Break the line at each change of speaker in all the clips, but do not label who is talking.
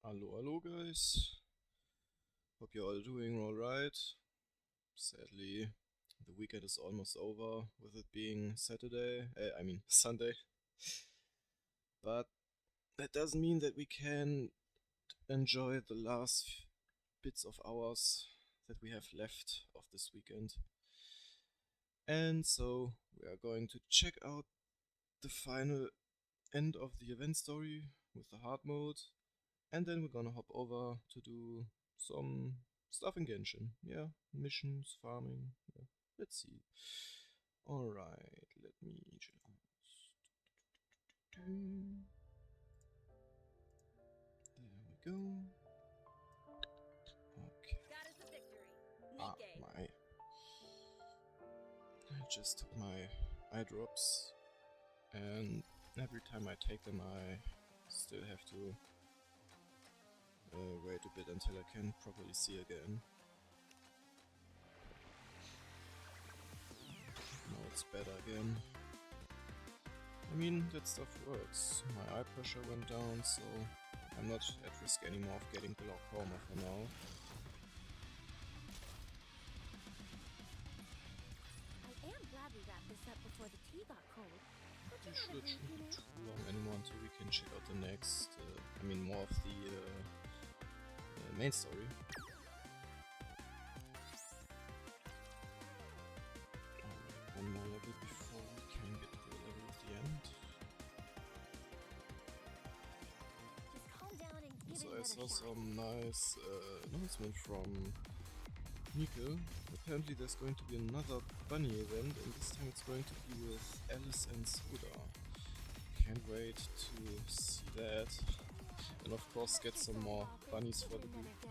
Hello guys. Hope you're all doing alright. Sadly, the weekend is almost over with it being Saturday, Sunday. But that doesn't mean that we can enjoy the last bits of hours that we have left of this weekend. And so we are going to check out the final end of the event story with the hard mode. And then we're gonna hop over to do some stuff in Genshin. Yeah, missions, farming. Yeah, let's see. Alright, let me just. There we go. Okay. My. I just took my eye drops, and every time I take them, I still have to wait a bit until I can properly see again. Now it's better again. I mean, that stuff works. My eye pressure went down, so I'm not at risk anymore of getting glaucoma for now.
I am glad we wrapped this up before the tea got cold.
It shouldn't be too long anymore until we can check out the next, more of the main story. Alright, one more level before we can get to the level at the end.
Just calm down and give
So
it
I
another
saw
shot.
some nice announcement from NIKKE. Apparently there's going to be another bunny event, and this time it's going to be with Alice and Soda. Can't wait to see that. And of course get some more bunnies for the group.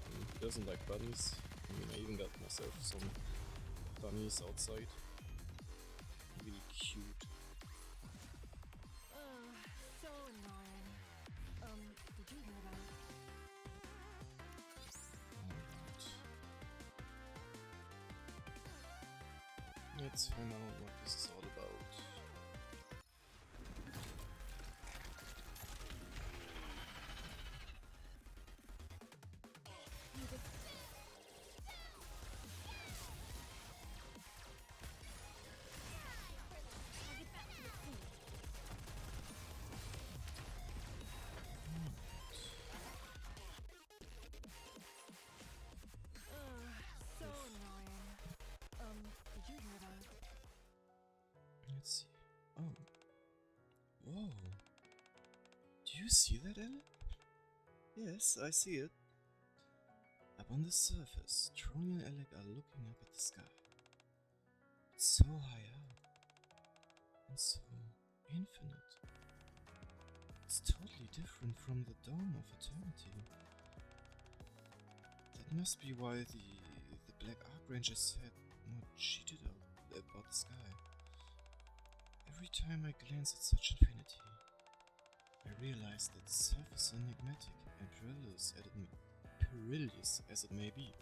Who doesn't like bunnies? I mean, I even got myself some bunnies outside. Really cute.
So annoying. Did you hear that?
Alright. Let's find out what this is all about.
You just... I'll get back to it soon. So annoying. Did you hear that?
Let's see. Oh. Whoa. Do you see that, Ellen? Yes, I see it. Up on the surface, Trony and Alec are looking up at the sky. It's so high up. And so infinite. It's totally different from the dawn of eternity. That must be why the Black Archranger said what she did about the sky. Every time I glance at such infinity, I realize that the surface is enigmatic and perilous as it may be.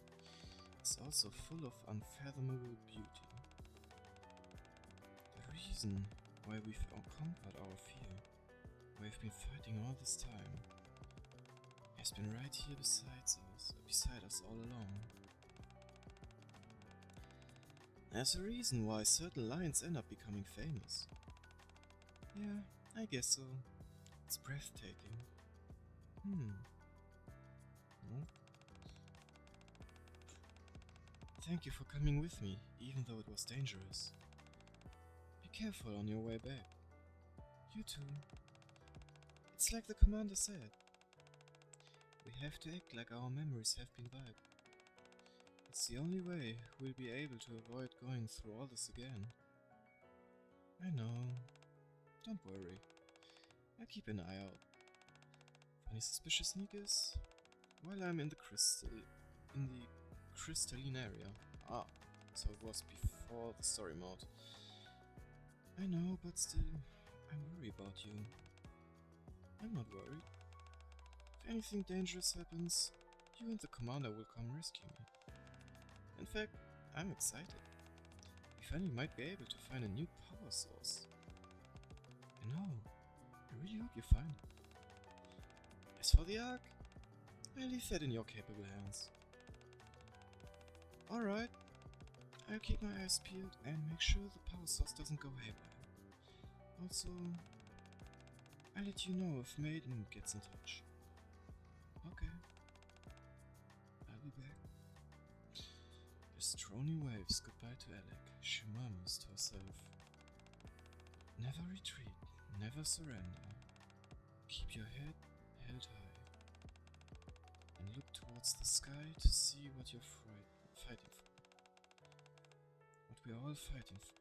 It's also full of unfathomable beauty. The reason why we've conquered our fear, why we've been fighting all this time, has been right here beside us all along. There's a reason why certain lions end up becoming famous. Yeah, I guess so. It's breathtaking. Hmm. Thank you for coming with me, even though it was dangerous. Be careful on your way back. You too. It's like the commander said. We have to act like our memories have been wiped. It's the only way we'll be able to avoid going through all this again. I know. Don't worry. I'll keep an eye out. For any suspicious sneakers? While I'm in the crystalline area. Ah, so it was before the story mode. I know, but still, I worry about you. I'm not worried. If anything dangerous happens, you and the commander will come rescue me. In fact, I'm excited. We finally might be able to find a new power source. I know. I really hope you find it. As for the Ark, I leave that in your capable hands. Alright, I'll keep my eyes peeled and make sure the power source doesn't go haywire. Also, I'll let you know if Maiden gets in touch. Okay. I'll be back. As Trony waves goodbye to Alec, she murmurs to herself. Never retreat, never surrender. Keep your head held high. And look towards the sky to see what you're fighting for. What we're all fighting for.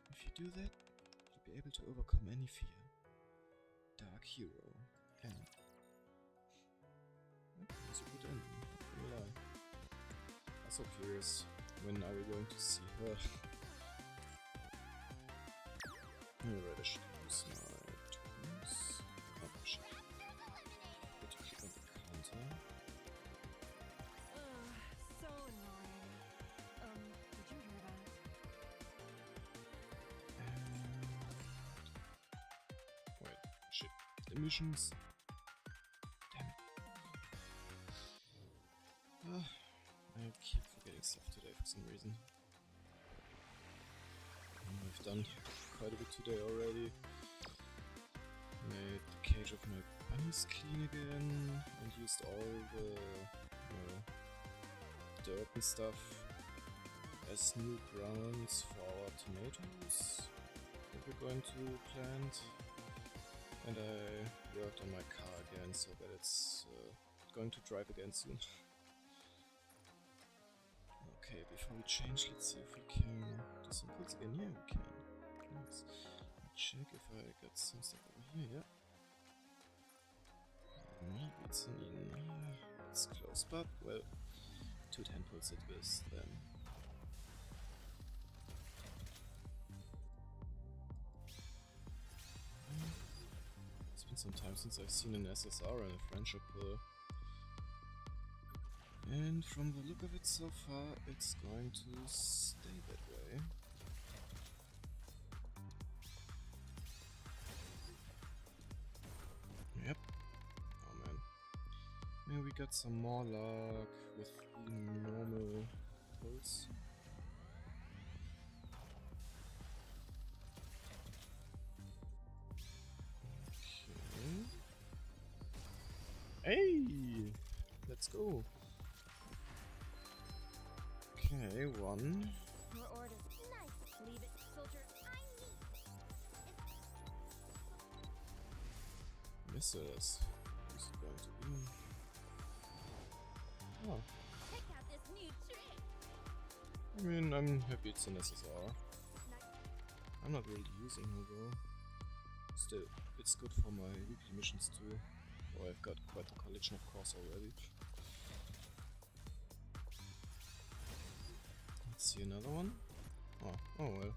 If you do that, you'll be able to overcome any fear. Dark Hero. End. That was a good ending, not gonna lie. I'm so curious, when are we going to see her? Alright, I should use my tools. Oh shit. Put to click on the counter.
So annoying. Did you hear that?
Wait, shit. The missions. Damn it. I keep forgetting stuff today for some reason. I've done quite a bit today already. Made the cage of my bunnies clean again and used all the dirt and stuff as new grounds for our tomatoes that we're going to plant. And I worked on my car again so that it's going to drive again soon. Okay, before we change, let's see if we can do some pulls again. Yeah, we can. Nice. Check if I got some stuff over here. Yeah. Maybe it's an it's close, but well, 2 10 pulls at best then. It's been some time since I've seen an SSR and a friendship pull. And from the look of it so far, it's going to stay that way. Yep. Oh man. Maybe we got some more luck with the normal pulls. Okay. Hey! Let's go. Okay, 1.
Your orders. Nice. Leave it, soldier.
Missiles. Who's it going to be? Oh.
Check out this new trick.
I mean, I'm happy it's an SSR. I'm not really using her though. Still, it's good for my weekly missions too. Oh, I've got quite a collection of course already. Let's see another one. Oh well.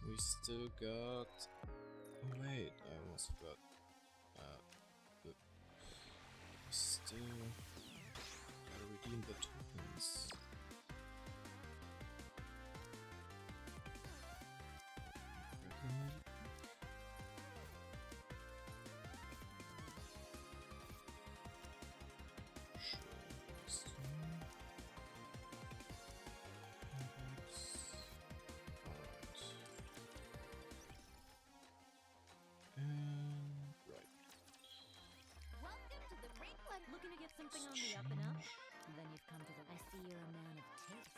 We still got... Oh wait, I almost forgot. Good. We still gotta redeem the tokens.
Looking to get something on the up and up? Then you've come to the... I see you're a man of taste.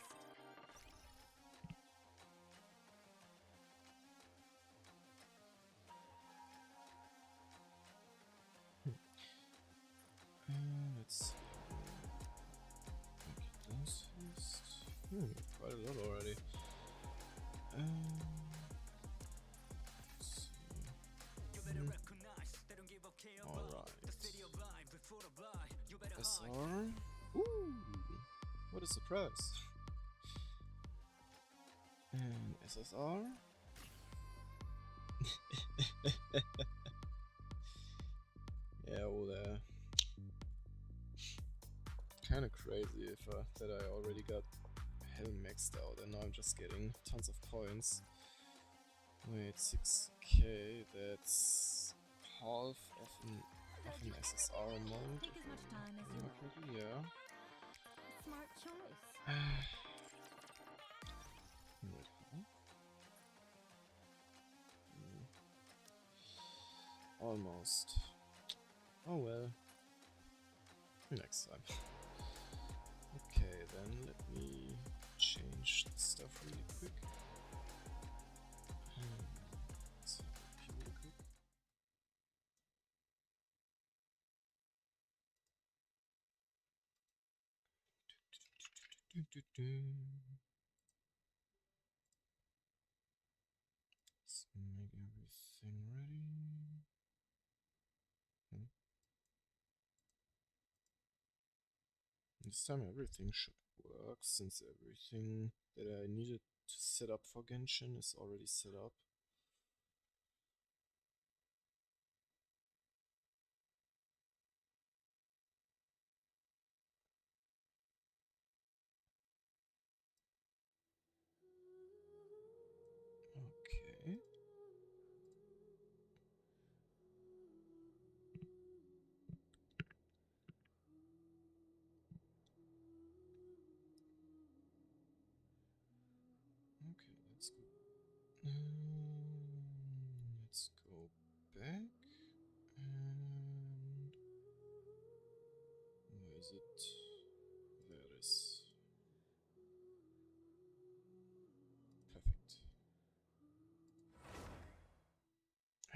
Let's see. Okay, those first. Quite a lot already. Let's see. Alright. SR. Ooh! What a surprise! And SSR. Yeah, well, kinda crazy if that I already got hell maxed out and now I'm just getting tons of points. Wait, 6k, that's half of an An SSR mode.
Take as much time as you like.
Democracy, yeah.
Smart choice.
Wait, huh? Almost. Oh well. Next time. Okay, then let me change the stuff really quick. Let's have a pew real quick. Let's make everything ready. This time everything should work, since everything that I needed to set up for Genshin is already set up. Okay. Okay, let's go. Let's go back. And where is it? There it is. Perfect.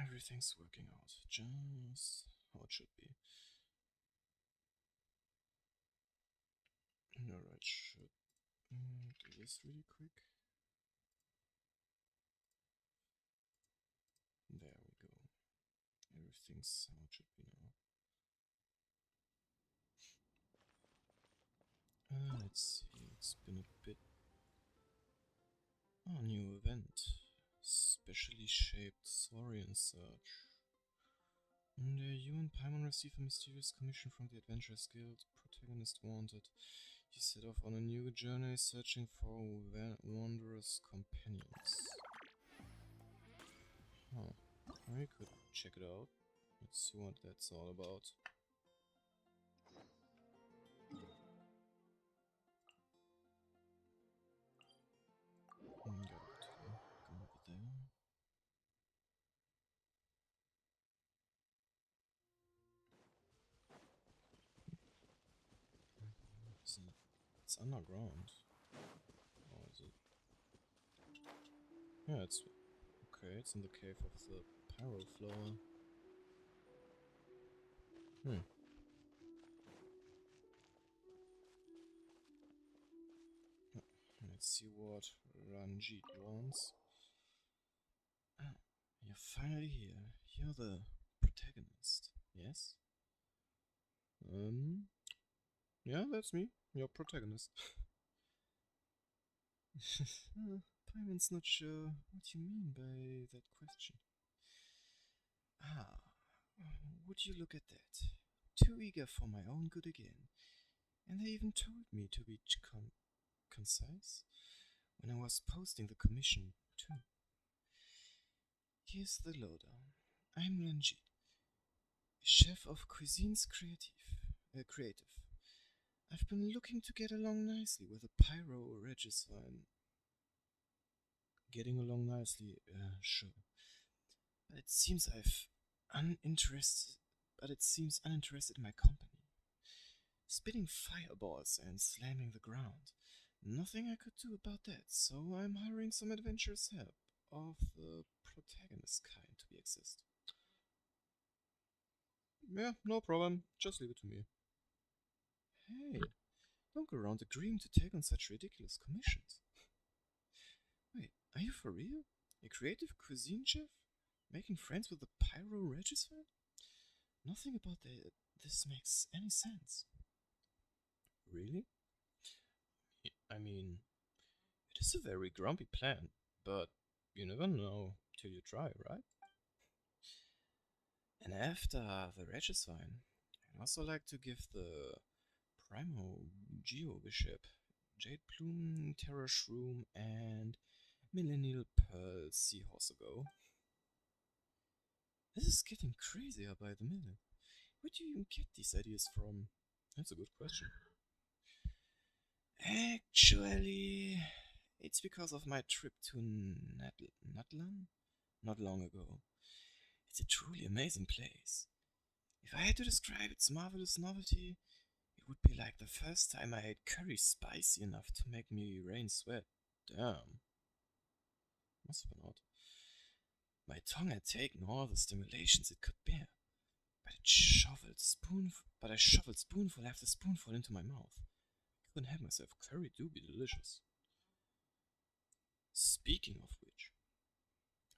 Everything's working out just how it should be. Alright, should do this really quick. There we go. Everything's how it should be now. Let's see, it's been a bit. Oh, new event. Specially shaped Saurian search. You and Paimon receive a mysterious commission from the Adventurers Guild. Protagonist wanted. He set off on a new journey searching for wanderers' companions. Huh. I could check it out. Let's see what that's all about. Go over there. It's underground. Or is it? Yeah, it's okay. It's in the cave of the Pyro Flower. Let's see what Ranjit wants. Ah, you're finally here. You're the protagonist, yes? Yeah, that's me, your protagonist. Paimon's not sure what you mean by that question. Ah, would you look at that? Too eager for my own good again. And they even told me to be concise when I was posting the commission too. Here's the lowdown. I'm Ranjit, chef of Cuisine's Creative. I've been looking to get along nicely with a pyro Regisvine. Getting along nicely, sure. But it seems uninterested in my company. Spitting fireballs and slamming the ground. Nothing I could do about that, so I'm hiring some adventurous help, of the protagonist kind to be exist. Yeah, no problem. Just leave it to me. Hey, don't go around agreeing to take on such ridiculous commissions. Wait, are you for real? A creative cuisine chef? Making friends with the Pyro Regisvine? Nothing about this makes any sense. Really? I mean, it is a very grumpy plan, but you never know till you try, right? And after the Regisvine, I'd also like to give the Primo Geo Bishop Jade Plume, Terror Shroom, and Millennial Pearl Seahorse a go. This is getting crazier by the minute. Where do you even get these ideas from? That's a good question. Actually, it's because of my trip to Natlan not long ago. It's a truly amazing place. If I had to describe its marvelous novelty, it would be like the first time I ate curry spicy enough to make me rain sweat. Damn. Must have been odd. My tongue had taken all the stimulations it could bear, but I shoveled spoonful after spoonful into my mouth. I couldn't help myself. Curry do be delicious. Speaking of which,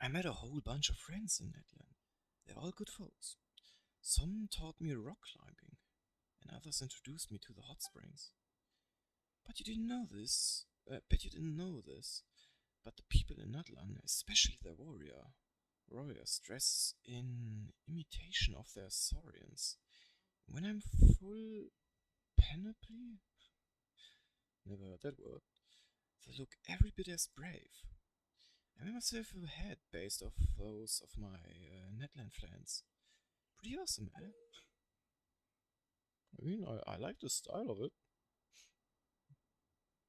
I met a whole bunch of friends in Netland. They're all good folks. Some taught me rock climbing, and others introduced me to the hot springs. But you didn't know this. Bet you didn't know this. But the people in Natlan, especially their warriors, dress in imitation of their saurians. When I'm full panoply, never heard that word, they look every bit as brave. I made myself a head based off those of my Netland friends. Pretty awesome, eh? I mean, I like the style of it.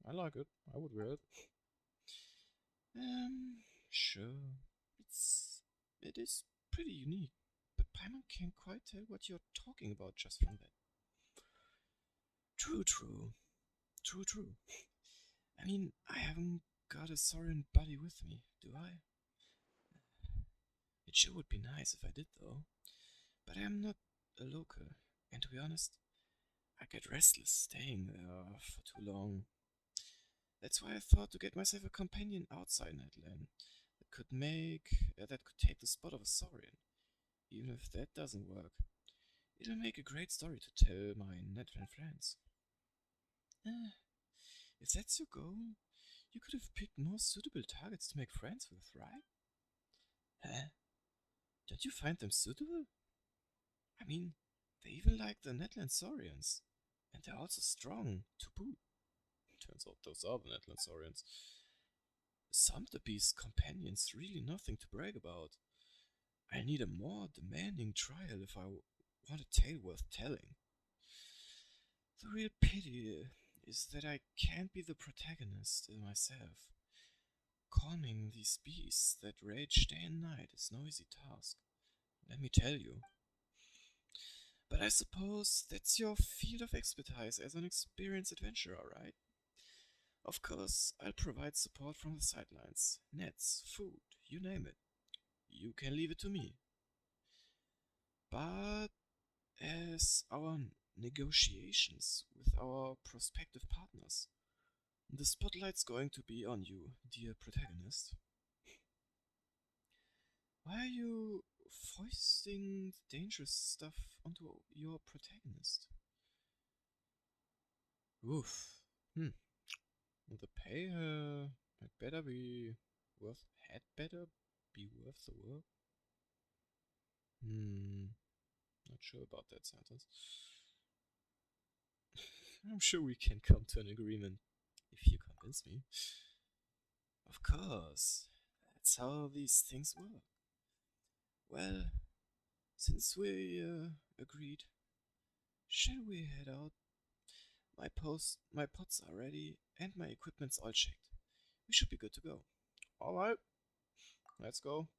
I like it. I would wear it. Sure. It is pretty unique, but Paimon can't quite tell what you're talking about just from that. True, true. True, true. I mean, I haven't got a Saurian buddy with me, do I? It sure would be nice if I did, though. But I am not a local, and to be honest, I get restless staying there for too long. That's why I thought to get myself a companion outside Netland that could take the spot of a Saurian. Even if that doesn't work, it'll make a great story to tell my Netland friends. If that's your goal, you could have picked more suitable targets to make friends with, right? Huh? Don't you find them suitable? I mean, they even like the Netland Saurians, and they're also strong, to boot. Turns out those are the Netland Saurians. Sotheby's companions really nothing to brag about. I need a more demanding trial if I want a tale worth telling. The real pity is that I can't be the protagonist myself. Calming these beasts that rage day and night is no easy task, let me tell you. But I suppose that's your field of expertise as an experienced adventurer, right? Of course, I'll provide support from the sidelines. Nets, food, you name it. You can leave it to me. But as our negotiations with our prospective partners, the spotlight's going to be on you, dear protagonist. Why are you foisting dangerous stuff onto your protagonist? Oof. The pay had better be worth the work. Not sure about that sentence. I'm sure we can come to an agreement if you convince me. Of course, that's how these things work. Well, since we agreed, shall we head out? My pots are ready and my equipment's all checked. We should be good to go. Alright, let's go.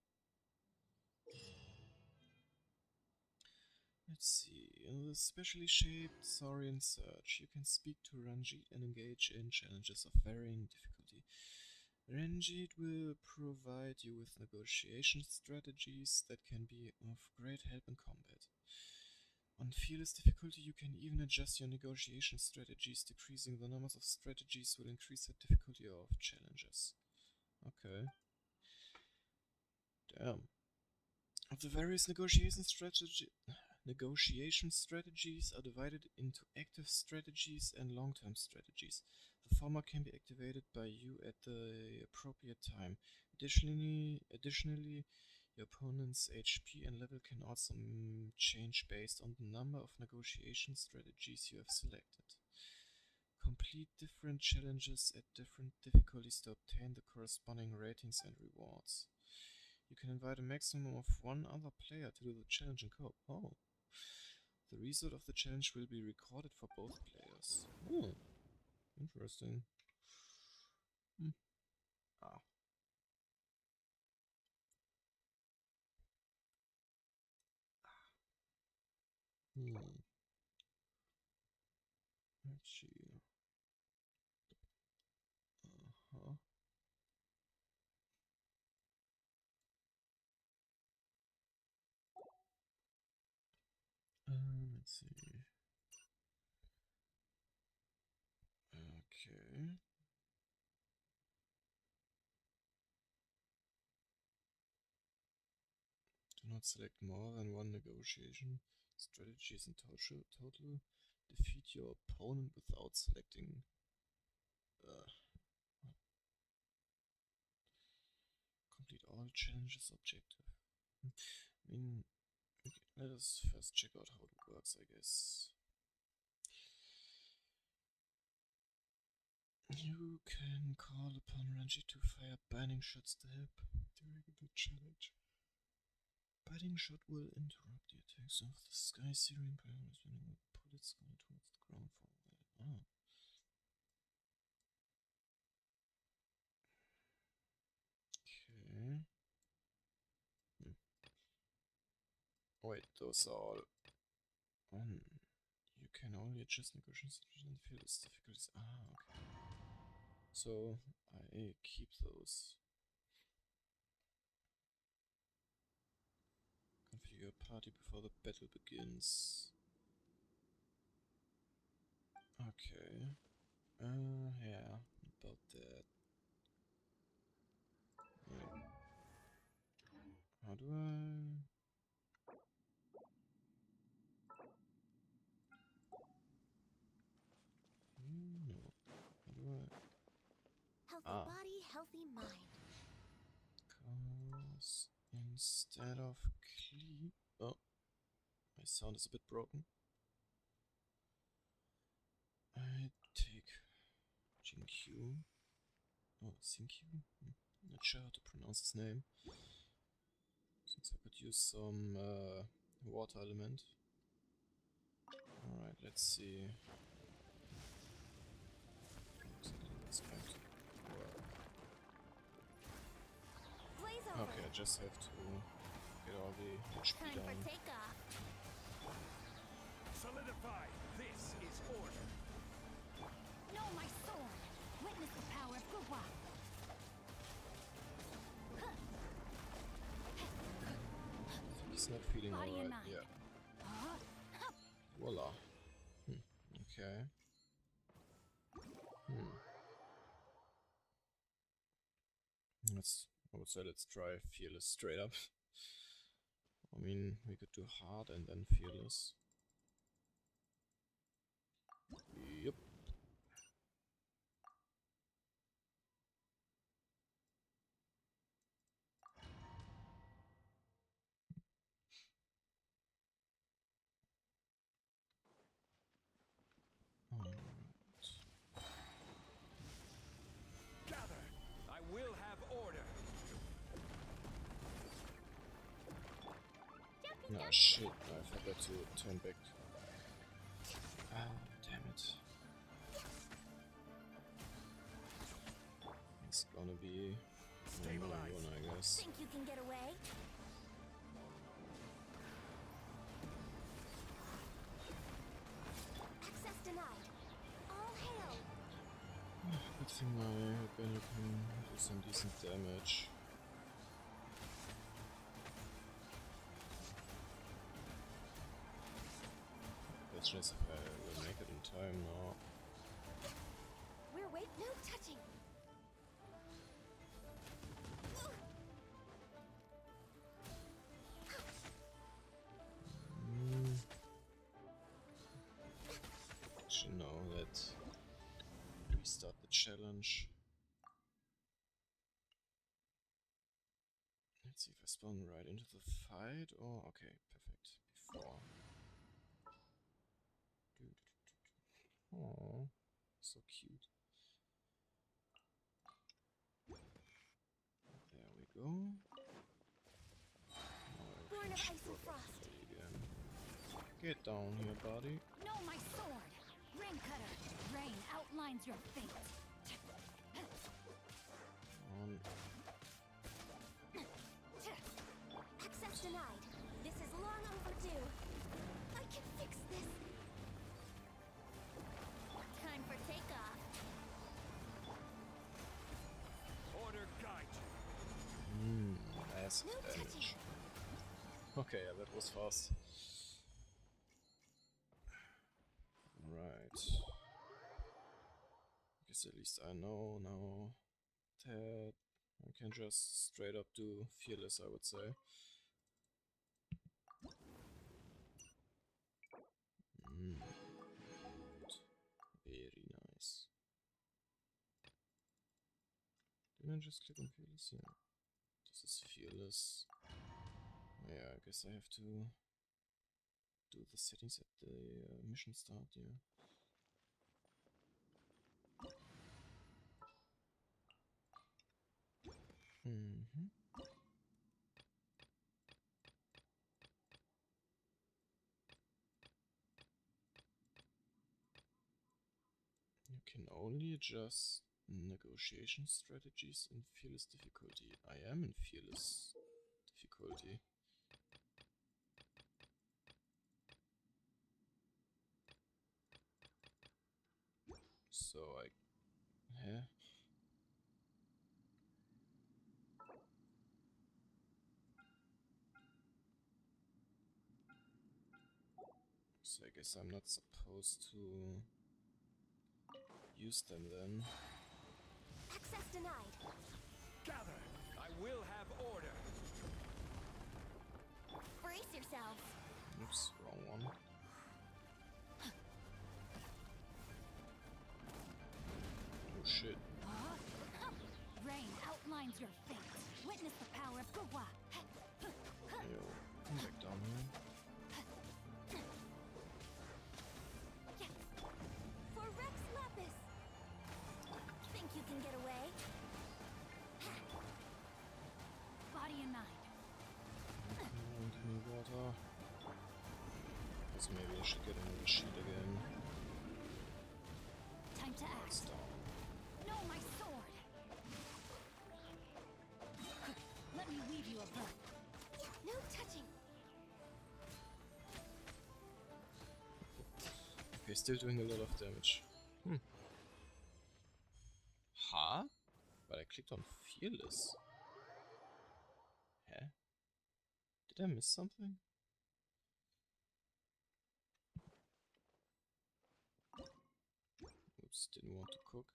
Let's see. In the specially shaped Saurian Search, you can speak to Ranjit and engage in challenges of varying difficulty. Ranjit will provide you with negotiation strategies that can be of great help in combat. On fearless difficulty, you can even adjust your negotiation strategies. Decreasing the numbers of strategies will increase the difficulty of challenges. Okay. Damn. Of the various negotiation strategies are divided into active strategies and long-term strategies. The former can be activated by you at the appropriate time. Additionally, your opponent's HP and level can also change based on the number of negotiation strategies you have selected. Complete different challenges at different difficulties to obtain the corresponding ratings and rewards. You can invite a maximum of one other player to do the challenge in co-op. Oh. The result of the challenge will be recorded for both players. Oh, interesting. Ah. Let's see. Uh-huh. Let's see. Okay. Do not select more than one negotiation. Strategies in total. Defeat your opponent without selecting. Complete all challenges objective. I mean, okay, let us first check out how it works, I guess. You can call upon Ranji to fire binding shots to help during the challenge. Binding shot will interrupt the attacks of the Sky Searing Pirates when it will pull its gun towards the ground for a while. Okay. Wait, those are all on. You can only adjust negotiations and feel its difficulties. Okay. So I keep those. Configure a party before the battle begins. Okay. Yeah, about that. How do I... No. How do I...
Healthy body, healthy mind.
Cause instead of clean... Oh. My sound is a bit broken. I take Jinkyu. Oh, Sinkyu? Not sure how to pronounce his name. Since I could use some water element. Alright, let's see. That's going to work. Okay, I just have to get all the HP
Time
down.
for takeoff.
Solidify. This is order.
Know my sword. Witness the power of Gurwa.
He's not feeling
Body and
alright.
mind.
Yeah. Voila. Okay. I would say let's try fearless straight up. I mean, we could do hard and then fearless. Yep.
Gather. I will have order.
Ah shit, I forgot to turn back. Ah, damn it. It's gonna be another one, I guess.
Think you can get away? Access denied. All hail.
Good thing my banner can do some decent damage. Question is if I will make it in time now.
We're wait. No touching.
Actually, no, let's restart the challenge. Let's see if I spawn right into the fight. Oh, okay, perfect. Before. Oh, so cute. There we go.
Born of ice and frost.
Again. Get down here, buddy.
No, my sword! Rain cutter! Rain outlines your fate!
On.
Access denied. This is long overdue. I can fix this. Time for takeoff.
Order guide you.
Massive
No
damage.
touching.
Okay, yeah, that was fast. Right. Guess at least I know now that I can just straight up do fearless, I would say. Very nice. Didn't I just click on fearless? Yeah. This is fearless. Yeah, I guess I have to do the settings at the mission start, yeah. You can only adjust negotiation strategies in fearless difficulty. I am in fearless difficulty. So huh? So I guess I'm not supposed to use them then.
Access denied.
Gather. I will have order.
Brace yourself.
Oops, wrong one. Oh shit.
Rain outlines your fate. Witness the power of Gwa.
Yo, come back down here.
For Rex Lapis. Think you can get away?
Body and mind.
And any water. Guess maybe I should get another sheet again.
Time to act.
Stop.
No, my sword! Let me weave you a bow.
No touching.
Okay, still doing a lot of damage. Huh? But I clicked on fearless. Huh? Did I miss something? Oops, didn't want to cook.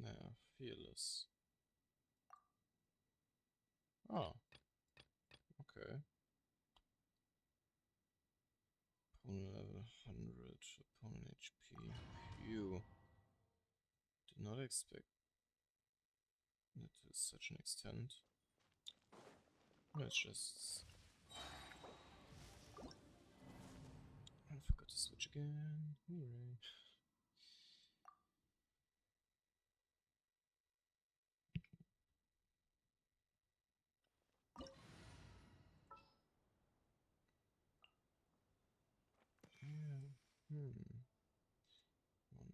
Nah, fearless. Oh. Okay. Opponent level 100, opponent HP. Phew. Did not expect it to such an extent. Let's just... I forgot to switch again. Hooray. Yeah. Oh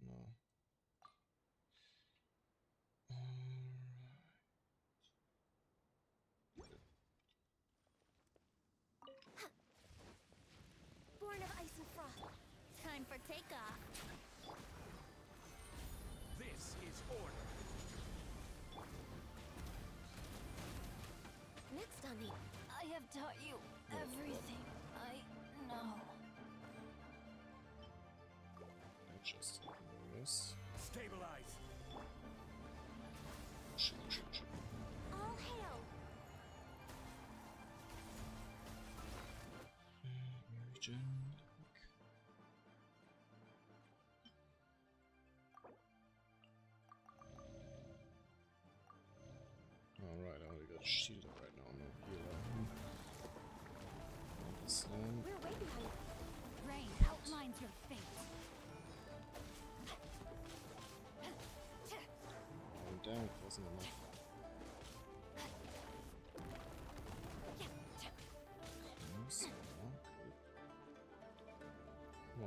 no.
Born of ice and frost. Time for takeoff.
This is order.
Next on the...
I have taught you everything I know.
I just ignore this.
Stabilize.
Shoot.
All hail.
Regen. Alright, I only got a shield right now, no healer. Understand.
We're way behind.
Rain outlines your fate.
Oh damn, it wasn't enough.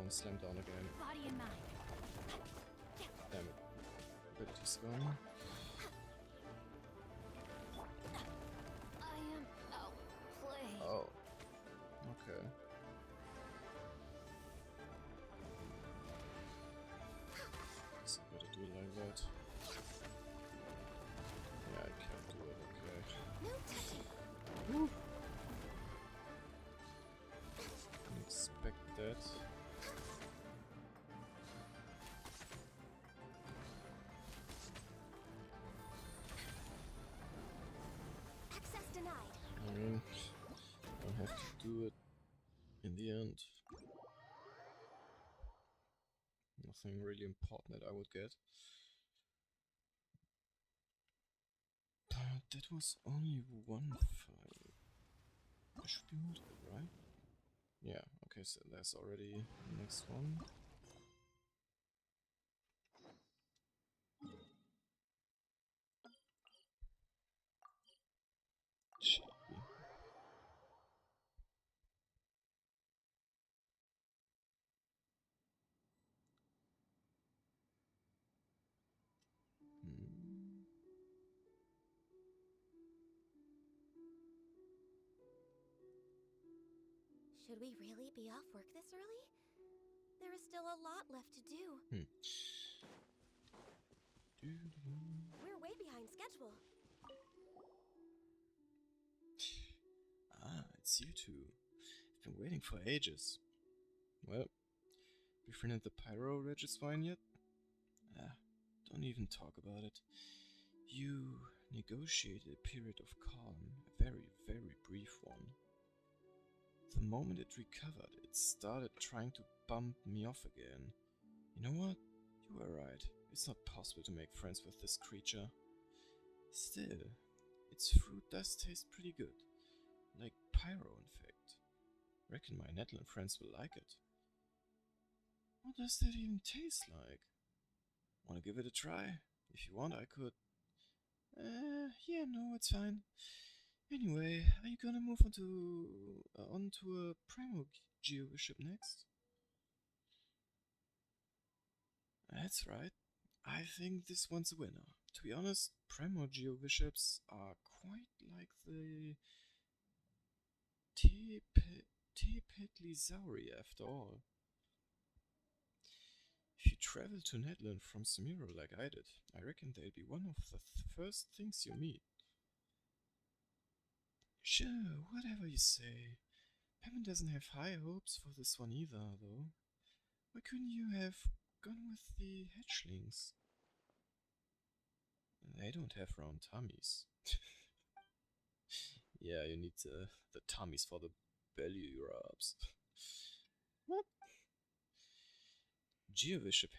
down, slam down again.
Body in mind.
Damn it. Ability's gone.
I am outplayed.
Oh. Okay. So I better do it like that. Yeah, I can't do it, okay.
No touching.
Woo. Didn't expect that.
Access denied.
I mean, I have to do it in the end. Nothing really important that I would get. But that was only one fight. There should be multiple, right? Yeah, okay, so there's already the next one. Gee. Hmm.
Should we really be off work this early? There is still a lot left to do. We're way behind schedule.
Ah, it's you two. I've been waiting for ages. Well, befriended the Pyro Registine yet? Ah, don't even talk about it. You negotiated a period of calm, a very, very brief one. The moment it recovered, it started trying to bump me off again. You know what? You were right. It's not possible to make friends with this creature. Still, its fruit does taste pretty good. Like Pyro, in fact. Reckon my Netlin friends will like it. What does that even taste like? Wanna give it a try? If you want, I could. Yeah, no, it's fine. Anyway, are you gonna move onto a Primo Geo Bishop next? That's right. I think this one's a winner. To be honest, Primo Geo Bishops are quite like the Tepetlisauri after all. If you travel to Netland from Samiro like I did, I reckon they'll be one of the first things you meet. Sure, whatever you say. Pepin doesn't have high hopes for this one either, though. Why couldn't you have gone with the hatchlings? They don't have round tummies. Yeah, you need the tummies for the belly rubs. What? Geobishop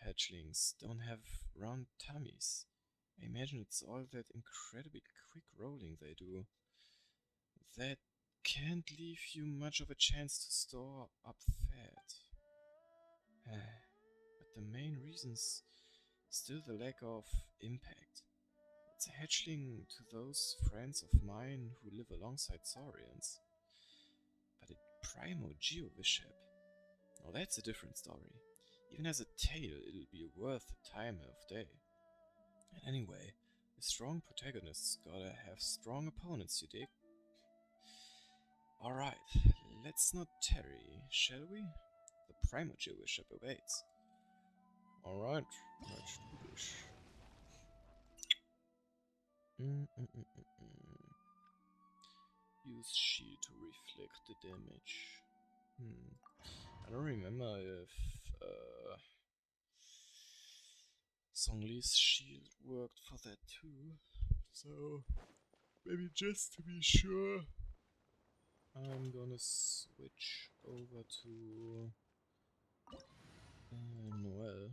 hatchlings don't have round tummies. I imagine it's all that incredibly quick rolling they do. That can't leave you much of a chance to store up fat. But the main reason's still the lack of impact. It's a hatchling to those friends of mine who live alongside Saurians. But a Primo Geobishop? Now that's a different story. Even as a tail, it'll be worth the time of day. And anyway, a strong protagonist's gotta have strong opponents, you dig? Alright, let's not tarry, shall we? The Primo Geobishop awaits. Alright, let's do this. Use shield to reflect the damage. I don't remember if Songli's shield worked for that too. So maybe just to be sure, I'm gonna switch over to Noelle.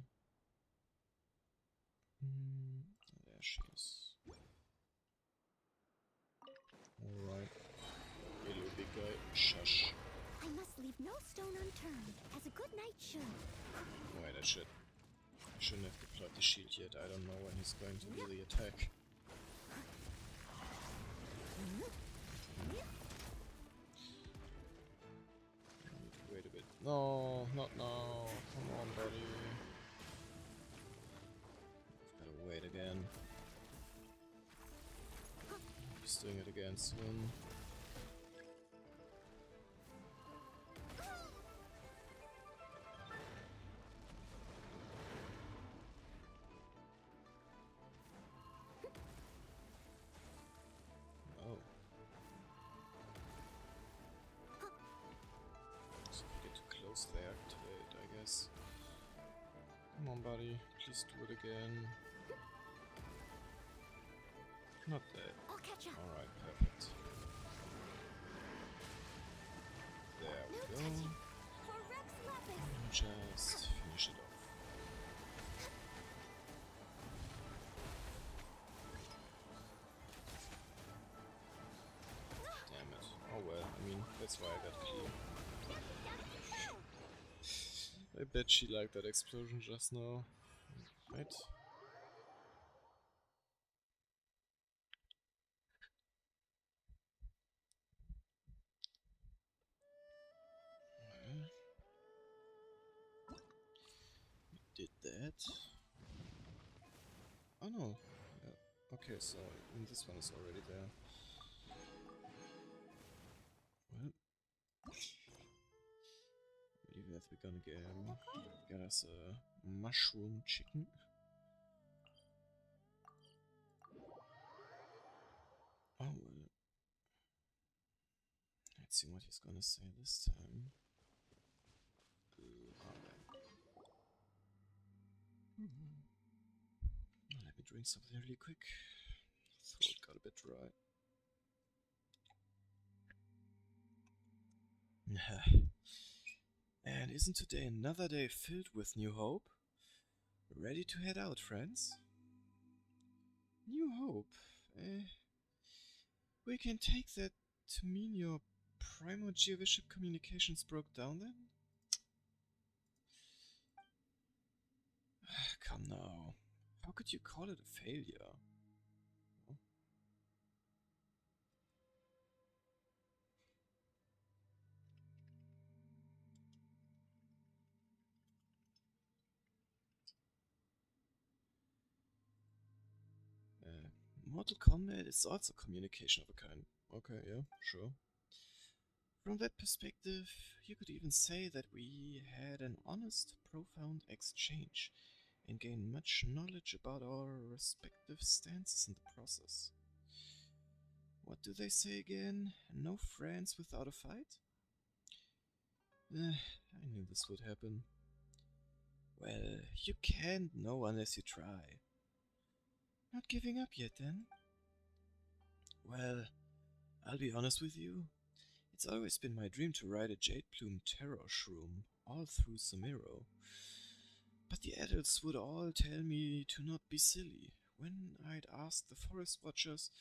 There she is. Alright. Hello, big guy. Shush.
I must leave no stone unturned, as a good knight should.
Wait, I shouldn't have deployed the shield yet. I don't know when he's going to do the attack. I need to wait a bit. No, not now. Come on, buddy. Gotta wait again. He's doing it again soon. Oh. So if you get too close, they activate, I guess. Come on, buddy. Please do it again. Not that.
I'll catch up.
Alright, perfect. There we
No
go.
touching. For Rex Lapis.
And just finish it off. Damn it. Oh well, I mean, that's why I got clean. I bet she liked that explosion just now. Right? Well, we did that. Oh no. Yeah. Okay, so this one is already there. Well, I believe that we're gonna get us a mushroom chicken. Oh well. Let's see what he's gonna say this time. Alright. Let me drink something really quick. Throat got a bit dry. And isn't today another day filled with new hope? Ready to head out, friends? New hope? We can take that to mean your Primo-Geoviship communications broke down then? Come now. How could you call it a failure? Mortal Kombat is also communication of a kind. Okay, yeah, sure. From that perspective, you could even say that we had an honest, profound exchange and gained much knowledge about our respective stances in the process. What do they say again? No friends without a fight? I knew this would happen. Well, you can't know unless you try. Not giving up yet, then? Well, I'll be honest with you. It's always been my dream to ride a Jade Plume Terror Shroom all through Samiro. But the adults would all tell me to not be silly. When I'd ask the Forest Watchers,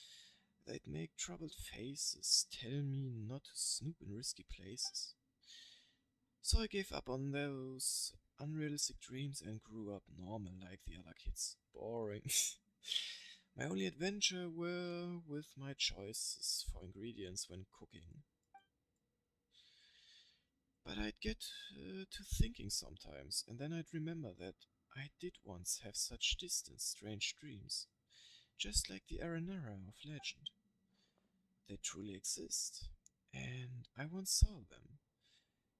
they'd make troubled faces, tell me not to snoop in risky places. So I gave up on those unrealistic dreams and grew up normal like the other kids. Boring. My only adventure were with my choices for ingredients when cooking. But I'd get to thinking sometimes, and then I'd remember that I did once have such distant, strange dreams, just like the Aranara of legend. They truly exist, and I once saw them.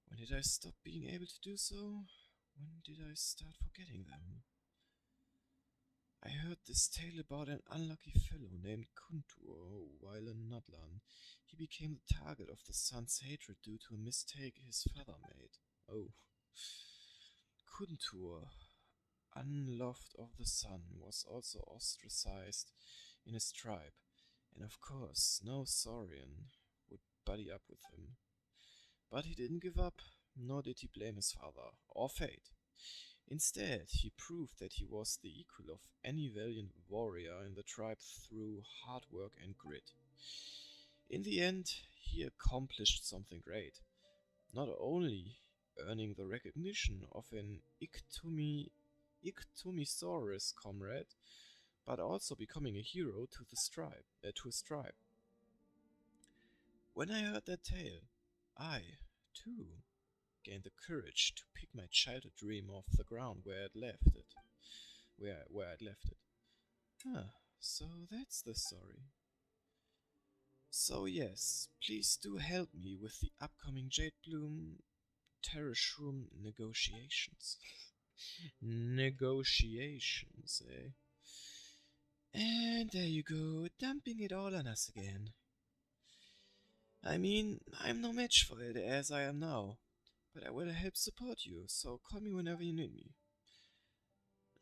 When did I stop being able to do so? When did I start forgetting them? I heard this tale about an unlucky fellow named Kuntur while in Nodlan. He became the target of the sun's hatred due to a mistake his father made. Oh. Kuntur, unloved of the sun, was also ostracized in his tribe, and of course no Saurian would buddy up with him. But he didn't give up, nor did he blame his father, or fate. Instead, he proved that he was the equal of any valiant warrior in the tribe through hard work and grit. In the end, he accomplished something great, not only earning the recognition of an Iktomisaurus comrade, but also becoming a hero to his tribe. When I heard that tale, I, too, gained the courage to pick my childhood dream off the ground where I'd left it. Where I'd left it. Huh, so that's the story. So yes, please do help me with the upcoming Jade Bloom Terrace Room negotiations. Negotiations, eh? And there you go, dumping it all on us again. I mean, I'm no match for it as I am now, but I will help support you, so call me whenever you need me.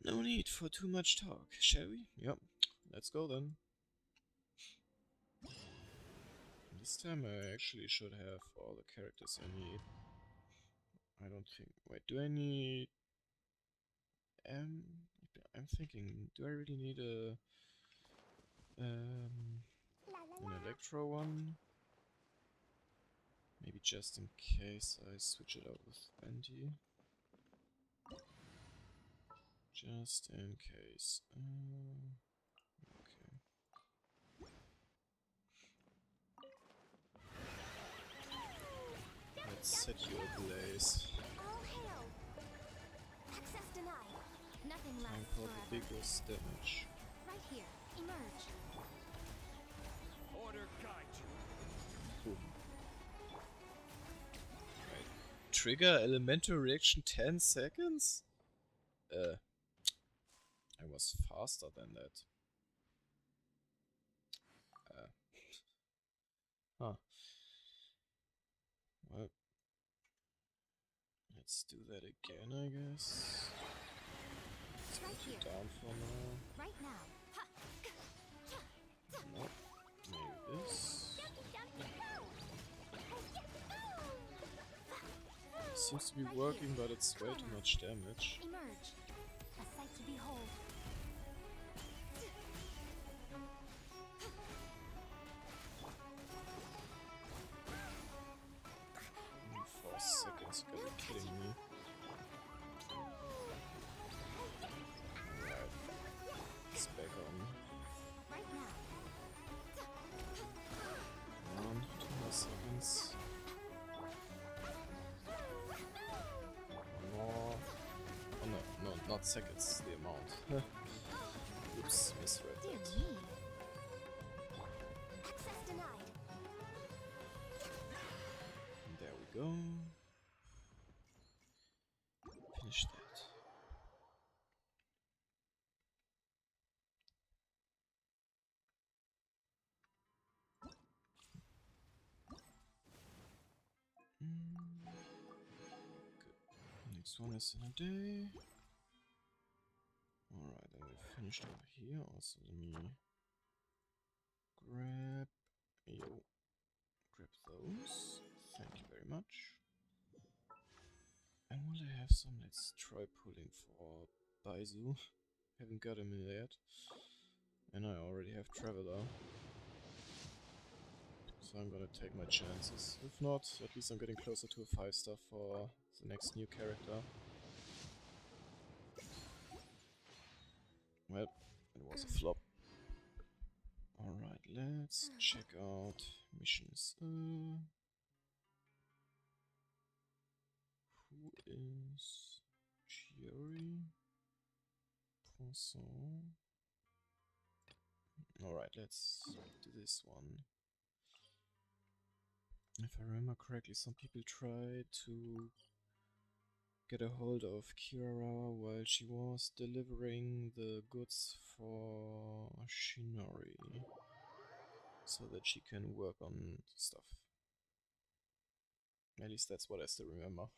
No need for too much talk, shall we? Yep, let's go then. This time I actually should have all the characters I need. I don't think... Wait, do I need... I'm thinking, do I really need an Electro one? Maybe just in case I switch it out with Bendy. Just in case. Okay. Let's set you ablaze.
All hail. Access denied. Nothing
Time
lasts
for the
forever.
biggest damage.
Right here. Emerge.
Order guide you.
Boom. Right. Trigger elemental reaction 10 seconds? I was faster than that. Huh. Well, let's do that again, I guess. Let's
Right
put you
here.
down for now.
Right now. Ha.
Nope. Maybe this. Seems to be working, but it's way too much damage.
Emerge. A sight to behold.
Only 4 seconds, you gotta be kidding me. Alright. It's back on.
Right now.
Come on, 2 more seconds. One more. Oh no, not seconds, the amount. Oops, misread
Dear
that.
me. Access denied.
And there we go. Finish that. Good. Next one is in a day. Alright, then we finished over here. Also, let me grab those. Thank you very much. And will I have some? Let's try pulling for Baizu. Haven't got him yet. And I already have Traveler. So I'm gonna take my chances. If not, at least I'm getting closer to a 5-star for the next new character. Well, it was a flop. Alright, let's check out missions. Who is Chiori? Poisson. Alright, let's do this one. If I remember correctly, some people tried to get a hold of Kirara while she was delivering the goods for Shinori, so that she can work on stuff. At least that's what I still remember.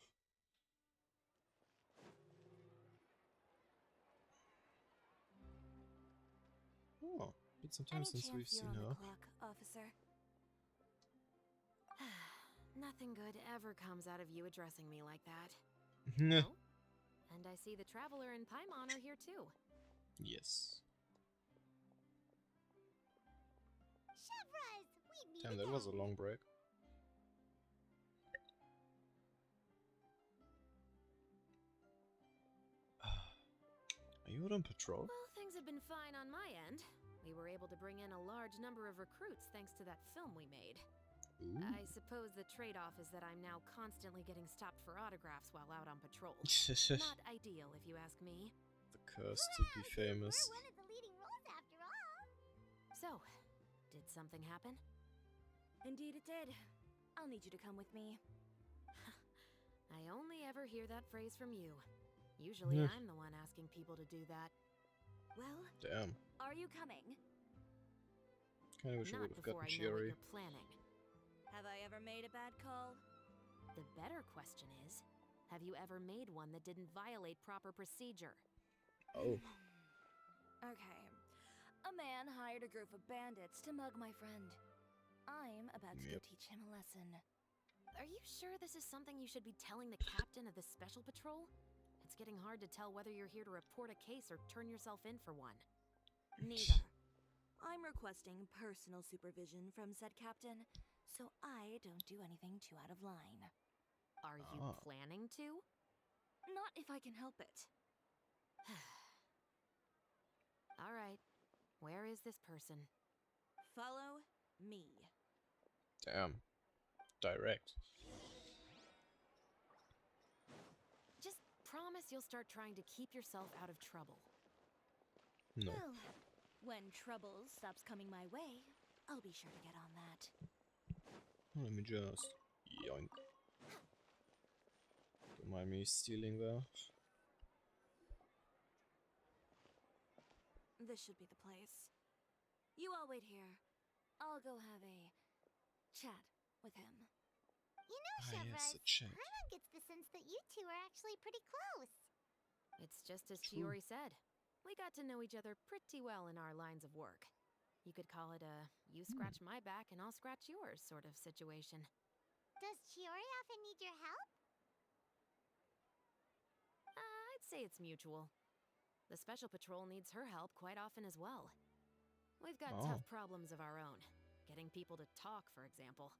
Oh, been some time
Any
since we've
chance
seen
you're on
her.
the clock, officer?
Nothing good ever comes out of you addressing me like that.
Nah.
Oh? And I see the Traveler and Paimon are here too.
Yes.
Chevras, we meet
Damn, that was a long break. Are you out on patrol?
Well, things have been fine on my end. We were able to bring in a large number of recruits thanks to that film we made.
Ooh.
I suppose the trade-off is that I'm now constantly getting stopped for autographs while out on patrol. Not ideal, if you ask me.
The curse to be famous.
We're one of the leading roles after all.
So, did something happen?
Indeed it did. I'll need you to come with me.
I only ever hear that phrase from you. Usually
Yeah.
I'm the one asking people to do that.
Well,
Damn.
are you coming?
Kinda wish I
Not
would have
before
gotten
I know what
Chiori.
you're planning.
Have I ever made a bad call?
The better question is, have you ever made one that didn't violate proper procedure?
Oh.
Okay. A man hired a group of bandits to mug my friend. I'm about to go
Yep.
teach him a lesson.
Are you sure this is something you should be telling the captain of the special patrol? It's getting hard to tell whether you're here to report a case or turn yourself in for one.
Neither. I'm requesting personal supervision from said captain, so I don't do anything too out of line.
Are you
Ah.
planning to?
Not if I can help it.
All right. Where is this person?
Follow me.
Damn. Direct.
Just promise you'll start trying to keep yourself out of trouble.
No.
Well, when trouble stops coming my way, I'll be sure to get on that.
Let me just yoink. Don't mind me stealing there.
This should be the place. You all wait here. I'll go have a chat with him.
You know,
Ah, yes, a
Chevrolet,
chat.
Paimon gets the sense that you two are actually pretty close.
It's just as
True.
Chiori said. We got to know each other pretty well in our lines of work. You could call it a you scratch my back and I'll scratch yours sort of situation.
Does Chiori often need your help?
I'd say it's mutual. The Special Patrol needs her help quite often as well. We've got
Oh.
tough problems of our own. Getting people to talk, for example.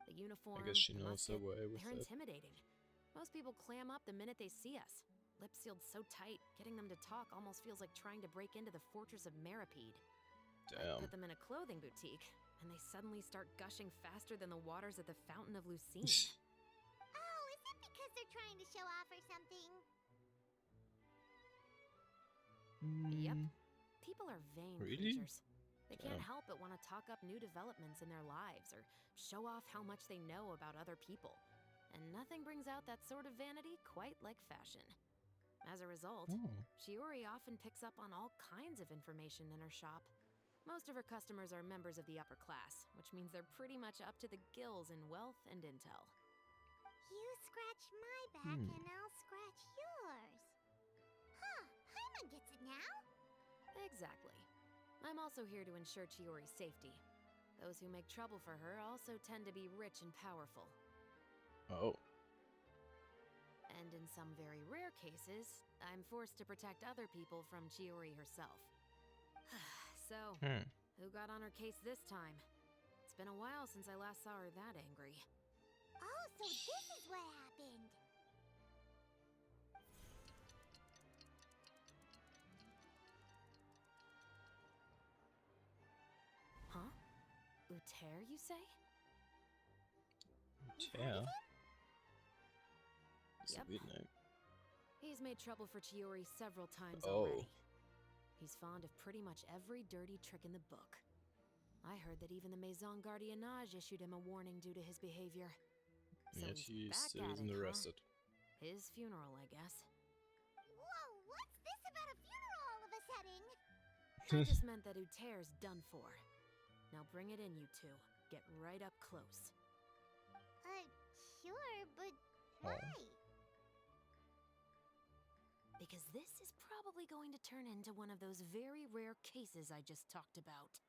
The uniform,
I guess she
the
knows her
musket,
way with
they're
it.
intimidating. Most people clam up the minute they see us. Lips sealed so tight, getting them to talk almost feels like trying to break into the fortress of Meripede. I
Damn.
put them in a clothing boutique, and they suddenly start gushing faster than the waters at the Fountain of Lucine.
Oh, is it because they're trying to show off or something?
Yep.
Mm,
People are vain
Really?
creatures. They can't
Damn.
help but want to talk up new developments in their lives or show off how much they know about other people. And nothing brings out that sort of vanity quite like fashion. As a result,
Oh.
Chiori often picks up on all kinds of information in her shop. Most of her customers are members of the upper class, which means they're pretty much up to the gills in wealth and intel.
You scratch my back
Hmm.
and I'll scratch yours. Huh, Paimon gets it now.
Exactly. I'm also here to ensure Chiori's safety. Those who make trouble for her also tend to be rich and powerful.
Oh.
And in some very rare cases, I'm forced to protect other people from Chiori herself. So,
Hmm.
who got on her case this time? It's been a while since I last saw her that angry.
Oh, so this is what happened.
Huh? Uter, you say?
Yeah. It's
Yep.
a weird name.
He's made trouble for Chiori several times
Oh.
already. He's fond of pretty much every dirty trick in the book. I heard that even the Maison Gardiennage issued him a warning due to his behavior. So
Yet
he's
he
back
still
at
isn't
it, huh?
arrested.
His funeral, I guess.
Whoa, what's this about a funeral all of a sudden?
I just meant that Uter's done for. Now bring it in, you two. Get right up close.
Sure, but
Oh.
why?
Because this is probably going to turn into one of those very rare cases I just talked about.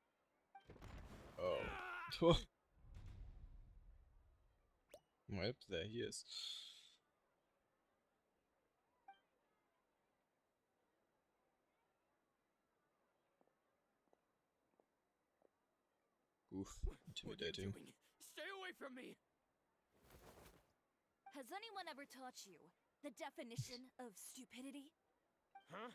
Oh. Yep, there he is. Oof,
What are you
intimidating.
doing? Stay away from me!
Has anyone ever taught you the definition of stupidity?
Huh?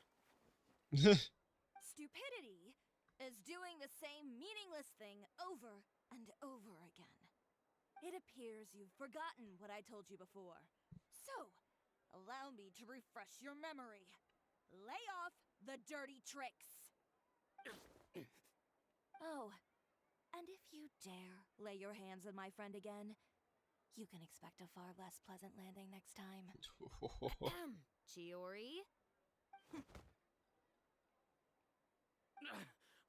Stupidity is doing the same meaningless thing over and over again. It appears you've forgotten what I told you before. So, allow me to refresh your memory. Lay off the dirty tricks. Oh, and if you dare lay your hands on my friend again, you can expect a far less pleasant landing next time.
Chiori?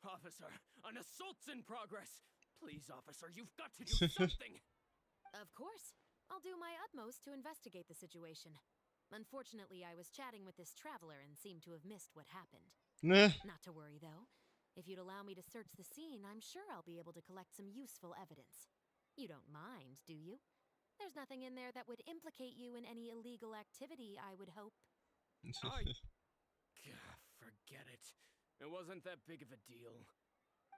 Officer, an assault's in progress. Please, officer, you've got to do something.
Of course. I'll do my utmost to investigate the situation. Unfortunately, I was chatting with this traveler and seemed to have missed what happened.
Nah.
Not to worry, though. If you'd allow me to search the scene, I'm sure I'll be able to collect some useful evidence. You don't mind, do you? There's nothing in there that would implicate you in any illegal activity, I would hope.
Forget it. It wasn't that big of a deal.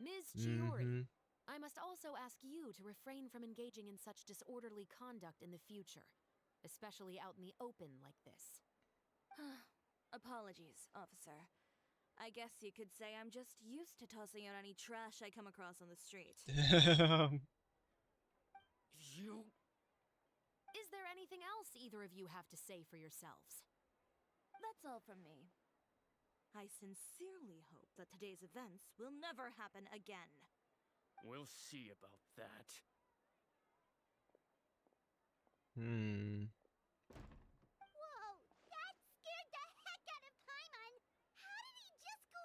Ms. Chiori, I must also ask you to refrain from engaging in such disorderly conduct in the future, especially out in the open like this.
Apologies, officer. I guess you could say I'm just used to tossing out any trash I come across on the street.
You...
Is there anything else either of you have to say for yourselves?
That's all from me. I sincerely hope that today's events will never happen again.
We'll see about that.
Whoa, that scared the heck out of Paimon! How did he just go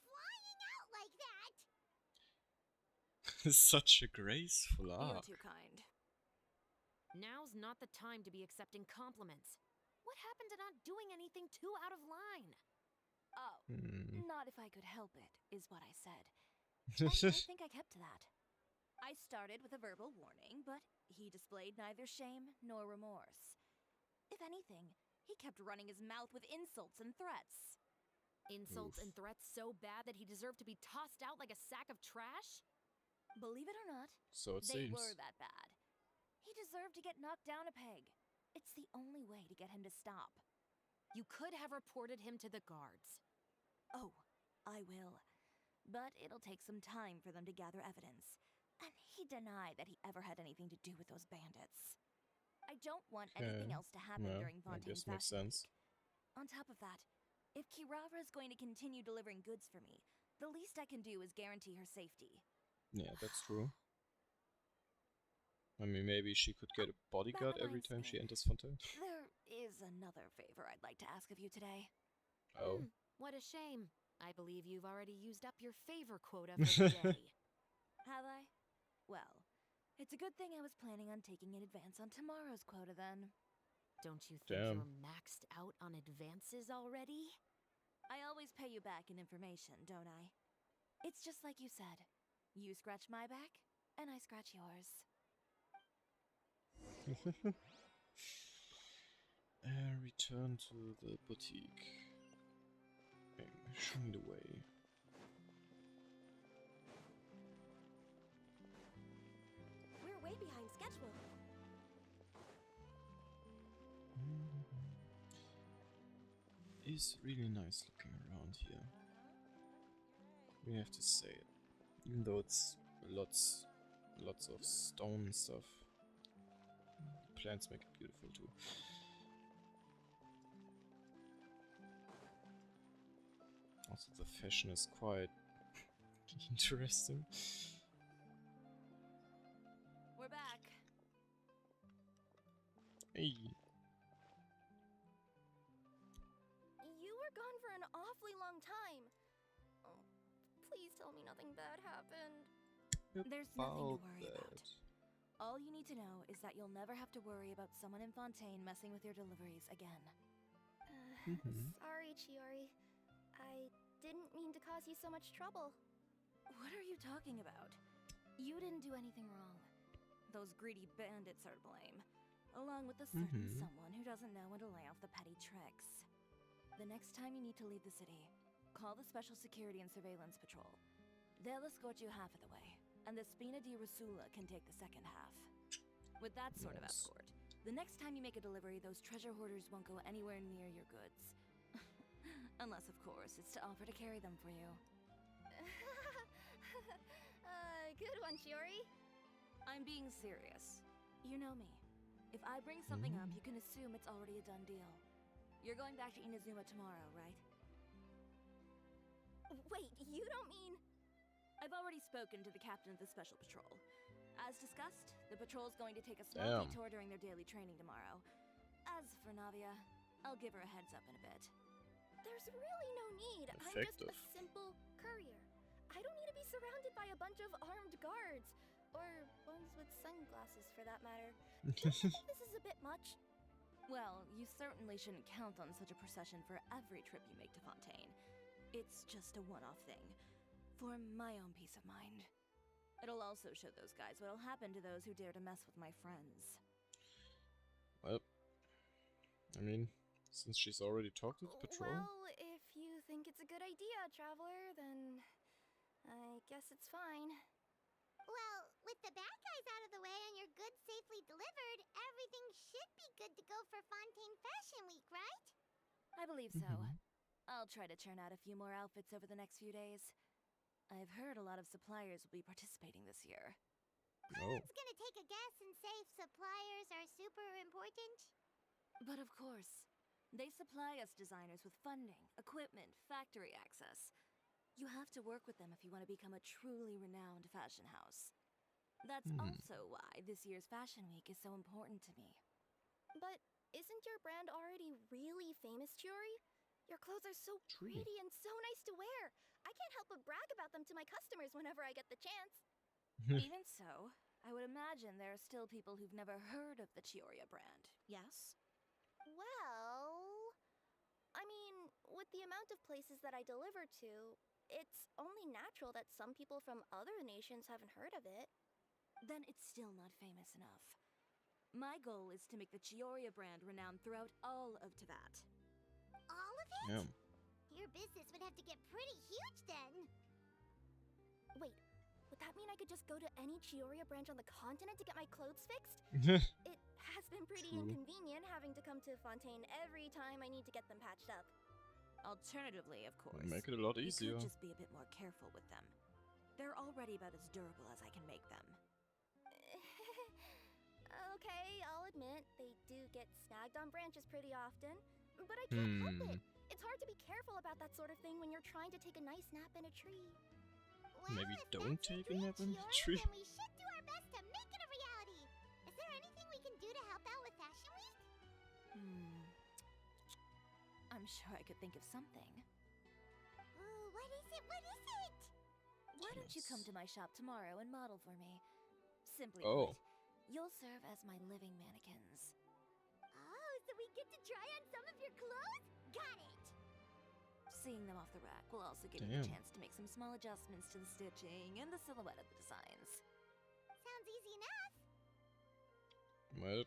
flying out like that?
Such a graceful
You're
arc.
too kind.
Now's not the time to be accepting compliments. What happened to not doing anything too out of line?
Oh,
Hmm.
not if I could help it, is what I said. And I think I kept to that. I started with a verbal warning, but he displayed neither shame nor remorse. If anything, he kept running his mouth with insults and threats.
Insults
Oof.
and threats so bad that he deserved to be tossed out like a sack of trash?
Believe it or not,
So it
they
seems.
were that bad. He deserved to get knocked down a peg. It's the only way to get him to stop.
You could have reported him to the guards.
Oh, I will. But it'll take some time for them to gather evidence. And he denied that he ever had anything to do with those bandits. I don't want anything
Okay.
else to happen
Yeah,
during
I
Fontaine's
guess makes
Fashion
sense.
Week. On top of that, if Kirara is going to continue delivering goods for me, the least I can do is guarantee her safety.
Yeah, that's true. I mean, maybe she could get a bodyguard every
reminds
time
me.
she enters Fontaine.
There is another favor I'd like to ask of you today.
Oh.
What a shame. I believe you've already used up your favor quota for the day.
Have I? Well, it's a good thing I was planning on taking an advance on tomorrow's quota then.
Don't you think
Damn.
you're maxed out on advances already?
I always pay you back in information, don't I? It's just like you said. You scratch my back, and I scratch yours.
Return to the boutique. Show me the way.
We're way behind schedule.
It's really nice looking around here. We have to say it. Even though it's lots of stone and stuff. The plants make it beautiful too. Also the fashion is quite interesting.
We're back.
Hey.
You were gone for an awfully long time. Oh, please tell me nothing bad happened.
There's nothing to
About
worry about.
that.
All you need to know is that you'll never have to worry about someone in Fontaine messing with your deliveries again.
Sorry, Chiori. I didn't mean to cause you so much trouble.
What are you talking about? You didn't do anything wrong. Those greedy bandits are to blame, along with a certain someone who doesn't know when to lay off the petty tricks. The next time you need to leave the city, call the Special Security and Surveillance Patrol. They'll escort you half of the way, and the Spina di Rasula can take the second half. With that sort of
Nice.
escort, the next time you make a delivery, those treasure hoarders won't go anywhere near your goods. Unless, of course, it's to offer to carry them for you.
Good one, Chiori.
I'm being serious. You know me. If I bring something up, you can assume it's already a done deal. You're going back to Inazuma tomorrow, right?
Wait, you don't mean...
I've already spoken to the captain of the Special Patrol. As discussed, the patrol's going to take a small detour during their daily training tomorrow. As for Navia, I'll give her a heads up in a bit.
There's really no need. I'm just a simple courier. I don't need to be surrounded by a bunch of armed guards. Or ones with sunglasses, for that matter. Don't you think this is a bit much?
Well, you certainly shouldn't count on such a procession for every trip you make to Fontaine. It's just a one-off thing. For my own peace of mind. It'll also show those guys what'll happen to those who dare to mess with my friends.
Well, I mean, since she's already talked to the patrol.
Well, if you think it's a good idea, Traveler, then I guess it's fine. Well, with the bad guys out of the way and your goods safely delivered, everything should be good to go for Fontaine Fashion Week, right?
I believe so. I'll try to churn out a few more outfits over the next few days. I've heard a lot of suppliers will be participating this year.
Paimon's gonna take a guess and say suppliers are super important.
But of course, they supply us designers with funding, equipment, factory access. You have to work with them if you want to become a truly renowned fashion house. That's also why this year's Fashion Week is so important to me.
But isn't your brand already really famous, Chiori? Your clothes are so pretty and so nice to wear. I can't help but brag about them to my customers whenever I get the chance.
Even so, I would imagine there are still people who've never heard of the Chiori brand, yes?
Well... I mean, with the amount of places that I deliver to, it's only natural that some people from other nations haven't heard of it.
Then it's still not famous enough. My goal is to make the Chiori brand renowned throughout all of Teyvat.
All of it?
Yeah.
Your business would have to get pretty huge then. Wait, would that mean I could just go to any Chiori branch on the continent to get my clothes fixed? It has been pretty inconvenient having to come to Fontaine every time I need to get them patched up.
Alternatively, of course,
Make it a lot easier.
you could just be a bit more careful with them. They're already about as durable as I can make them.
Okay, I'll admit, they do get snagged on branches pretty often. But I can't help it. It's hard to be careful about that sort of thing when you're trying to take a nice nap in a tree. Well,
Maybe
if
don't
that's your
take a nap in a
Chiori,
tree.
then we should do our best to make it a reality. Is there anything we can do to help out with Fashion Week?
I'm sure I could think of something.
Ooh, what is it? What is it?
Why don't you come to my shop tomorrow and model for me? Simply
Oh.
put, you'll serve as my living mannequins.
Oh, so we get to try on some of your clothes? Got it!
Seeing them off the rack will also give you a chance to make some small adjustments to the stitching and the silhouette of the designs.
Sounds easy enough.
Well,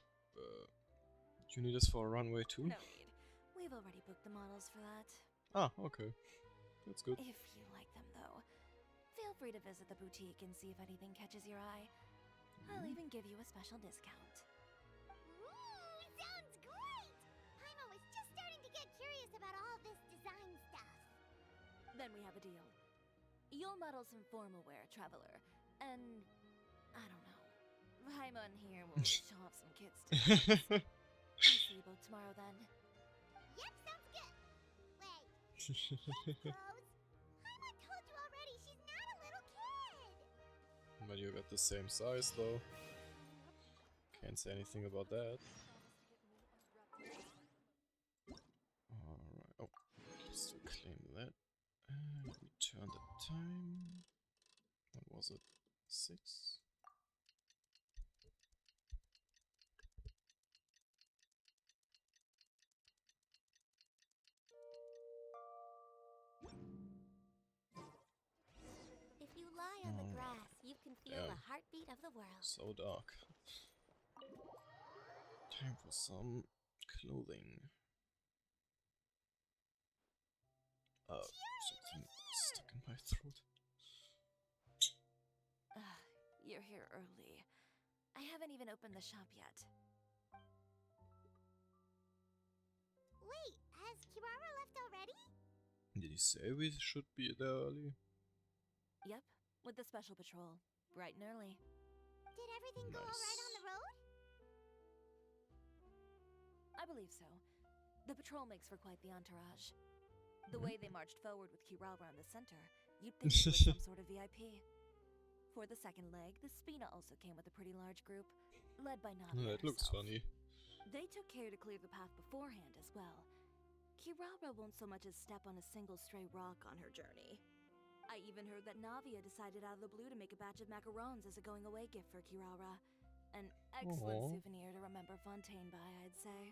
you need us for a runway too?
No need. We've already booked the models for that.
Ah, okay. That's good.
If you like them, though, feel free to visit the boutique and see if anything catches your eye. I'll even give you a special discount.
Ooh, sounds great! Paimon was just starting to get curious about all this design stuff.
Then we have a deal. You'll model some formal wear, Traveler, and I don't know. Paimon here will show off some kids too. I'll see you both tomorrow then.
Yep, sounds good. Wait, kids clothes? Paimon told you already, she's not a little kid.
But you got the same size though. Can't say anything about that. Alright, oh, just to claim that. And return the time. What was it? 6?
If you lie on the grass, you can feel the heartbeat of the world.
So dark. Time for some clothing. Something stuck in my throat.
You're here early. I haven't even opened the shop yet.
Wait, has Kirara left already?
Did he say we should be there early?
Yep, with the special patrol. Bright and early.
Did everything go all right on the road?
I believe so. The patrol makes for quite the entourage. The way they marched forward with Kirara in the center, you'd think she was some sort of VIP. For the second leg, the Spina also came with a pretty large group, led by Navia
That looks
herself.
funny.
They took care to clear the path beforehand as well. Kirara won't so much as step on a single stray rock on her journey. I even heard that Navia decided out of the blue to make a batch of macarons as a going-away gift for Kirara. An excellent souvenir to remember Fontaine by, I'd say.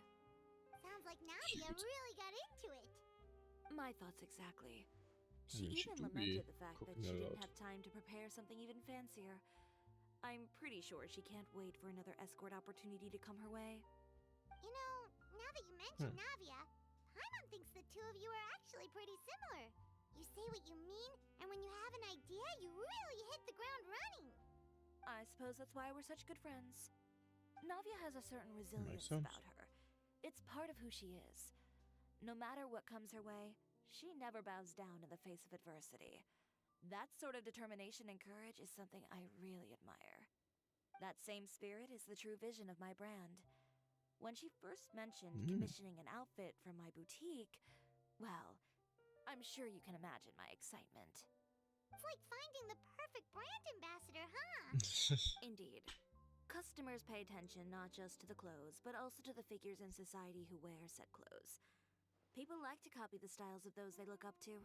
Sounds like Navia really got into it.
My thoughts exactly.
I
She
mean, she
even
do be
lamented the fact that
cooking
she
a
didn't
lot.
have time to prepare something even fancier. I'm pretty sure she can't wait for another escort opportunity to come her way.
You know, now that you mention Navia, Paimon thinks the two of you are actually pretty similar. You say what you mean, and when you have an idea, you really hit the ground running.
I suppose that's why we're such good friends. Navia has a certain resilience
sense.
about her. It's part of who she is. No matter what comes her way, she never bows down in the face of adversity. That sort of determination and courage is something I really admire. That same spirit is the true vision of my brand. When she first mentioned commissioning an outfit from my boutique, well, I'm sure you can imagine my excitement.
It's like finding the perfect brand ambassador, huh?
Indeed. Customers pay attention not just to the clothes, but also to the figures in society who wear said clothes. People like to copy the styles of those they look up to.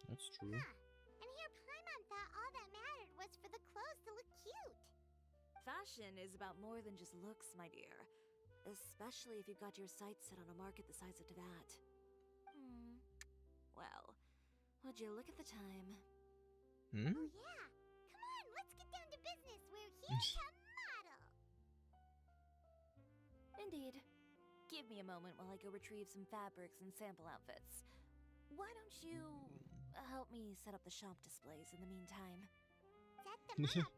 That's true.
Huh. And here Paimon thought all that mattered was for the clothes to look cute.
Fashion is about more than just looks, my dear. Especially if you've got your sights set on a market the size of Teyvat. Well, would you look at the time?
Oh yeah. Come on, let's get down to business. We're here to model.
Indeed. Give me a moment while I go retrieve some fabrics and sample outfits. Why don't you help me set up the shop displays in the meantime?
Set them up.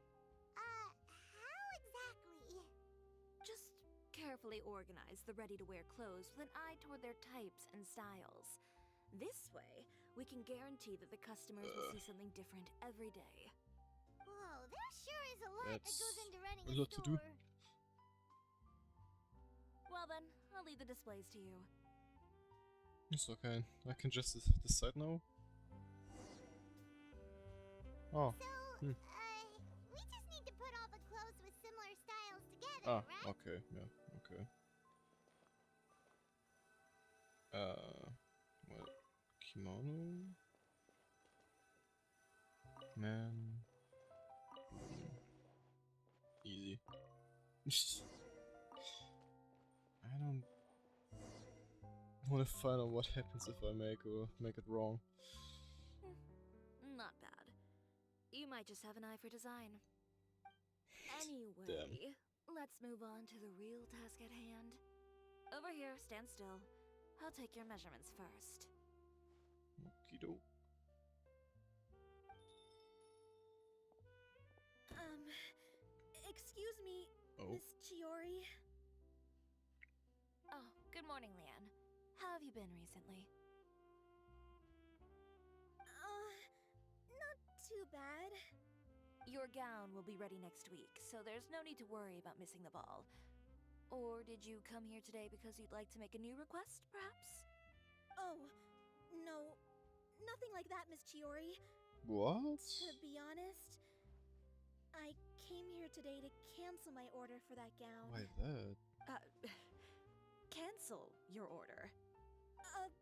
How exactly?
Just carefully organize the ready-to-wear clothes with an eye toward their types and styles. This way, we can guarantee that the customers will see something different every day.
Whoa, there sure is a lot that goes
That's
into running
a
a
lot to do.
store.
Well then, I'll leave the displays to you.
It's okay. I can just decide now. Oh.
So, we just need to put all the clothes with similar styles together,
Ah,
right?
okay, yeah, okay. Well, kimono? Man. Easy. I don't want to find out what happens if I make it wrong.
Not bad. You might just have an eye for design. Anyway, let's move on to the real task at hand. Over here, stand still. I'll take your measurements first.
Okie-doke.
Excuse me,
Oh.
Miss Chiori.
Oh, good morning, Leanne. How have you been recently?
Not too bad.
Your gown will be ready next week, so there's no need to worry about missing the ball. Or did you come here today because you'd like to make a new request, perhaps?
Oh, no. Nothing like that, Miss Chiori.
What?
To be honest, I came here today to cancel my order for that gown.
Why that?
Cancel your order.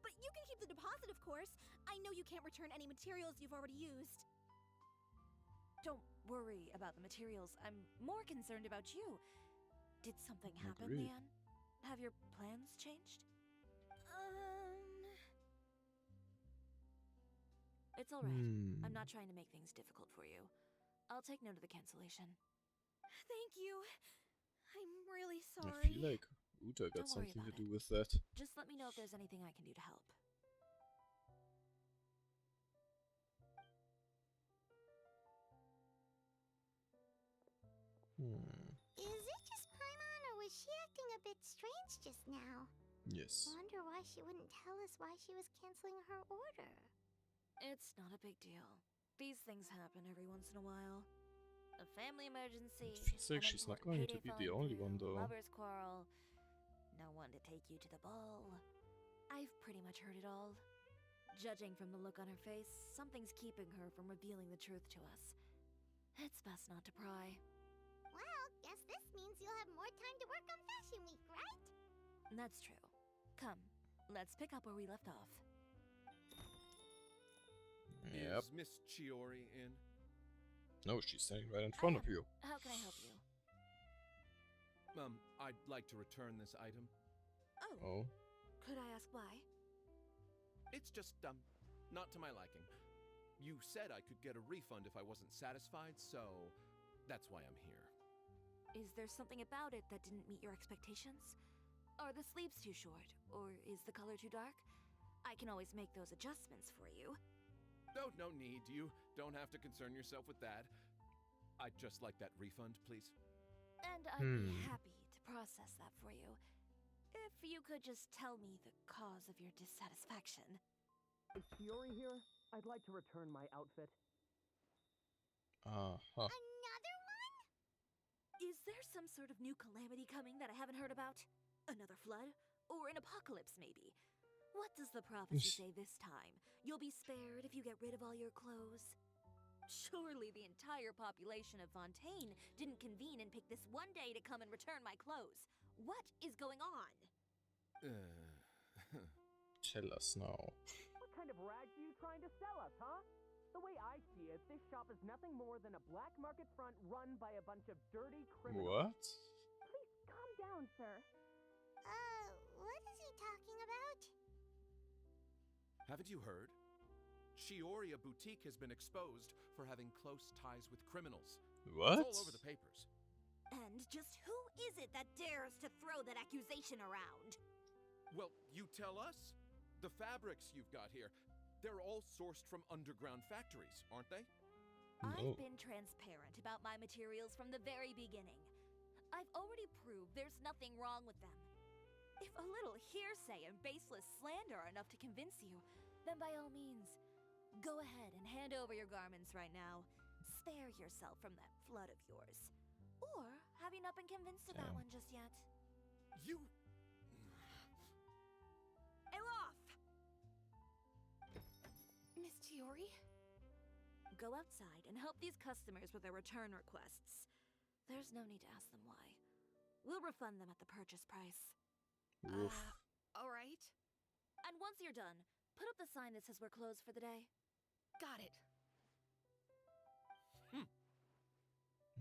But you can keep the deposit, of course. I know you can't return any materials you've already used.
Don't worry about the materials. I'm more concerned about you. Did something happen,
Agreed.
Leanne? Have your plans changed? It's alright. I'm not trying to make things difficult for you. I'll take note of the cancellation.
Thank you. I'm really
I
sorry.
feel like Uta got
Don't worry
something to
about
do
it.
with that.
Just let me know if there's anything I can do to help.
Is it just Paimon, or was she acting a bit strange just now?
Yes.
Wonder why she wouldn't tell us why she was canceling her order.
It's not a big deal. These things happen every once in a while. A family emergency.
Feels like
an
she's not
important
going to
payday
be the
falling
only one,
through,
though.
Lovers quarrel. No one to take you to the ball. I've pretty much heard it all. Judging from the look on her face, something's keeping her from revealing the truth to us. It's best not to pry.
Well, guess this means you'll have more time to work on Fashion Week, right?
That's true. Come, let's pick up where we left off.
Yep.
Is Miss Chiori in?
No, she's standing right in front of you.
How can I help you?
I'd like to return this item.
Oh.
Could I ask why?
It's just, not to my liking. You said I could get a refund if I wasn't satisfied, so that's why I'm here.
Is there something about it that didn't meet your expectations? Are the sleeves too short? Or is the color too dark? I can always make those adjustments for you.
No need. You don't have to concern yourself with that. I'd just like that refund, please.
And I'd be happy to process that for you. If you could just tell me the cause of your dissatisfaction.
Is Chiori here? I'd like to return my outfit.
Uh-huh.
Another one?
Is there some sort of new calamity coming that I haven't heard about? Another flood? Or an apocalypse, maybe? What does the prophecy say this time? You'll be spared if you get rid of all your clothes? Surely the entire population of Fontaine didn't convene and pick this one day to come and return my clothes. What is going on?
Tell us now.
What kind of rags are you trying to sell us, huh? The way I see it, this shop is nothing more than a black market front run by a bunch of dirty criminals.
What?
Please calm down, sir.
What is he talking about?
Haven't you heard? Chioria Boutique has been exposed for having close ties with criminals.
What?
It's all over the papers.
And just who is it that dares to throw that accusation around?
Well, you tell us. The fabrics you've got here, they're all sourced from underground factories, aren't they?
No.
I've been transparent about my materials from the very beginning. I've already proved there's nothing wrong with them. If a little hearsay and baseless slander are enough to convince you, then by all means, go ahead and hand over your garments right now. Spare yourself from that flood of yours. Or have you not been convinced of that
Damn.
one just yet?
You...
Elof!
Miss Chiori?
Go outside and help these customers with their return requests. There's no need to ask them why. We'll refund them at the purchase price.
Oof.
Alright.
And once you're done, put up the sign that says we're closed for the day.
Got it.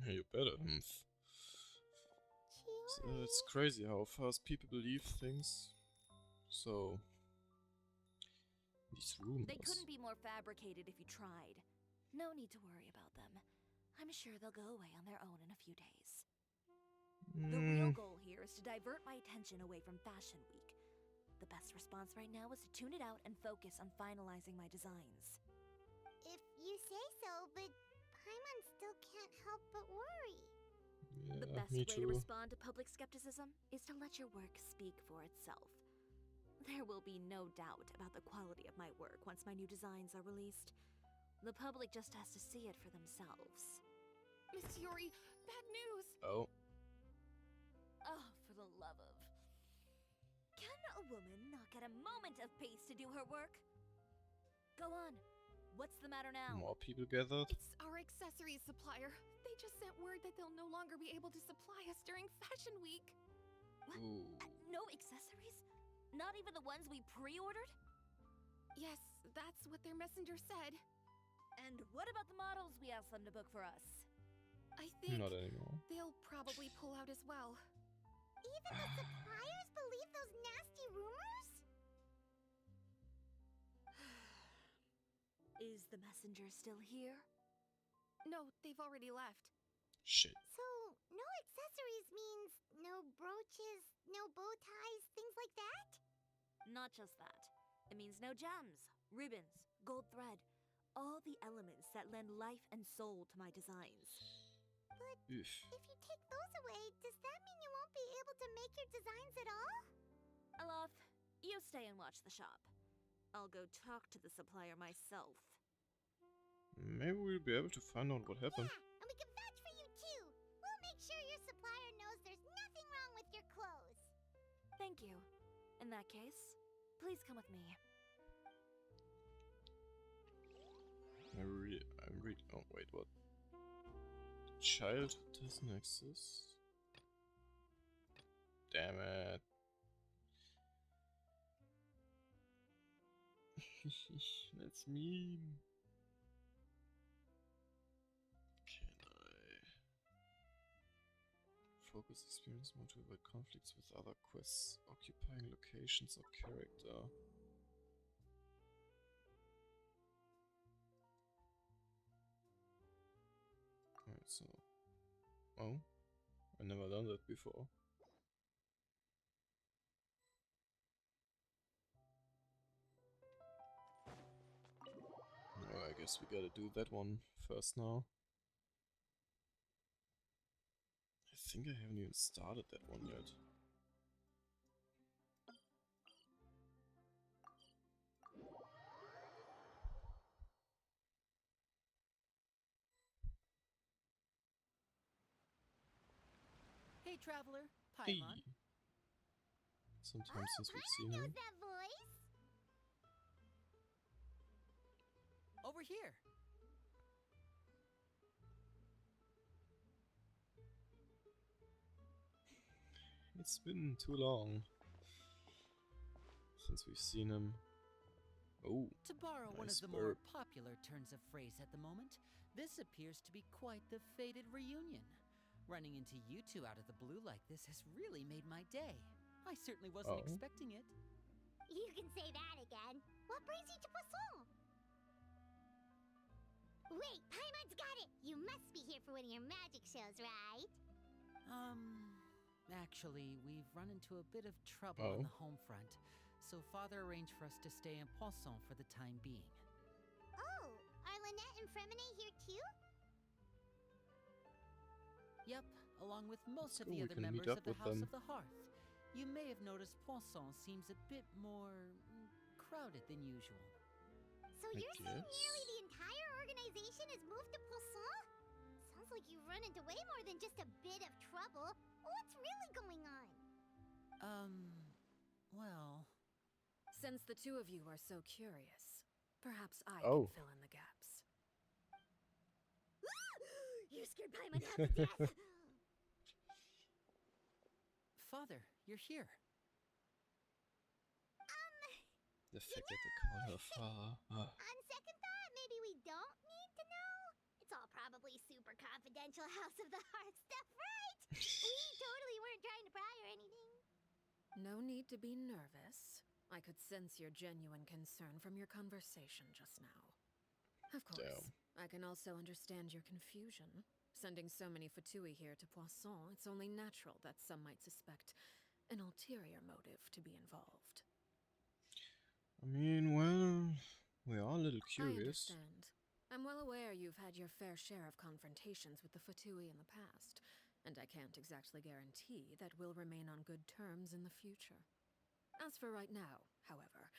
You better.
Chiori?
It's crazy how fast people believe things. So, these rumors.
They couldn't be more fabricated if you tried. No need to worry about them. I'm sure they'll go away on their own in a few days. The real goal here is to divert my attention away from Fashion Week. The best response right now is to tune it out and focus on finalizing my designs.
If you say so, but Paimon still can't help but worry.
The
Yeah,
best
me
way to
too.
respond to public skepticism is to let your work speak for itself. There will be no doubt about the quality of my work once my new designs are released. The public just has to see it for themselves.
Miss Chiori, bad news!
Oh,
Oh, for the love of... Can a woman not get a moment of peace to do her work? Go on. What's the matter now?
more people gathered.
It's our accessories supplier. They just sent word that they'll no longer be able to supply us during Fashion Week.
What?
Ooh.
No accessories? Not even the ones we pre-ordered?
Yes, that's what their messenger said.
And what about the models we asked them to book for us?
I think
Not anymore.
they'll probably pull out as well.
Even the suppliers believe those nasty rumors?
Is the messenger still here?
No, they've already left.
Shit.
So, no accessories means no brooches, no bow ties, things like that?
Not just that. It means no gems, ribbons, gold thread, all the elements that lend life and soul to my designs.
But
Oof.
if you take those away, does that mean you won't be able to make your designs at all?
Alof, you stay and watch the shop. I'll go talk to the supplier myself.
Maybe we'll be able to find out what happened.
Yeah, and we can vouch for
you. In that case, please come with me.
Oh, wait, what? Child doesn't exist? Damn it. That's mean. Can I focus experience mode to avoid conflicts with other quests occupying locations or character? Alright, so. Oh, I never done that before. Oh, I guess we gotta do that one first now. I think I haven't even started that one yet.
Hey, traveler.
Hey.
Paimon.
Sometimes since we've
Paimon
seen
knows
him.
that voice.
Over here.
It's been too long since we've seen him. Oh,
To borrow one of
nice
the more
burp.
popular turns of phrase at the moment, this appears to be quite the fated reunion. Running into you two out of the blue like this has really made my day. I certainly wasn't
Oh.
expecting it.
You can say that again. What brings you to Poisson? Wait, Paimon's got it! You must be here for one of your magic shows, right?
Actually, we've run into a bit of trouble
Oh.
on the home front, so Father arranged for us to stay in Poisson for the time being.
Oh, are Lynette and Fremine here too?
Yep, along with most of
cool,
the
we
other
can meet
members
up
of the
with
House
them.
of the Hearth. You may have noticed Poisson seems a bit more crowded than usual.
So you're saying
guess.
nearly the entire organization has moved to Poisson? Sounds like you've run into way more than just a bit of trouble. What's really going on?
Well...
Since the two of you are so curious, perhaps I
Oh.
can fill in the gaps.
You scared Paimon half to death!
Father, you're here.
The fact that they call her father.
On second thought, maybe we don't need to know. It's all probably super confidential House of the Hearth stuff, right? We totally weren't trying to pry or anything.
No need to be nervous. I could sense your genuine concern from your conversation just now. Of course,
Damn.
I can also understand your confusion. Sending so many Fatui here to Poisson, it's only natural that some might suspect an ulterior motive to be involved.
I mean, well, we are a little
I
curious.
understand. I'm well aware you've had your fair share of confrontations with the Fatui in the past, and I can't exactly guarantee that we'll remain on good terms in the future. As for right now, however,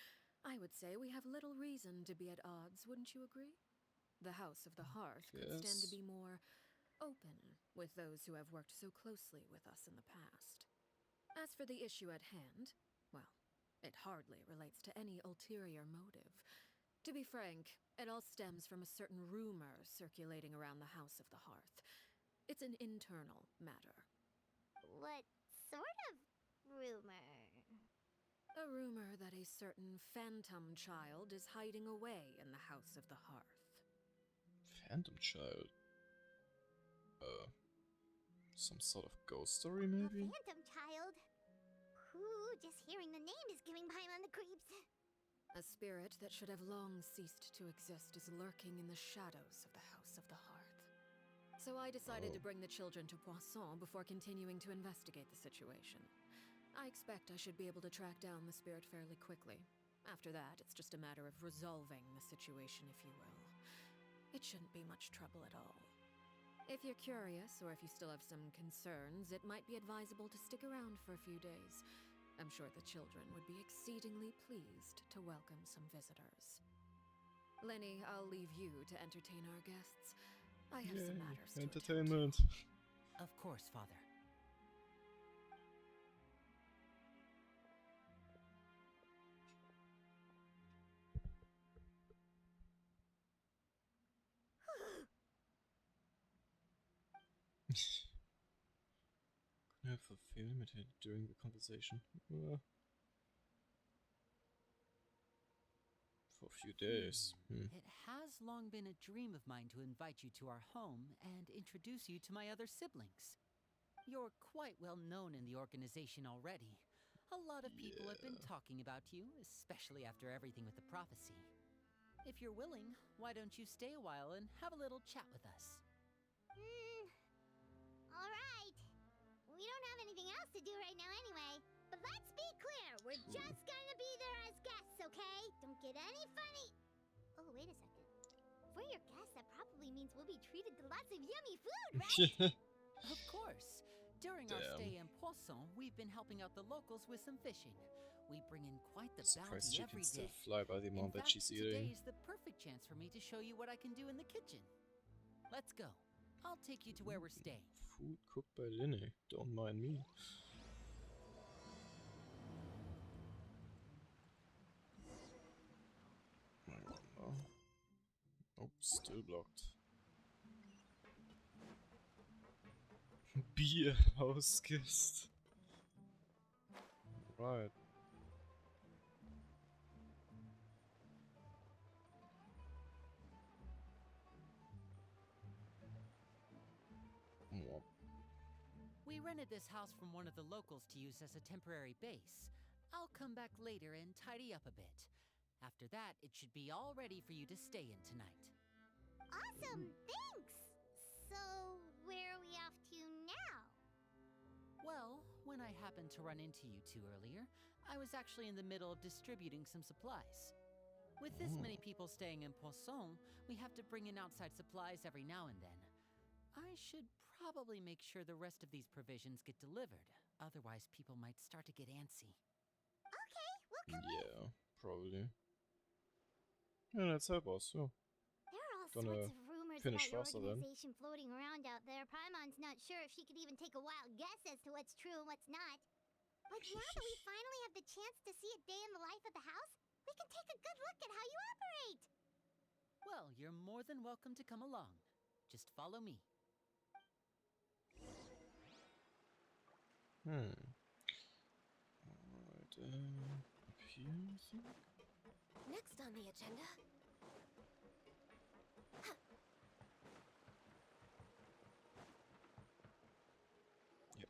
I would say we have little reason to be at odds, wouldn't you agree? The House of the Hearth could stand to
Yes.
be more open with those who have worked so closely with us in the past. As for the issue at hand, well, it hardly relates to any ulterior motive. To be frank, it all stems from a certain rumor circulating around the House of the Hearth. It's an internal matter.
What sort of rumor?
A rumor that a certain phantom child is hiding away in the House of the Hearth.
Phantom child. Some sort of ghost story,
A
maybe?
phantom child? Ooh, just hearing the name is giving Paimon the creeps.
A spirit that should have long ceased to exist is lurking in the shadows of the House of the Hearth. So I decided to
Oh.
bring the children to Poisson before continuing to investigate the situation. I expect I should be able to track down the spirit fairly quickly. After that, it's just a matter of resolving the situation, if you will. It shouldn't be much trouble at all. If you're curious, or if you still have some concerns, it might be advisable to stick around for a few days. I'm sure the children would be exceedingly pleased to welcome some visitors. Lenny, I'll leave you to entertain our guests. I have some matters to attend to.
Entertainment.
Of course, Father.
Could have a feel imitated during the conversation. For a few days.
It has long been a dream of mine to invite you to our home and introduce you to my other siblings. You're quite well known in the organization already. A lot of people have been talking about you, especially after everything with the prophecy. If you're willing, why don't you stay a while and have a little chat with us?
Alright. We don't have anything else to do right now anyway. But let's be clear, we're just gonna be there as guests, okay? Don't get any funny. Oh, wait a second. For your guests, that probably means we'll be treated to lots of yummy food, right?
Of course. During our stay in Poisson, we've been helping out the locals with some fishing. We bring in quite the
Surprised
bounty
she
every
can still
day.
fly by the
In
amount that
fact,
she's
today
eating.
is the perfect chance for me to show you what I can do in the kitchen. Let's go. I'll take you to where we're staying.
Food cooked by Linne. Don't mind me. I don't know. Oh, still blocked. Be a house guest. Right. Mwah.
We rented this house from one of the locals to use as a temporary base. I'll come back later and tidy up a bit. After that, it should be all ready for you to stay in tonight.
Awesome, thanks! So, where are we off to now?
Well, when I happened to run into you two earlier, I was actually in the middle of distributing some supplies. With this many people staying in Poisson, we have to bring in outside supplies every now and then. I should probably make sure the rest of these provisions get delivered. Otherwise, people might start to get antsy.
Okay, we'll come with.
Yeah, probably. Yeah, let's help us. So.
There are all
Gonna
sorts of rumors
finish
about your
faster then.
organization floating around out there. Paimon's not sure if she could even take a wild guess as to what's true and what's not. But now that we finally have the chance to see a day in the life of the house, we can take a good look at how you operate.
Well, you're more than welcome to come along. Just follow me.
Alright, up here, I think?
Next on the agenda.
Yep.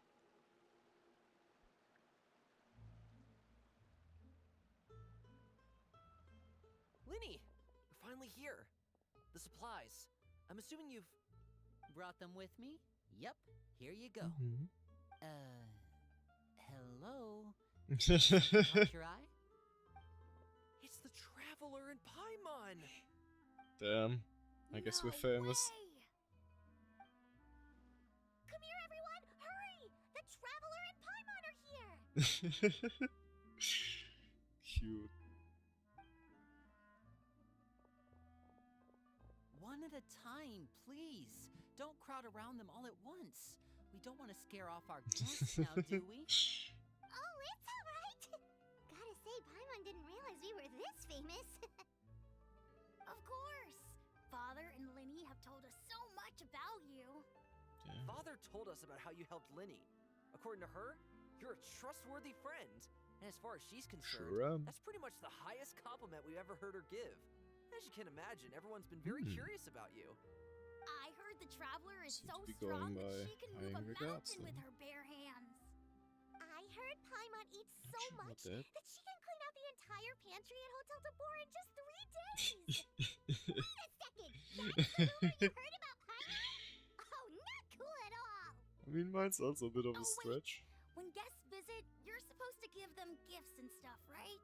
Linny! You're finally here. The supplies. I'm assuming you've...
Brought them with me? Yep, here you go. Hello? Caught your eye?
It's the Traveler and Paimon!
Damn. I guess we're famous.
Way. Come here, everyone! Hurry! The Traveler and Paimon are here!
Cute.
One at a time, please. Don't crowd around them all at once. We don't want to scare off our guests now, do we?
Oh, it's alright! Gotta say, Paimon didn't realize we were this famous.
Of course! Father and Linny have told us so much about you.
Damn.
Father told us about how you helped Linny. According to her, you're a trustworthy friend. And as far as she's concerned,
Sure am.
that's pretty much the highest compliment we've ever heard her give. As you can imagine, everyone's been very curious about you.
I heard the Traveler is
Seems
so
to be
strong
going
that
by
she can move a
high regards
mountain with
then.
her bare hands.
I heard Paimon eats so
Actually, not
much
that.
that she can clean out the entire pantry at Hotel de Boer in just 3 days! Wait a second! That's the rumor you heard about Paimon? Oh, not cool at all!
I mean, mine's also a bit of a
Oh, wait.
stretch.
When guests visit, you're supposed to give them gifts and stuff, right?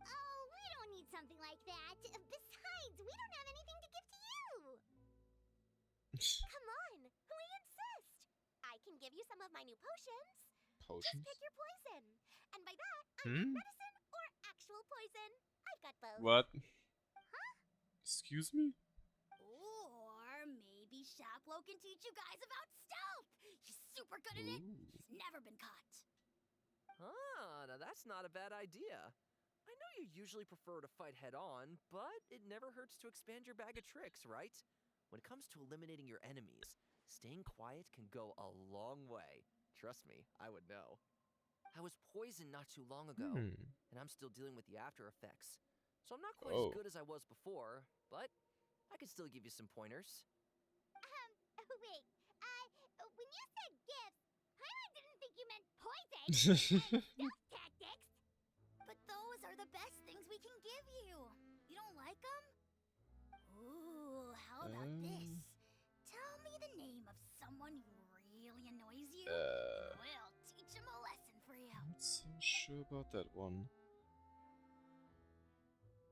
Oh, we don't need something like that. Besides, we don't have anything to give to you! Come on, we insist! I can give you some of my new potions. Just
Potions?
pick your poison. And by that, I
Hmm?
mean medicine or actual poison. I've got both.
What? Excuse me?
Or maybe Shaplo can teach you guys about stealth. He's super good at it.
Ooh.
He's never been caught.
Ah, now that's not a bad idea. I know you usually prefer to fight head on, but it never hurts to expand your bag of tricks, right? When it comes to eliminating your enemies, staying quiet can go a long way. Trust me, I would know. I was poisoned not too long ago, and I'm still dealing with the after effects. So I'm not quite as good as I was before, but I can still give you some pointers.
Wait, when you said gifts, Paimon didn't think you meant poison and stealth tactics. But those are the best things we can give you. You don't like them? Ooh, how about this? Tell me the name of someone who really annoys you, and we'll teach him a lesson for you.
I'm not so sure about that one.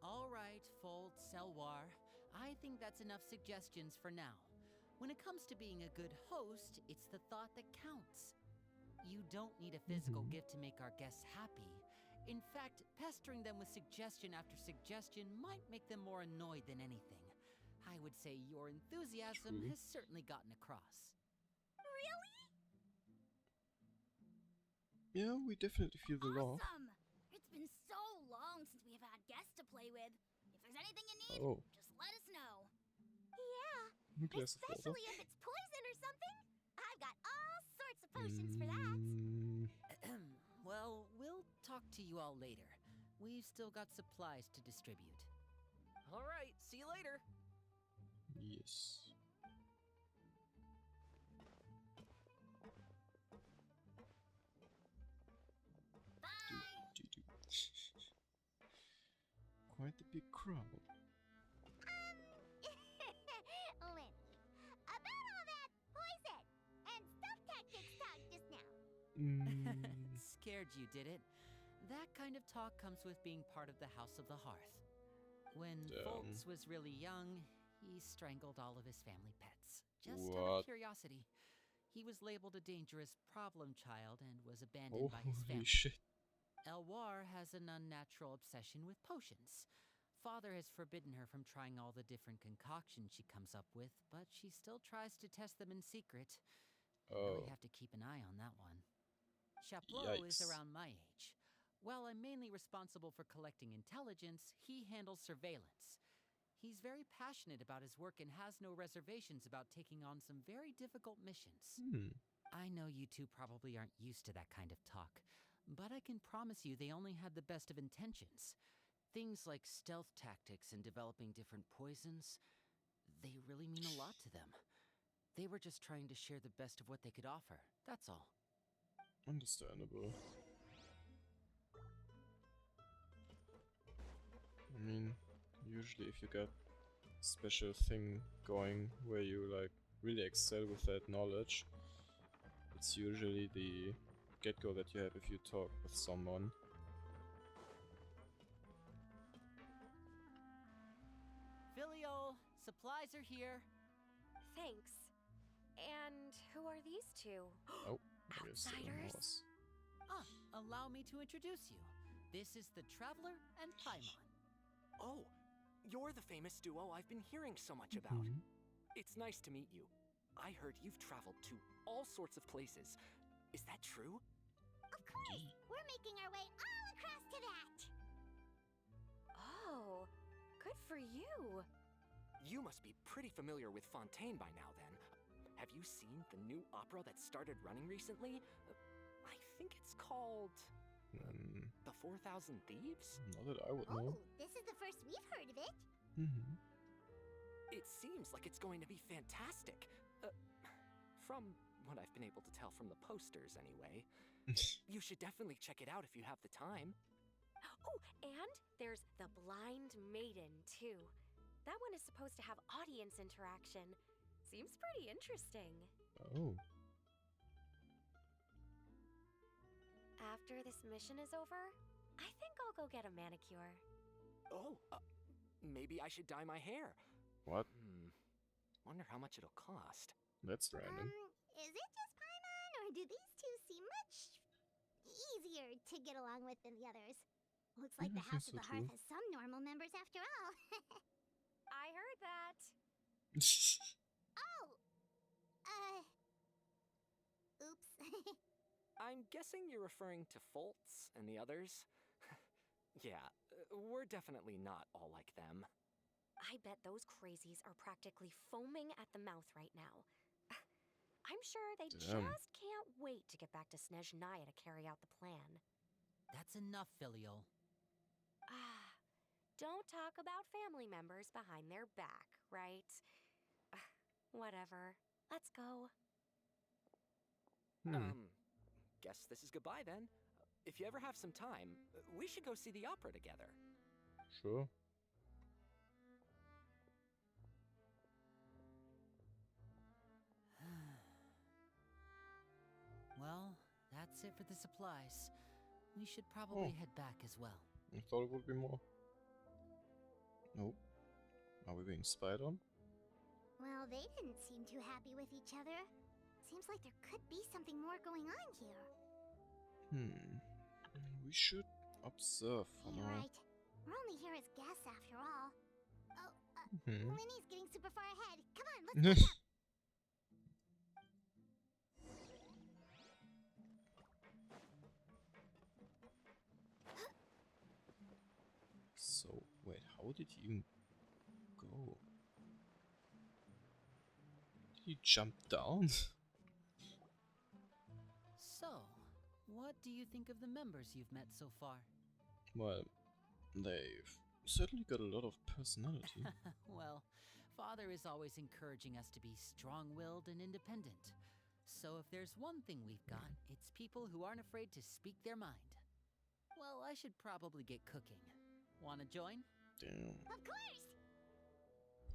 All right, Fold, Selwar. I think that's enough suggestions for now. When it comes to being a good host, it's the thought that counts. You don't need a physical gift to make our guests happy. In fact, pestering them with suggestion after suggestion might make them more annoyed than anything. I would say your enthusiasm has certainly gotten across.
Really?
Yeah, we definitely feel the love.
Awesome! It's been so long since we've had guests to play with. If there's anything you need, just let us know. Yeah, especially if it's poison or something. I've got all sorts of potions for that.
Well, we'll talk to you all later. We've still got supplies to distribute.
All right, see you later.
Yes. Quite a big crowd.
Lenny, about all that poison and stealth tactics talk just now.
Scared you, did it? That kind of talk comes with being part of the House of the Hearth. When Foltz was really young, he strangled all of his family pets. Just out of curiosity. He was labeled a dangerous problem child and was abandoned by his family.
Shit.
Elwar has an unnatural obsession with potions. Father has forbidden her from trying all the different concoctions she comes up with, but she still tries to test them in secret. Really have to keep an eye on that one. Chaplot is around my age. While I'm mainly responsible for collecting intelligence, he handles surveillance. He's very passionate about his work and has no reservations about taking on some very difficult missions. I know you two probably aren't used to that kind of talk, but I can promise you they only had the best of intentions. Things like stealth tactics and developing different poisons, they really mean a lot to them. They were just trying to share the best of what they could offer, that's all.
Understandable. I mean, usually if you got a special thing going where you like really excel with that knowledge, it's usually the get-go that you have if you talk with someone.
Filial, supplies are here.
Thanks. And who are these two?
Oh, I guess there
Outsiders?
was.
Allow me to introduce you. This is the Traveler and Paimon.
Oh, you're the famous duo I've been hearing so much about. It's nice to meet you. I heard you've traveled to all sorts of places. Is that true?
Of course! We're making our way all across to that!
Oh, good for you.
You must be pretty familiar with Fontaine by now, then. Have you seen the new opera that started running recently? I think it's called... The 4,000 Thieves?
Not that I would know.
Oh, this is the first we've heard of it.
It seems like it's going to be fantastic. From what I've been able to tell from the posters, anyway. You should definitely check it out if you have the time.
Oh, and there's the Blind Maiden, too. That one is supposed to have audience interaction. Seems pretty interesting.
Oh.
After this mission is over, I think I'll go get a manicure.
Oh, maybe I should dye my hair.
What?
Wonder how much it'll cost.
That's random.
Is it just Paimon, or do these two seem much easier to get along with than the others? Looks like the House of the Hearth has some normal members after all.
I heard that.
Oh! Oops.
I'm guessing you're referring to Foltz and the others? Yeah, we're definitely not all like them.
I bet those crazies are practically foaming at the mouth right now. I'm sure they
Damn.
just can't wait to get back to Snezhnaya to carry out the plan.
That's enough, Filial.
Ah, don't talk about family members behind their back, right? Whatever. Let's go.
Guess this is goodbye then. If you ever have some time, we should go see the opera together.
Sure.
Well, that's it for the supplies. We should probably head back as well.
I thought it would be more. Nope. Are we being spied on?
Well, they didn't seem too happy with each other. Seems like there could be something more going on here.
We should observe for
You're
now.
right. We're only here as guests after all. Oh, Linny's getting super far ahead. Come on, let's catch up.
So, wait, how did he even go? Did he jump down?
So, what do you think of the members you've met so far?
Well, they've certainly got a lot of personality.
Well, Father is always encouraging us to be strong-willed and independent. So if there's one thing we've got, it's people who aren't afraid to speak their mind. Well, I should probably get cooking. Wanna join?
Damn.
Of course!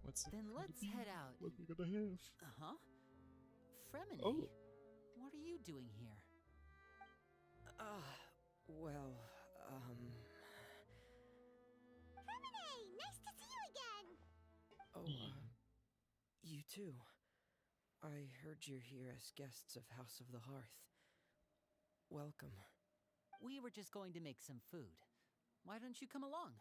What's it
Then
gonna
let's
be?
head out.
What we gonna have?
Uh-huh. Fremine,
Oh.
what are you doing here?
Well,
Fremine, nice to see you again!
Oh, you too. I heard you're here as guests of House of the Hearth. Welcome.
We were just going to make some food. Why don't you come along?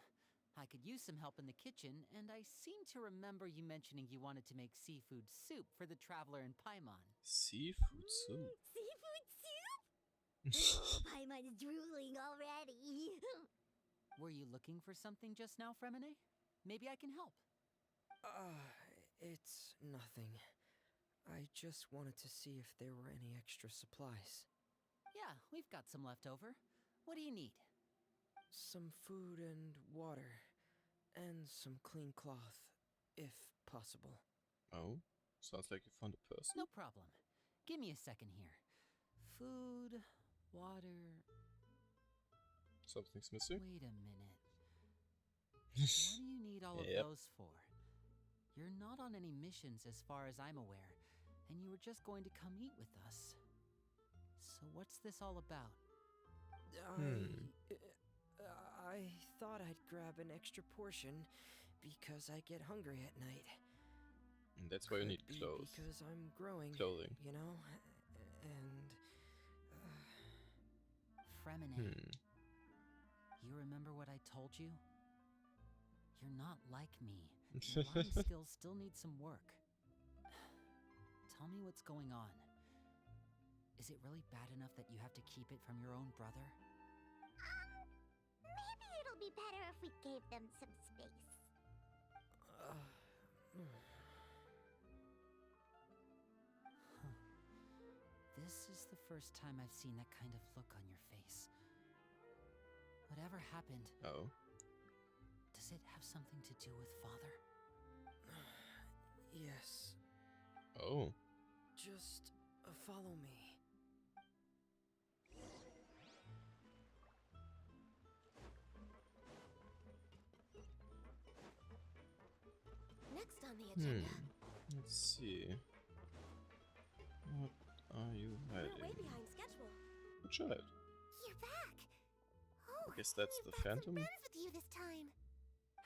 I could use some help in the kitchen, and I seem to remember you mentioning you wanted to make seafood soup for the traveler in Paimon.
Seafood soup.
Seafood soup? Oh, Paimon's drooling already.
Were you looking for something just now, Fremine? Maybe I can help.
It's nothing. I just wanted to see if there were any extra supplies.
Yeah, we've got some left over. What do you need?
Some food and water. And some clean cloth, if possible.
Oh, sounds like you found a person.
No problem. Give me a second here. Food, water...
Something's missing.
Wait a minute. What do you need all of those for? You're not on any missions as far as I'm aware, and you were just going to come eat with us. So what's this all about?
I thought I'd grab an extra portion because I get hungry at night.
And that's why you need
Could be
clothes.
Because I'm growing.
Clothing.
You know? And...
Fremine, you remember what I told you? You're not like me. Your lying skills still need some work. Tell me what's going on. Is it really bad enough that you have to keep it from your own brother?
Maybe it'll be better if we gave them some space.
This is the first time I've seen that kind of look on your face. Whatever happened,
Oh.
does it have something to do with Father?
Yes.
Oh.
Just follow me.
Next on the agenda.
Let's see. What are you
We're way
hiding?
behind schedule.
Good job.
You're back! Oh,
I guess that's
we've
the
got some
Phantom?
friends with you this time.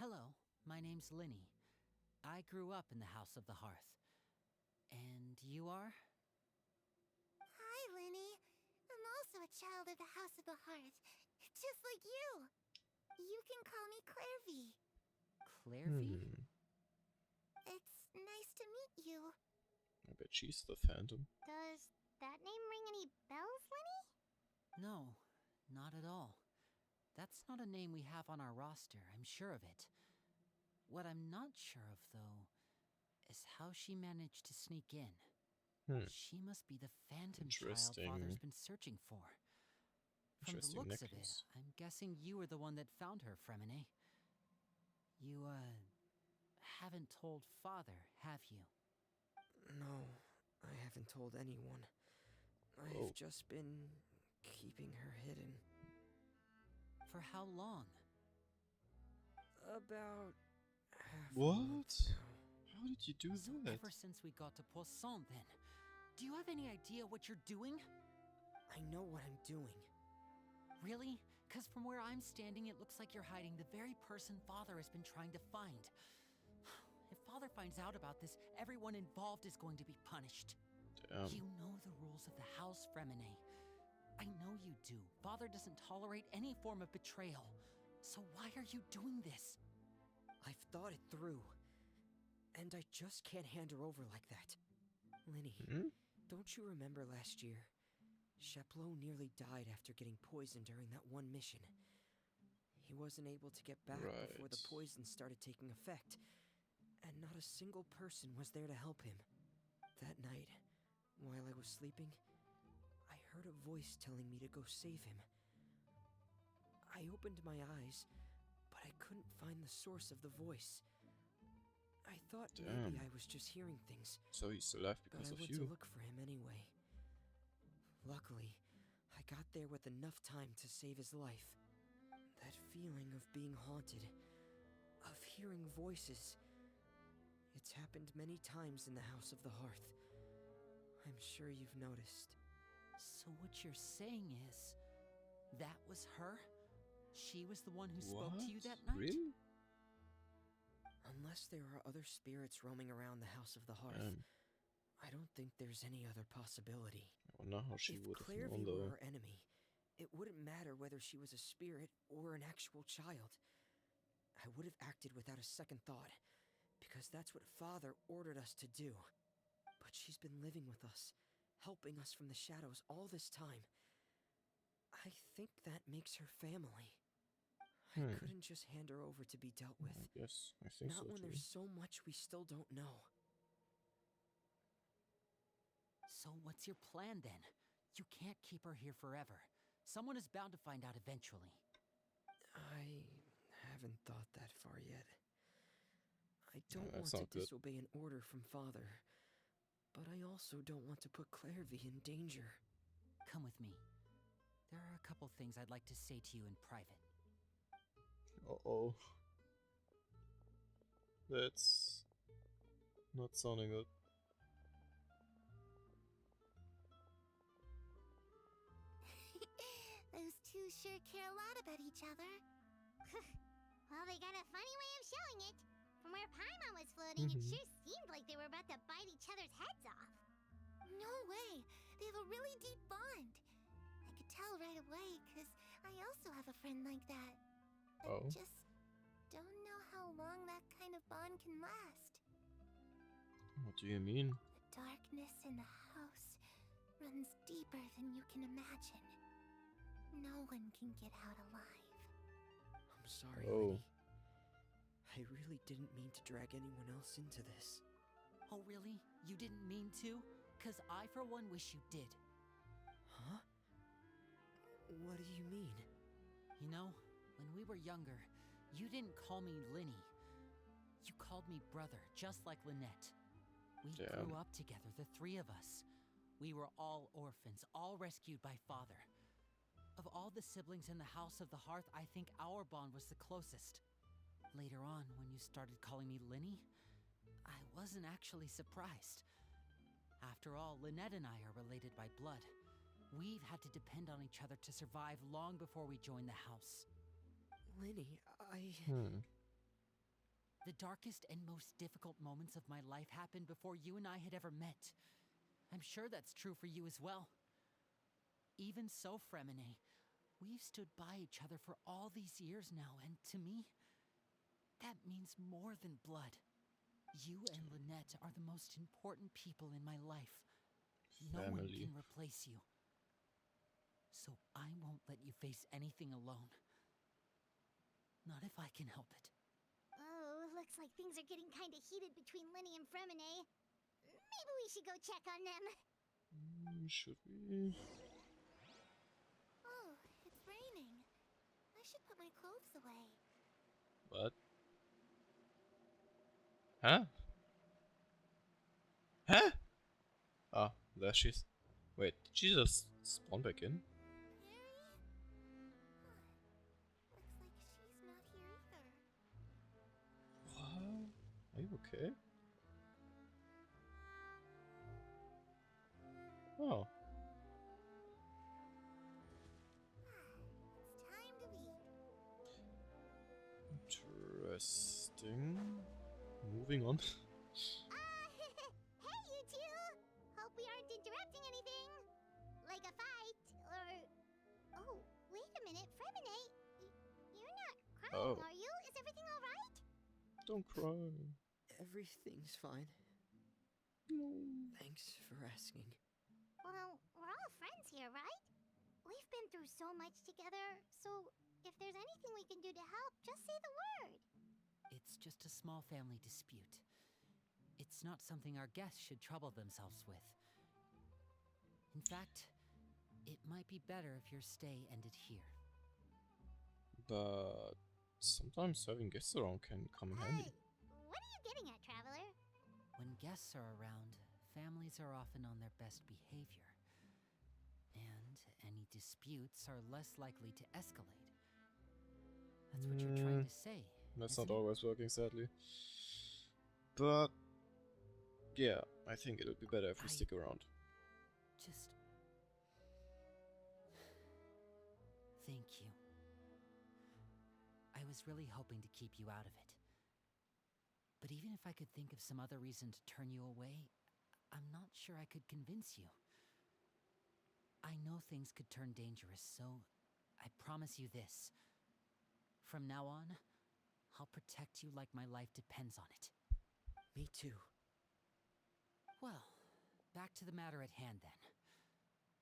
Hello, my name's Linny. I grew up in the House of the Hearth. And you are?
Hi, Linny. I'm also a child of the House of the Hearth, just like you. You can call me Clairvy.
Clairvy?
It's nice to meet you.
I bet she's the Phantom.
Does that name ring any bells, Linny?
No, not at all. That's not a name we have on our roster, I'm sure of it. What I'm not sure of, though, is how she managed to sneak in. She must be the phantom child Father's been searching for. From the looks of it, I'm guessing you were the one that found her, Fremine. You, haven't told Father, have you?
No, I haven't told anyone. I've just been keeping her hidden.
For how long?
About half
What?
a month now.
How did you do
So
that?
ever since we got to Poisson, then. Do you have any idea what you're doing?
I know what I'm doing.
Really? Because from where I'm standing, it looks like you're hiding the very person Father has been trying to find. If Father finds out about this, everyone involved is going to be punished.
Damn.
You know the rules of the house, Fremine. I know you do. Father doesn't tolerate any form of betrayal. So why are you doing this?
I've thought it through. And I just can't hand her over like that. Linny, don't you remember last year? Sheplo nearly died after getting poisoned during that one mission. He wasn't able to get back before the poison started taking effect, and not a single person was there to help him. That night, while I was sleeping, I heard a voice telling me to go save him. I opened my eyes, but I couldn't find the source of the voice. I thought maybe I was just hearing things.
So he's alive because
but I
of
went
you.
to look for him anyway. Luckily, I got there with enough time to save his life. That feeling of being haunted, of hearing voices, it's happened many times in the House of the Hearth. I'm sure you've noticed.
So what you're saying is, that was her? She was the one who spoke to you that night?
Really?
Unless there are other spirits roaming around the House of the Hearth, I don't think there's any other possibility.
I wonder how she would
If
have known
Clairview
though.
were our enemy, it wouldn't matter whether she was a spirit or an actual child. I would have acted without a second thought, because that's what Father ordered us to do. But she's been living with us, helping us from the shadows all this time. I think that makes her family. I couldn't just hand her over to be dealt with.
Yes, I think
Not
so
when
too.
there's so much we still don't know.
So what's your plan then? You can't keep her here forever. Someone is bound to find out eventually.
I haven't thought that far yet. I don't
that's
want
not
to
good.
disobey an order from Father, but I also don't want to put Clairview in danger.
Come with me. There are a couple things I'd like to say to you in private.
Uh-oh. That's not sounding good.
Those two sure care a lot about each other. Well, they got a funny way of showing it. From where Paimon was floating, it sure seemed like they were about to bite each other's heads off. No way! They have a really deep bond. I could tell right away, because I also have a friend like that. I just don't know how long that kind of bond can last.
What do you mean?
The darkness in the house runs deeper than you can imagine. No one can get out alive.
I'm sorry, Lady. I really didn't mean to drag anyone else into this.
Oh really? You didn't mean to? 'Cause I for one wish you did.
Huh? What do you mean?
You know, when we were younger, you didn't call me Linny. You called me brother, just like Lynette. We grew up together, the three of us. We were all orphans, all rescued by Father. Of all the siblings in the House of the Hearth, I think our bond was the closest. Later on, when you started calling me Linny, I wasn't actually surprised. After all, Lynette and I are related by blood. We've had to depend on each other to survive long before we joined the house.
Linny,
The darkest and most difficult moments of my life happened before you and I had ever met. I'm sure that's true for you as well. Even so, Fremine, we've stood by each other for all these years now, and to me, that means more than blood. You and Lynette are the most important people in my life. No one can replace you. So I won't let you face anything alone. Not if I can help it.
Oh, looks like things are getting kinda heated between Linny and Fremine. Maybe we should go check on them.
Should we?
Oh, it's raining. I should put my clothes away.
What? Huh? Huh? Ah, there she is. Wait, did she just spawn back in?
Harry? Looks like she's not here either.
What? Are you okay? Oh.
It's time to leave.
Interesting. Moving on.
Hey, you two! Hope we aren't interrupting anything. Like a fight, or... Oh, wait a minute, Fremine. You're not crying, are you? Is everything alright?
Don't cry.
Everything's fine.
No.
Thanks for asking.
Well, we're all friends here, right? We've been through so much together, so if there's anything we can do to help, just say the word.
It's just a small family dispute. It's not something our guests should trouble themselves with. In fact, it might be better if your stay ended here.
But sometimes having guests around can come in handy.
What are you getting at, Traveler?
When guests are around, families are often on their best behavior. And any disputes are less likely to escalate. That's what you're trying to say.
That's not always working, sadly. But yeah, I think it would be better if we stick around.
Just... Thank you. I was really hoping to keep you out of it. But even if I could think of some other reason to turn you away, I'm not sure I could convince you. I know things could turn dangerous, so I promise you this. From now on, I'll protect you like my life depends on it.
Me too.
Well, back to the matter at hand then.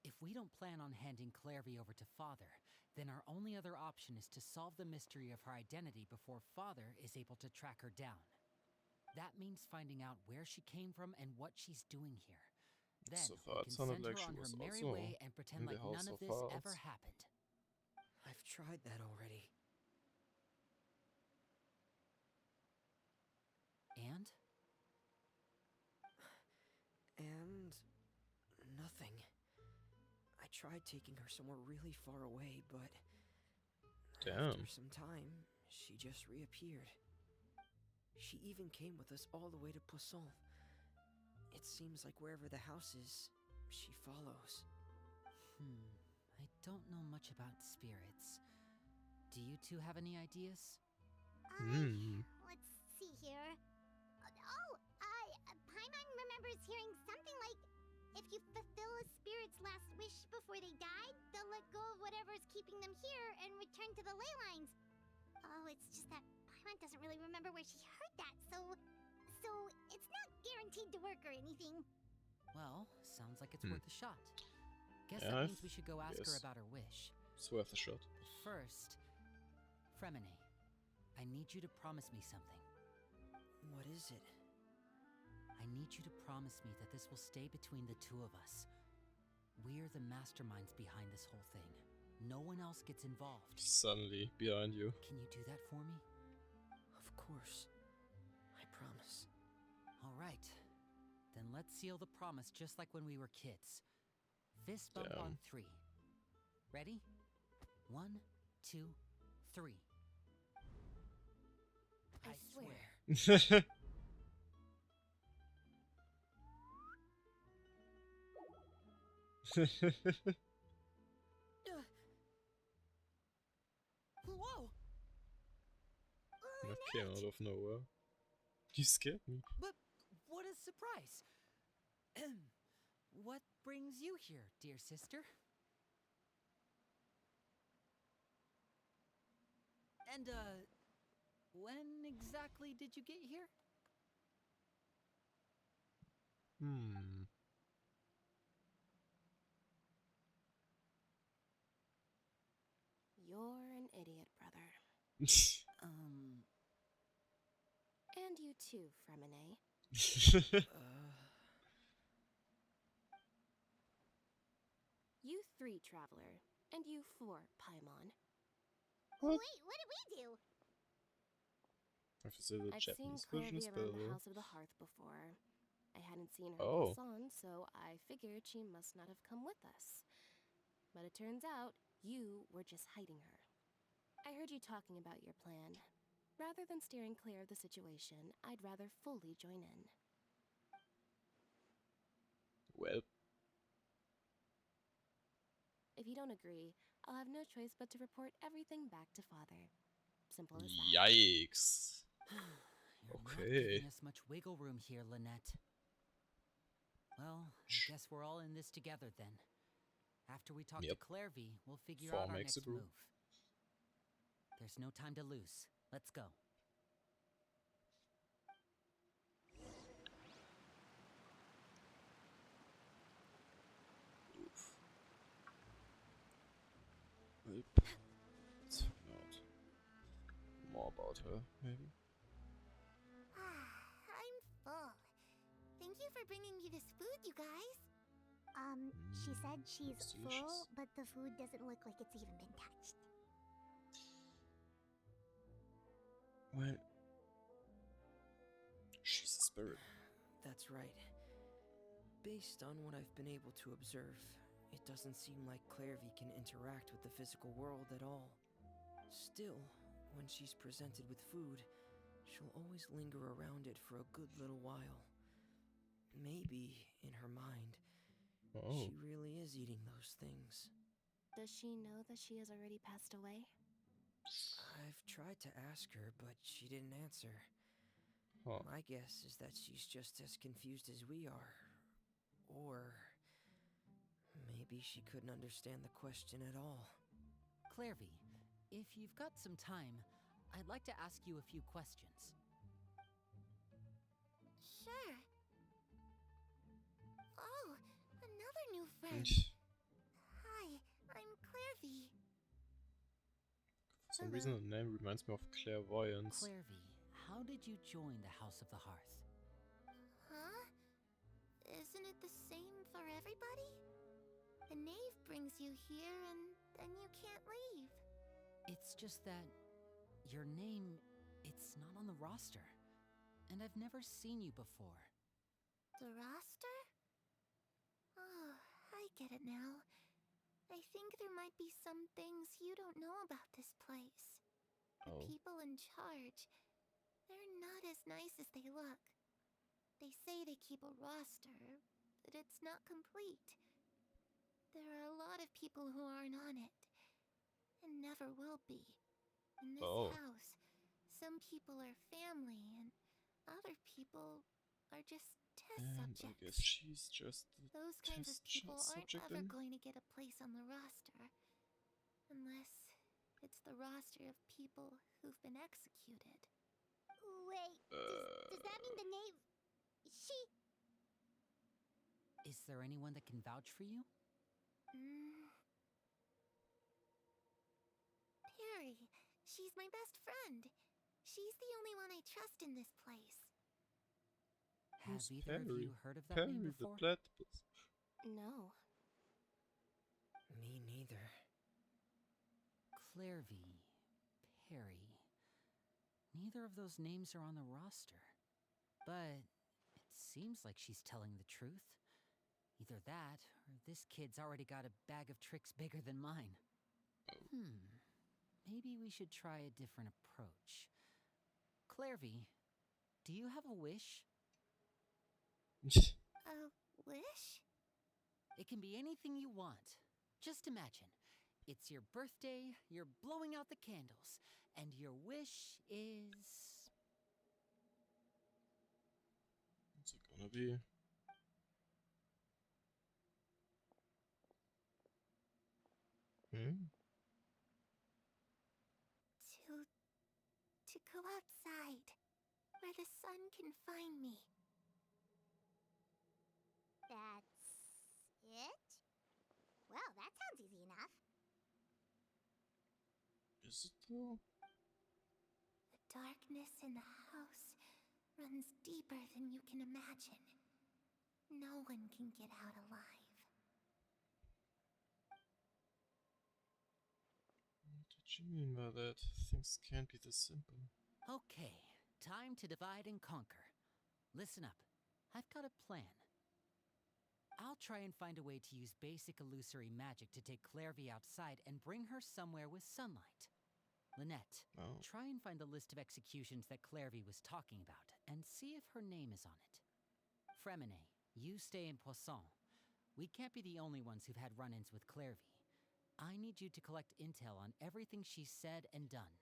If we don't plan on handing Clairvy over to Father, then our only other option is to solve the mystery of her identity before Father is able to track her down. That means finding out where she came from and what she's doing here. Then
So far,
we
it
can
sounded
send her
like she
on her
was
merry
also
way and pretend
in the
like
House
none of
of
this
Hearts.
ever happened.
I've tried that already.
And?
And... nothing. I tried taking her somewhere really far away, but...
Damn.
after some time, she just reappeared. She even came with us all the way to Poisson. It seems like wherever the house is, she follows.
I don't know much about spirits. Do you two have any ideas?
Let's see here. Paimon remembers hearing something like, if you fulfill a spirit's last wish before they died, they'll let go of whatever's keeping them here and return to the ley lines. Oh, it's just that Paimon doesn't really remember where she heard that, so it's not guaranteed to work or anything.
Well, sounds like it's worth a shot. Guess
Yeah,
that means we should go ask her
guess.
about her wish.
It's worth a shot.
First, Fremine, I need you to promise me something.
What is it?
I need you to promise me that this will stay between the two of us. We're the masterminds behind this whole thing. No one else gets involved.
Suddenly, behind you.
Can you do that for me?
Of course. I promise.
All right. Then let's seal the promise just like when we were kids. Fist bump on 3. Ready? 1, 2, 3.
I swear.
Whoa!
That came out of nowhere. You scared me.
But what a surprise! What brings you here, dear sister? And, when exactly did you get here?
You're an idiot, brother. And you too, Fremine.
3, Traveler. And you 4, Paimon.
What?
Wait, what did we do?
I have to say the
I've seen
Japanese version
Clairvy
is
around
better.
the House of the Hearth before. I hadn't seen her
Oh.
Poisson, so I figured she must not have come with us. But it turns out you were just hiding her. I heard you talking about your plan. Rather than steering clear of the situation, I'd rather fully join in.
Well,
If you don't agree, I'll have no choice but to report everything back to Father. Simple as that.
yikes.
You're not
Okay.
giving us much wiggle room here, Lynette. Well, I guess we're all in this together then. After we talk to Clairvy, we'll figure out our next move. There's no time to lose. Let's go.
Well, let's find out more about her, maybe.
I'm full. Thank you for bringing me this food, you guys. She said she's
looks
full,
delicious.
but the food doesn't look like it's even been touched.
Well, she's a spirit.
That's right. Based on what I've been able to observe, it doesn't seem like Clairvy can interact with the physical world at all. Still, when she's presented with food, she'll always linger around it for a good little while. Maybe, in her mind, she really is eating those things.
Does she know that she has already passed away?
I've tried to ask her, but she didn't answer. My guess is that she's just as confused as we are. Or maybe she couldn't understand the question at all.
Clairvy, if you've got some time, I'd like to ask you a few questions.
Sure. Oh, another new friend. Hi, I'm Clairvy.
For some reason, the name reminds me of clairvoyance.
Clairvy, how did you join the House of the Hearth?
Huh? Isn't it the same for everybody? The knave brings you here and then you can't leave.
It's just that your name, it's not on the roster. And I've never seen you before.
The roster? Oh, I get it now. I think there might be some things you don't know about this place. The people in charge, they're not as nice as they look. They say they keep a roster, but it's not complete. There are a lot of people who aren't on it, and never will be. In this house, some people are family, and other people are just test subjects.
I guess she's just the
Those kinds of
test
people aren't
subject
ever
then?
going to get a place on the roster. Unless it's the roster of people who've been executed. Wait, does that mean the knave... She...
Is there anyone that can vouch for you?
Perry. She's my best friend. She's the only one I trust in this place.
Have
Who's
either of you heard of that
Perry
name
the
before?
platypus.
No.
Me neither.
Clairvy, Perry. Neither of those names are on the roster. But it seems like she's telling the truth. Either that, or this kid's already got a bag of tricks bigger than mine. Maybe we should try a different approach. Clairvy, do you have a wish?
A wish?
It can be anything you want. Just imagine. It's your birthday, you're blowing out the candles, and your wish is...
What's it gonna be?
To go outside, where the sun can find me. That's it? Well, that sounds easy enough.
Is it though?
The darkness in the house runs deeper than you can imagine. No one can get out alive.
do you mean by that? Things can't be this simple.
Okay, time to divide and conquer. Listen up. I've got a plan. I'll try and find a way to use basic illusory magic to take Clairvy outside and bring her somewhere with sunlight. Lynette, try and find the list of executions that Clairvy was talking about, and see if her name is on it. Fremine, you stay in Poisson. We can't be the only ones who've had run-ins with Clairvy. I need you to collect intel on everything she's said and done.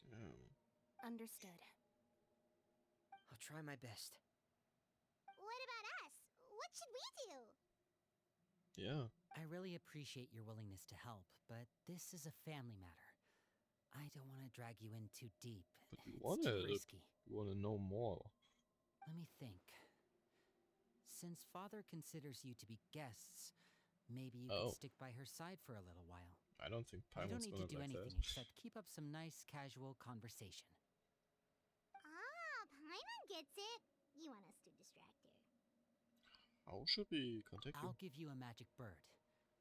Damn.
Understood.
I'll try my best.
What about us? What should we do?
Yeah.
I really appreciate your willingness to help, but this is a family matter. I don't want to drag you in too deep.
But we
It's
wanna
too risky.
We wanna know more.
Let me think. Since Father considers you to be guests, maybe you could stick by her side for a little while.
I don't think
You don't
Paimon's
need
gonna
to do
like
anything
that.
except keep up some nice, casual conversation.
Ah, Paimon gets it. You want us to distract her.
How should we contact you?
I'll give you a magic bird.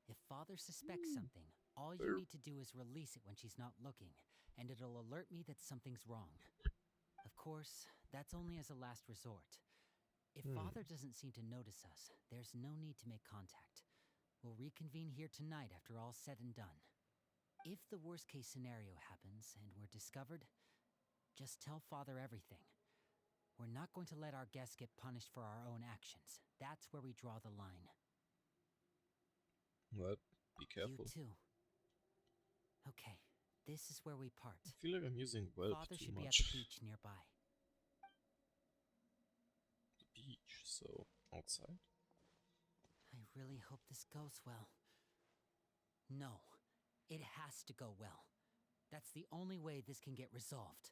If Father suspects something, all you need to do is release it when she's not looking, and it'll alert me that something's wrong. Of course, that's only as a last resort. If Father doesn't seem to notice us, there's no need to make contact. We'll reconvene here tonight after all's said and done. If the worst case scenario happens and we're discovered, just tell Father everything. We're not going to let our guests get punished for our own actions. That's where we draw the line.
What? Be careful.
You too. Okay, this is where we part.
I feel like I'm using whelp
Father
too
should be at
much.
the beach nearby.
The beach, so outside?
I really hope this goes well. No, it has to go well. That's the only way this can get resolved.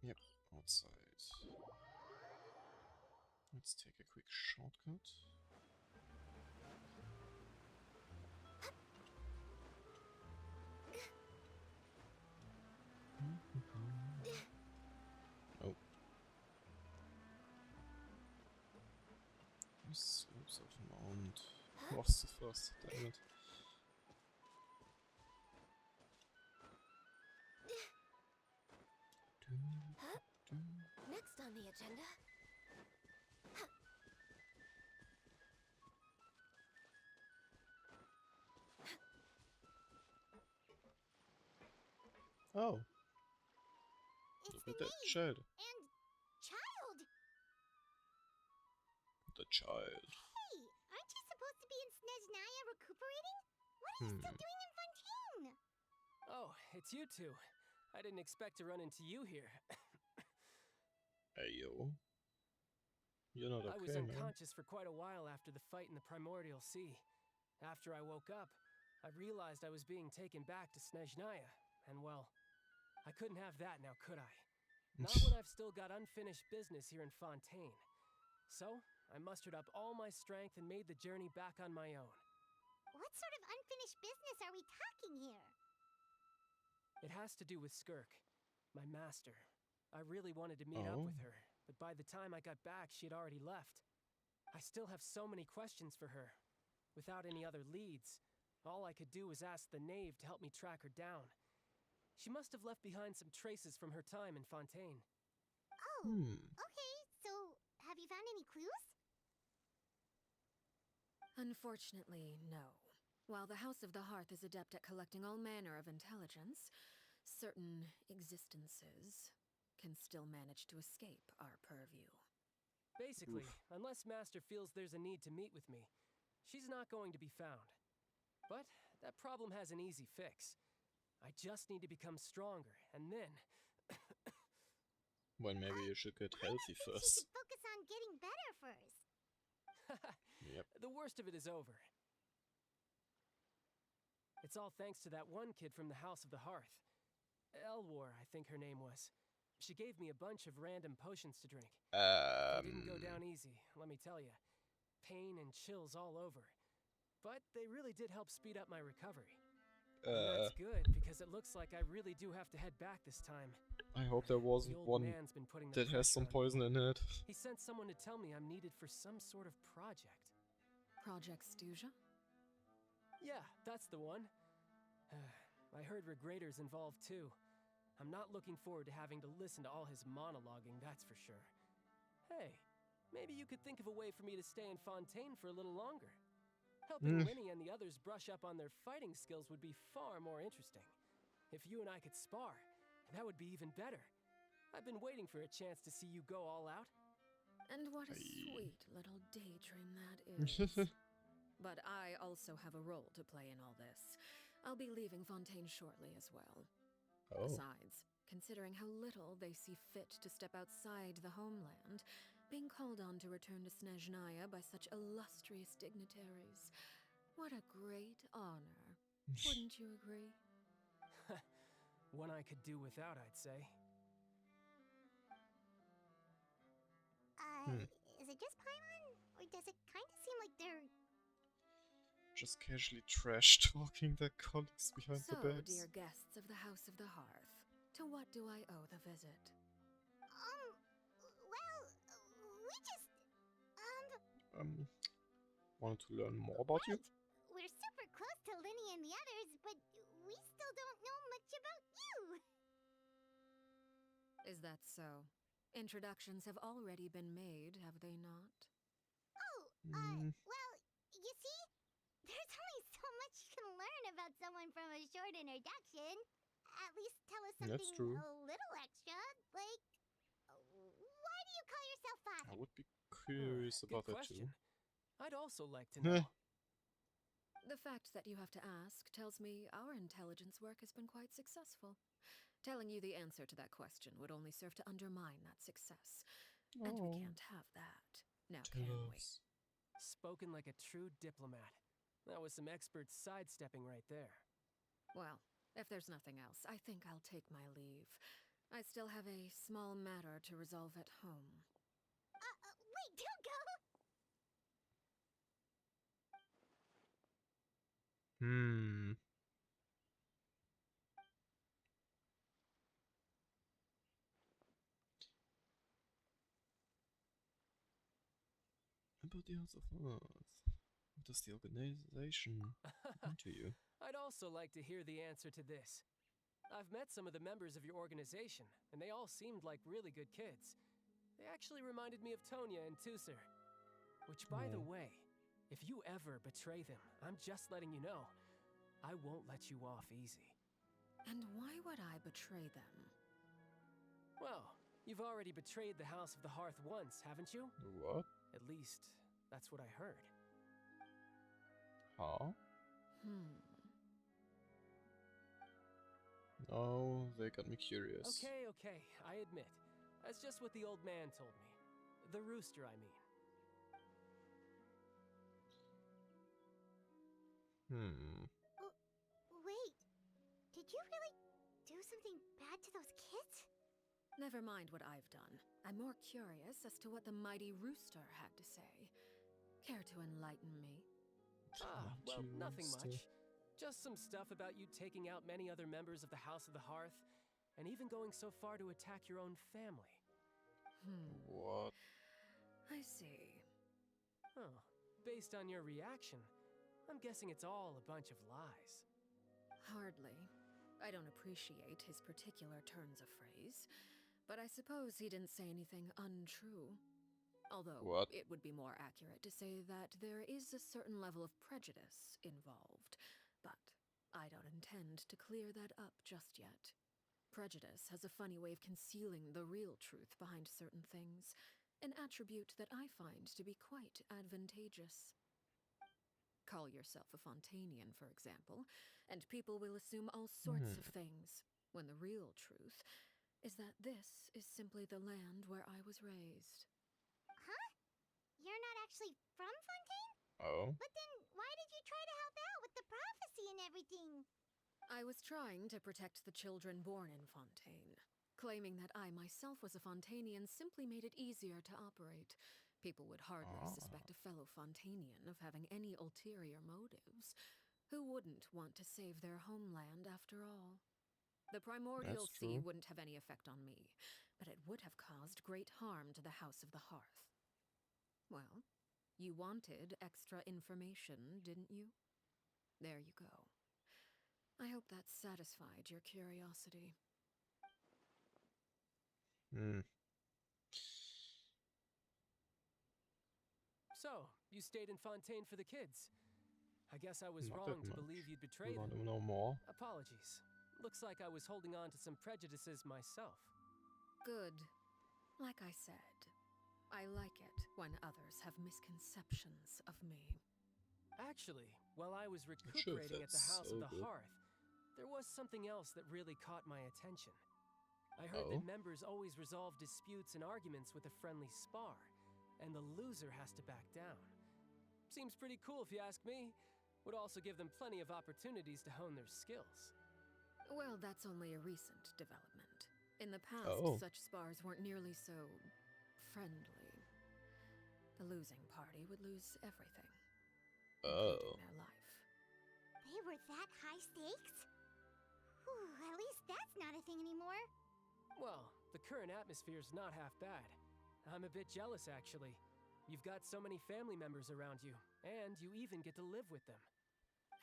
Yep, outside. Let's take a quick shortcut. Oh. Slopes of Mount. Lost the first, damn it.
Next on the agenda.
Oh,
It's
look
the
at that
maid
shed.
and child.
The child.
Hey, aren't you supposed to be in Snezhnaya recuperating? What are you still doing in Fontaine?
Oh, it's you two. I didn't expect to run into you here.
Hey yo. You're not okay,
I was
man.
unconscious for quite a while after the fight in the Primordial Sea. After I woke up, I realized I was being taken back to Snezhnaya, and well, I couldn't have that now, could I? Not when I've still got unfinished business here in Fontaine. So, I mustered up all my strength and made the journey back on my own.
What sort of unfinished business are we talking here?
It has to do with Skirk, my master. I really wanted to meet up with her, but by the time I got back, she had already left. I still have so many questions for her. Without any other leads, all I could do was ask the knave to help me track her down. She must have left behind some traces from her time in Fontaine.
Oh, okay, so have you found any clues?
Unfortunately, no. While the House of the Hearth is adept at collecting all manner of intelligence, certain existences can still manage to escape our purview.
Basically, unless Master feels there's a need to meet with me, she's not going to be found. But that problem has an easy fix. I just need to become stronger, and then...
Well, maybe you should get healthy
You
first.
should focus on getting better first.
Yep.
The worst of it is over. It's all thanks to that one kid from the House of the Hearth. Elwar, I think her name was. She gave me a bunch of random potions to drink. They didn't go down easy, let me tell you. Pain and chills all over. But they really did help speed up my recovery. That's good, because it looks like I really do have to head back this time.
I hope there wasn't
The old
one
man's been putting the
that has
pressure
some
on me.
poison in it.
He sent someone to tell me I'm needed for some sort of project.
Project Stuja?
Yeah, that's the one. I heard Regrador's involved too. I'm not looking forward to having to listen to all his monologuing, that's for sure. Hey, maybe you could think of a way for me to stay in Fontaine for a little longer. Helping Linny and the others brush up on their fighting skills would be far more interesting. If you and I could spar, that would be even better. I've been waiting for a chance to see you go all out.
And what a sweet little daydream that is. But I also have a role to play in all this. I'll be leaving Fontaine shortly as well. Besides, considering how little they see fit to step outside the homeland, being called on to return to Snezhnaya by such illustrious dignitaries, what a great honor. Wouldn't you agree?
One I could do without, I'd say.
Is it just Paimon? Or does it kind of seem like they're...
Just casually trash talking their colleagues behind the
So,
backs.
dear guests of the House of the Hearth, to what do I owe the visit?
well, we just...
Wanted to learn more about you?
We're super close to Linny and the others, but we still don't know much about you.
Is that so? Introductions have already been made, have they not?
Well, you see, there's only so much you can learn about someone from a short introduction. At least tell us something
That's true.
a little extra, like, why do you call yourself father?
I would be curious
Good
about that too.
question. I'd also like to know.
The fact that you have to ask tells me our intelligence work has been quite successful. Telling you the answer to that question would only serve to undermine that success. And we can't have that. Now, can we?
Spoken like a true diplomat. That was some expert sidestepping right there.
Well, if there's nothing else, I think I'll take my leave. I still have a small matter to resolve at home.
Wait, don't go!
About the House of Earth. What does the organization mean to you?
I'd also like to hear the answer to this. I've met some of the members of your organization, and they all seemed like really good kids. They actually reminded me of Tonya and Tusser. Which, by the way, if you ever betray them, I'm just letting you know, I won't let you off easy.
And why would I betray them?
Well, you've already betrayed the House of the Hearth once, haven't you?
What?
At least, that's what I heard.
Huh? Oh, they got me curious.
Okay, I admit. That's just what the old man told me. The rooster, I mean.
Wait, did you really do something bad to those kids?
Never mind what I've done. I'm more curious as to what the mighty rooster had to say. Care to enlighten me?
Well, nothing much. Just some stuff about you taking out many other members of the House of the Hearth, and even going so far to attack your own family.
What?
I see.
Oh, based on your reaction, I'm guessing it's all a bunch of lies.
Hardly. I don't appreciate his particular turns of phrase, but I suppose he didn't say anything untrue. Although, it would be more accurate to say that there is a certain level of prejudice involved, but I don't intend to clear that up just yet. Prejudice has a funny way of concealing the real truth behind certain things, an attribute that I find to be quite advantageous. Call yourself a Fontainian, for example, and people will assume all sorts of things, when the real truth is that this is simply the land where I was raised.
Huh? You're not actually from Fontaine?
Oh.
But then, why did you try to help out with the prophecy and everything?
I was trying to protect the children born in Fontaine. Claiming that I myself was a Fontainian simply made it easier to operate. People would hardly suspect a fellow Fontainian of having any ulterior motives. Who wouldn't want to save their homeland after all? The primordial sea wouldn't have any effect on me, but it would have caused great harm to the House of the Hearth. Well, you wanted extra information, didn't you? There you go. I hope that satisfied your curiosity.
So, you stayed in Fontaine for the kids. I guess I was wrong to believe you'd betray them.
No more.
Apologies. Looks like I was holding on to some prejudices myself.
Good. Like I said, I like it when others have misconceptions of me.
Actually, while I was recuperating at the House of the Hearth, there was something else that really caught my attention. I heard that members always resolve disputes and arguments with a friendly spar, and the loser has to back down. Seems pretty cool if you ask me. Would also give them plenty of opportunities to hone their skills.
Well, that's only a recent development. In the past, such spars weren't nearly so friendly. The losing party would lose everything, including their life.
They were that high stakes? Whew, at least that's not a thing anymore.
Well, the current atmosphere's not half bad. I'm a bit jealous, actually. You've got so many family members around you, and you even get to live with them.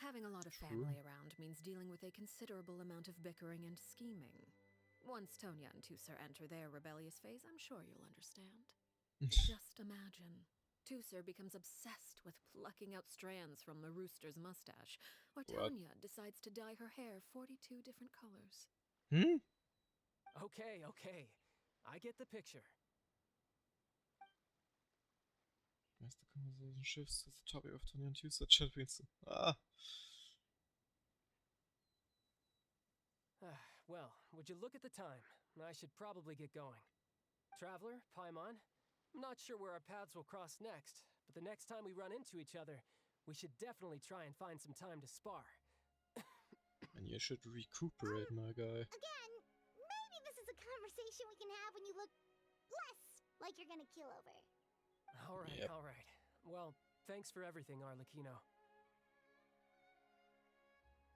Having a lot of family around means dealing with a considerable amount of bickering and scheming. Once Tonya and Tusser enter their rebellious phase, I'm sure you'll understand. Just imagine. Tusser becomes obsessed with plucking out strands from the rooster's mustache, or Tonya decides to dye her hair 42 different colors.
Okay. I get the picture.
As the conversation shifts to the topic of Tonya and Tusser chatting.
Well, would you look at the time? I should probably get going. Traveler, Paimon, I'm not sure where our paths will cross next, but the next time we run into each other, we should definitely try and find some time to spar.
And you should recuperate, my guy.
Again, maybe this is a conversation we can have when you look less like you're gonna keel over.
All right. Well, thanks for everything, Arlecchino.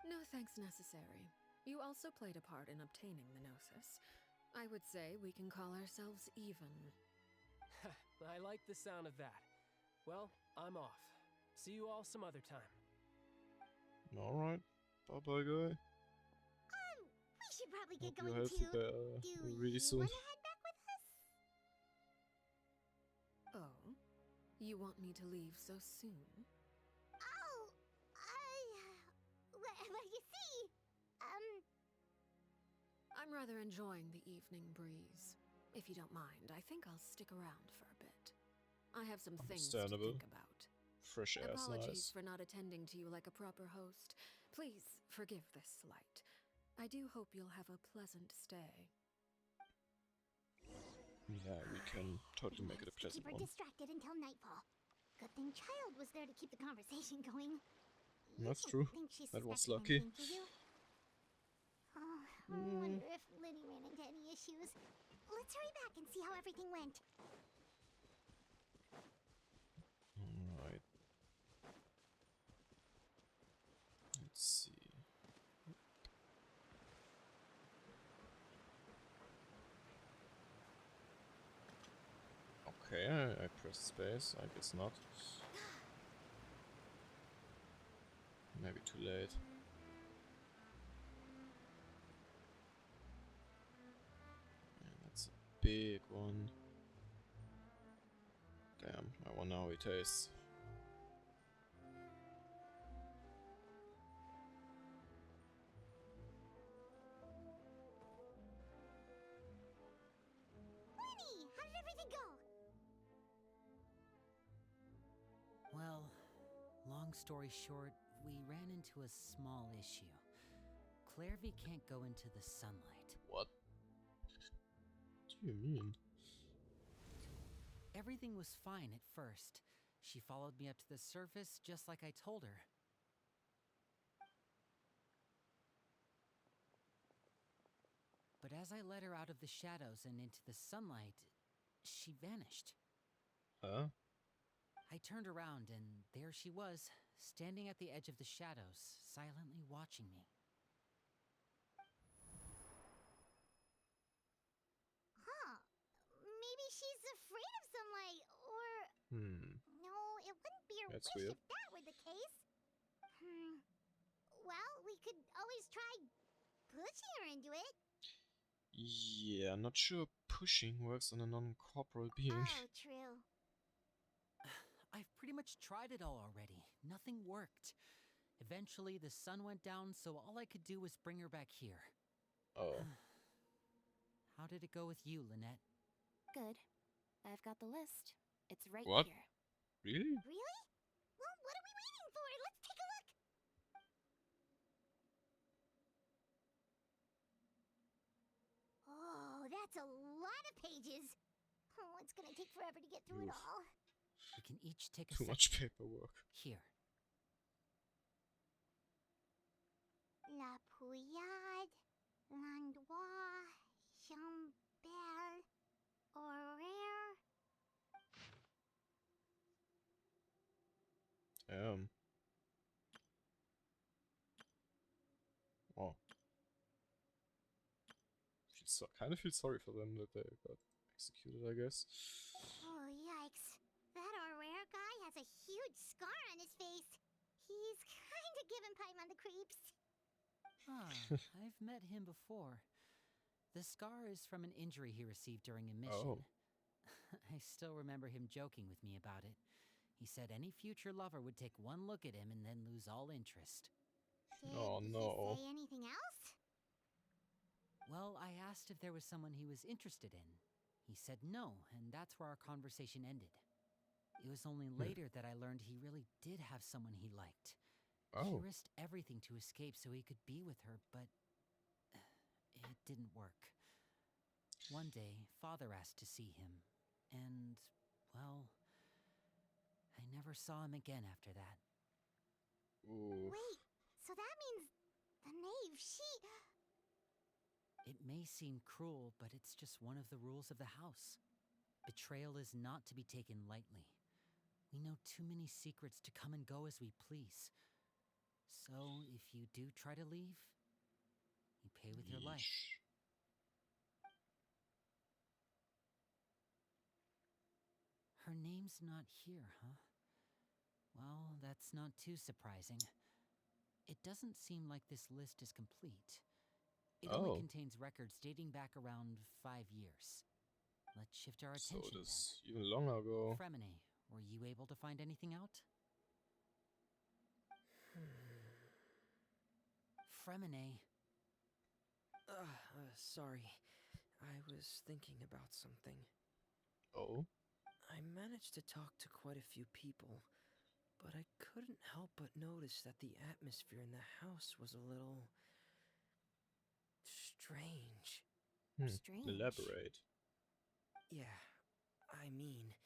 No thanks necessary. You also played a part in obtaining the Gnosis. I would say we can call ourselves even.
I like the sound of that. Well, I'm off. See you all some other time.
Alright. Bye-bye, guy.
We should probably get
Hope
going
you
too.
have really soon.
Wanna head back with us?
Oh? You want me to leave so soon?
Well, you see,
I'm rather enjoying the evening breeze. If you don't mind, I think I'll stick around for a bit. I have some things to think about.
Fresh air is
Apologies
nice.
for not attending to you like a proper host. Please forgive this slight. I do hope you'll have a pleasant stay.
Yeah, we can totally make it a pleasant
keep her
one.
distracted until nightfall. Good thing Child was there to keep the conversation going.
That's true. That was lucky.
I wonder if Liddy ran into any issues. Let's hurry back and see how everything went.
Alright. Let's see. Okay, I pressed space. I guess not. Maybe too late. Yeah, that's a big one. Damn, I wonder how it tastes.
Lenny, how did everything go?
Well, long story short, we ran into a small issue. Clairvy can't go into the sunlight.
What? What do you mean?
Everything was fine at first. She followed me up to the surface just like I told her. But as I led her out of the shadows and into the sunlight, she vanished.
Huh?
I turned around and there she was, standing at the edge of the shadows, silently watching me.
Huh. Maybe she's afraid of sunlight, or... No, it wouldn't be her
That's
wish
weird.
if that were the case. Well, we could always try pushing her into it.
Yeah, not sure pushing works on a non-corporal being.
Oh, true.
I've pretty much tried it all already. Nothing worked. Eventually, the sun went down, so all I could do was bring her back here.
Oh.
How did it go with you, Lynette?
Good. I've got the list. It's right
What?
here.
Really?
Really? Well, what are we waiting for? Let's take a look. Oh, that's a lot of pages. Oh, it's gonna take forever to get through it
Oof.
all.
We can each take a
Too much paperwork.
Here.
La Pouillade, Landois, Chambel, Horaire.
Oh. Kind of feel sorry for them that they got executed, I guess.
Oh, yikes. That Horaire guy has a huge scar on his face. He's kind of giving Paimon the creeps.
I've met him before. The scar is from an injury he received during a mission.
Oh.
I still remember him joking with me about it. He said any future lover would take one look at him and then lose all interest.
Oh, no.
Did he say anything else?
Well, I asked if there was someone he was interested in. He said no, and that's where our conversation ended. It was only later that I learned he really did have someone he liked. He
Oh.
risked everything to escape so he could be with her, but it didn't work. One day, Father asked to see him, and, well, I never saw him again after that.
Ooh.
Wait, so that means the knave, she...
It may seem cruel, but it's just one of the rules of the house. Betrayal is not to be taken lightly. We know too many secrets to come and go as we please. So, if you do try to leave, you pay with your life.
Yeesh.
Her name's not here, huh? Well, that's not too surprising. It doesn't seem like this list is complete. It only contains records dating back around 5 years. Let's shift our
So
attention
it is even longer ago.
Fremine, were you able to find anything out? Fremine.
Sorry. I was thinking about something.
Oh?
I managed to talk to quite a few people, but I couldn't help but notice that the atmosphere in the house was a little... strange.
Strange.
Elaborate.
Yeah, I mean,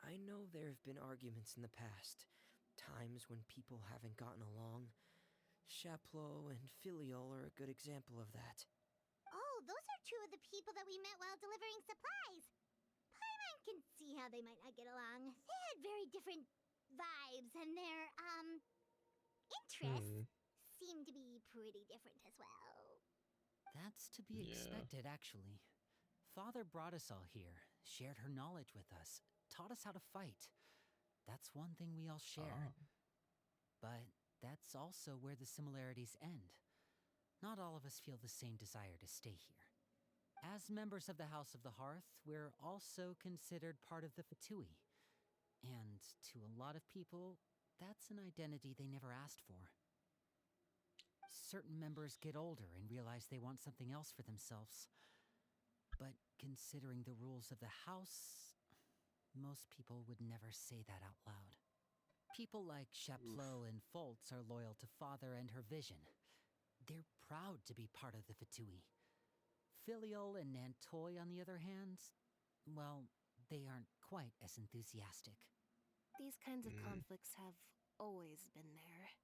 I know there have been arguments in the past, times when people haven't gotten along. Chaplot and Filiol are a good example of that.
Oh, those are two of the people that we met while delivering supplies. Paimon can see how they might not get along. They had very different vibes, and their, interests seem to be pretty different as well.
That's to be expected, actually. Father brought us all here, shared her knowledge with us, taught us how to fight. That's one thing we all share. But that's also where the similarities end. Not all of us feel the same desire to stay here. As members of the House of the Hearth, we're also considered part of the Fatui. And to a lot of people, that's an identity they never asked for. Certain members get older and realize they want something else for themselves. But considering the rules of the house, most people would never say that out loud. People like Chaplot and Foltz are loyal to Father and her vision. They're proud to be part of the Fatui. Filiol and Nantoy, on the other hand, well, they aren't quite as enthusiastic.
These kinds of conflicts have always been there.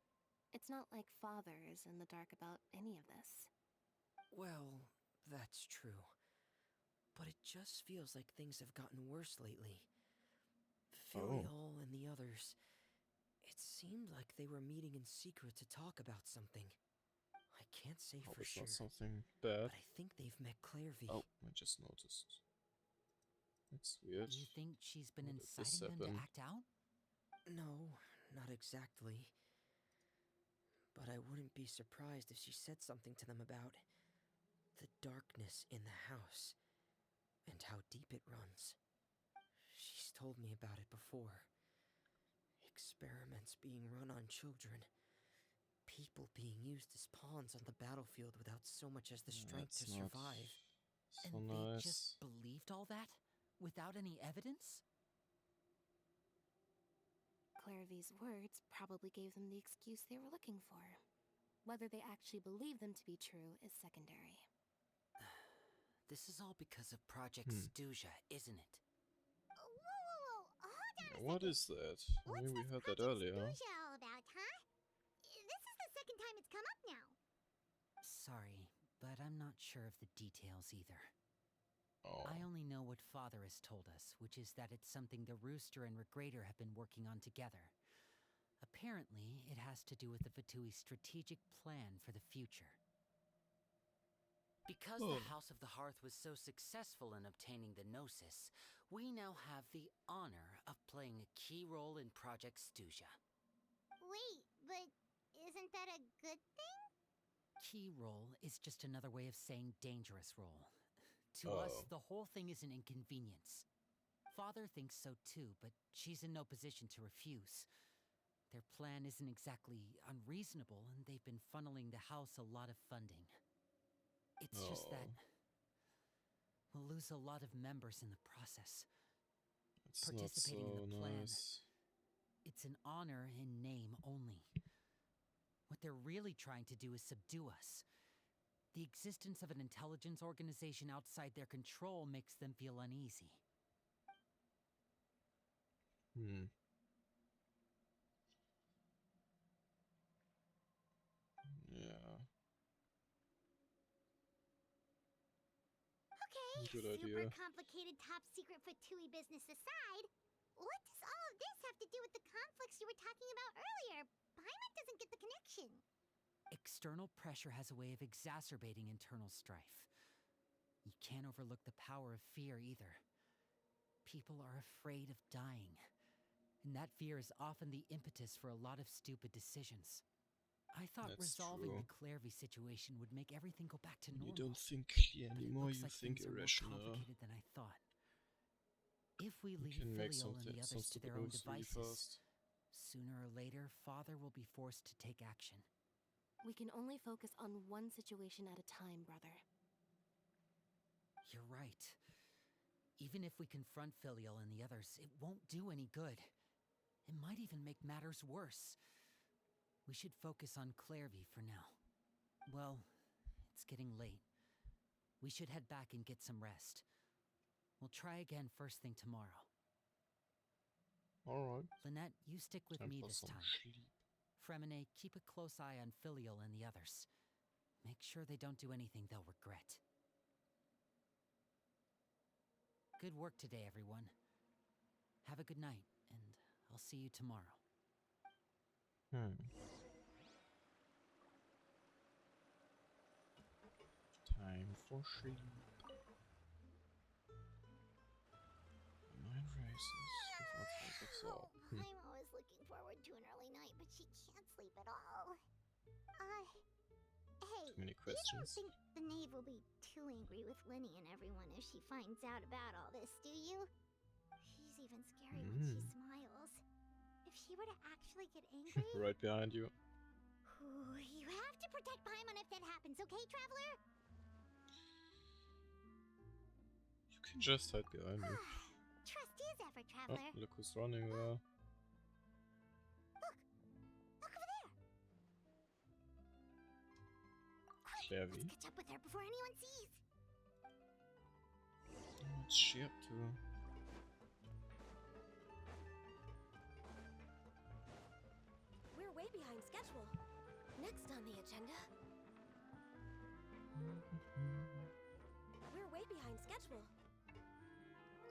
It's not like Father is in the dark about any of this.
Well, that's true. But it just feels like things have gotten worse lately. Filiol and the others, It seemed like they were meeting in secret to talk about something. I can't say
Hope
for
it's
sure,
not something bad.
but I think they've met Clairvy.
Oh, I just noticed. That's weird.
You think she's been
How did this
inciting them to
happen?
act out?
No, not exactly. But I wouldn't be surprised if she said something to them about the darkness in the house and how deep it runs. She's told me about it before. Experiments being run on children. People being used as pawns on the battlefield without so much as the strength to survive.
So
And
nice.
they just believed all that? Without any evidence?
Clairvy's words probably gave them the excuse they were looking for. Whether they actually believe them to be true is secondary.
This is all because of Project Stuja, isn't it?
Whoa, hold on a second.
What is that? I mean, we heard that
Project
earlier.
Stuja all about, huh? This is the second time it's come up now.
Sorry, but I'm not sure of the details either.
Oh.
I only know what Father has told us, which is that it's something the Rooster and Regrator have been working on together. Apparently, it has to do with the Vatui's strategic plan for the future. Because the House of the Hearth was so successful in obtaining the Gnosis, we now have the honor of playing a key role in Project Stuja.
Wait, but isn't that a good thing?
Key role is just another way of saying dangerous role. To us, the whole thing is an inconvenience. Father thinks so too, but she's in no position to refuse. Their plan isn't exactly unreasonable, and they've been funneling the house a lot of funding. It's just that we'll lose a lot of members in the process.
It's
Participating
not so
in the plan,
nice.
it's an honor in name only. What they're really trying to do is subdue us. The existence of an intelligence organization outside their control makes them feel uneasy.
Yeah.
Okay,
Good
super
idea.
complicated top secret Fatui business aside, what does all of this have to do with the conflicts you were talking about earlier? Paimon doesn't get the connection.
External pressure has a way of exacerbating internal strife. You can't overlook the power of fear either. People are afraid of dying, and that fear is often the impetus for a lot of stupid decisions. I thought
That's
resolving
true.
the Clairvy situation would make everything go back to
You
normal.
don't think clear
But it
anymore,
looks
you
like
think
things are more
irrational.
complicated than I thought. If we
You
leave
can make
Filial and the
some
others to
stupid
their own
moves really
devices,
fast.
sooner or later, Father will be forced to take action.
We can only focus on one situation at a time, brother.
You're right. Even if we confront Filial and the others, it won't do any good. It might even make matters worse. We should focus on Clairvy for now. Well, it's getting late. We should head back and get some rest. We'll try again first thing tomorrow.
Alright.
Lynette, you stick with
Time
me
for
this
some
time.
sleep.
Fremine, keep a close eye on Filial and the others. Make sure they don't do anything they'll regret. Good work today, everyone. Have a good night, and I'll see you tomorrow.
Time for sleep. Mind races without lack of thought.
I'm always looking forward to an early night, but she can't sleep at all. Hey,
Too many
you don't
questions.
think the knave will be too angry with Linny and everyone if she finds out about all this, do you? She's even scary when she smiles. If she were to actually get angry...
Right behind you.
You have to protect Paimon if that happens, okay, Traveler?
You can just hide behind me.
Trust is ever,
Oh,
Traveler.
look who's running there.
Look over there. Quick,
Clairvy.
let's catch up with her before anyone sees.
What's she up to?
We're way behind schedule. Next on the agenda. We're way behind schedule.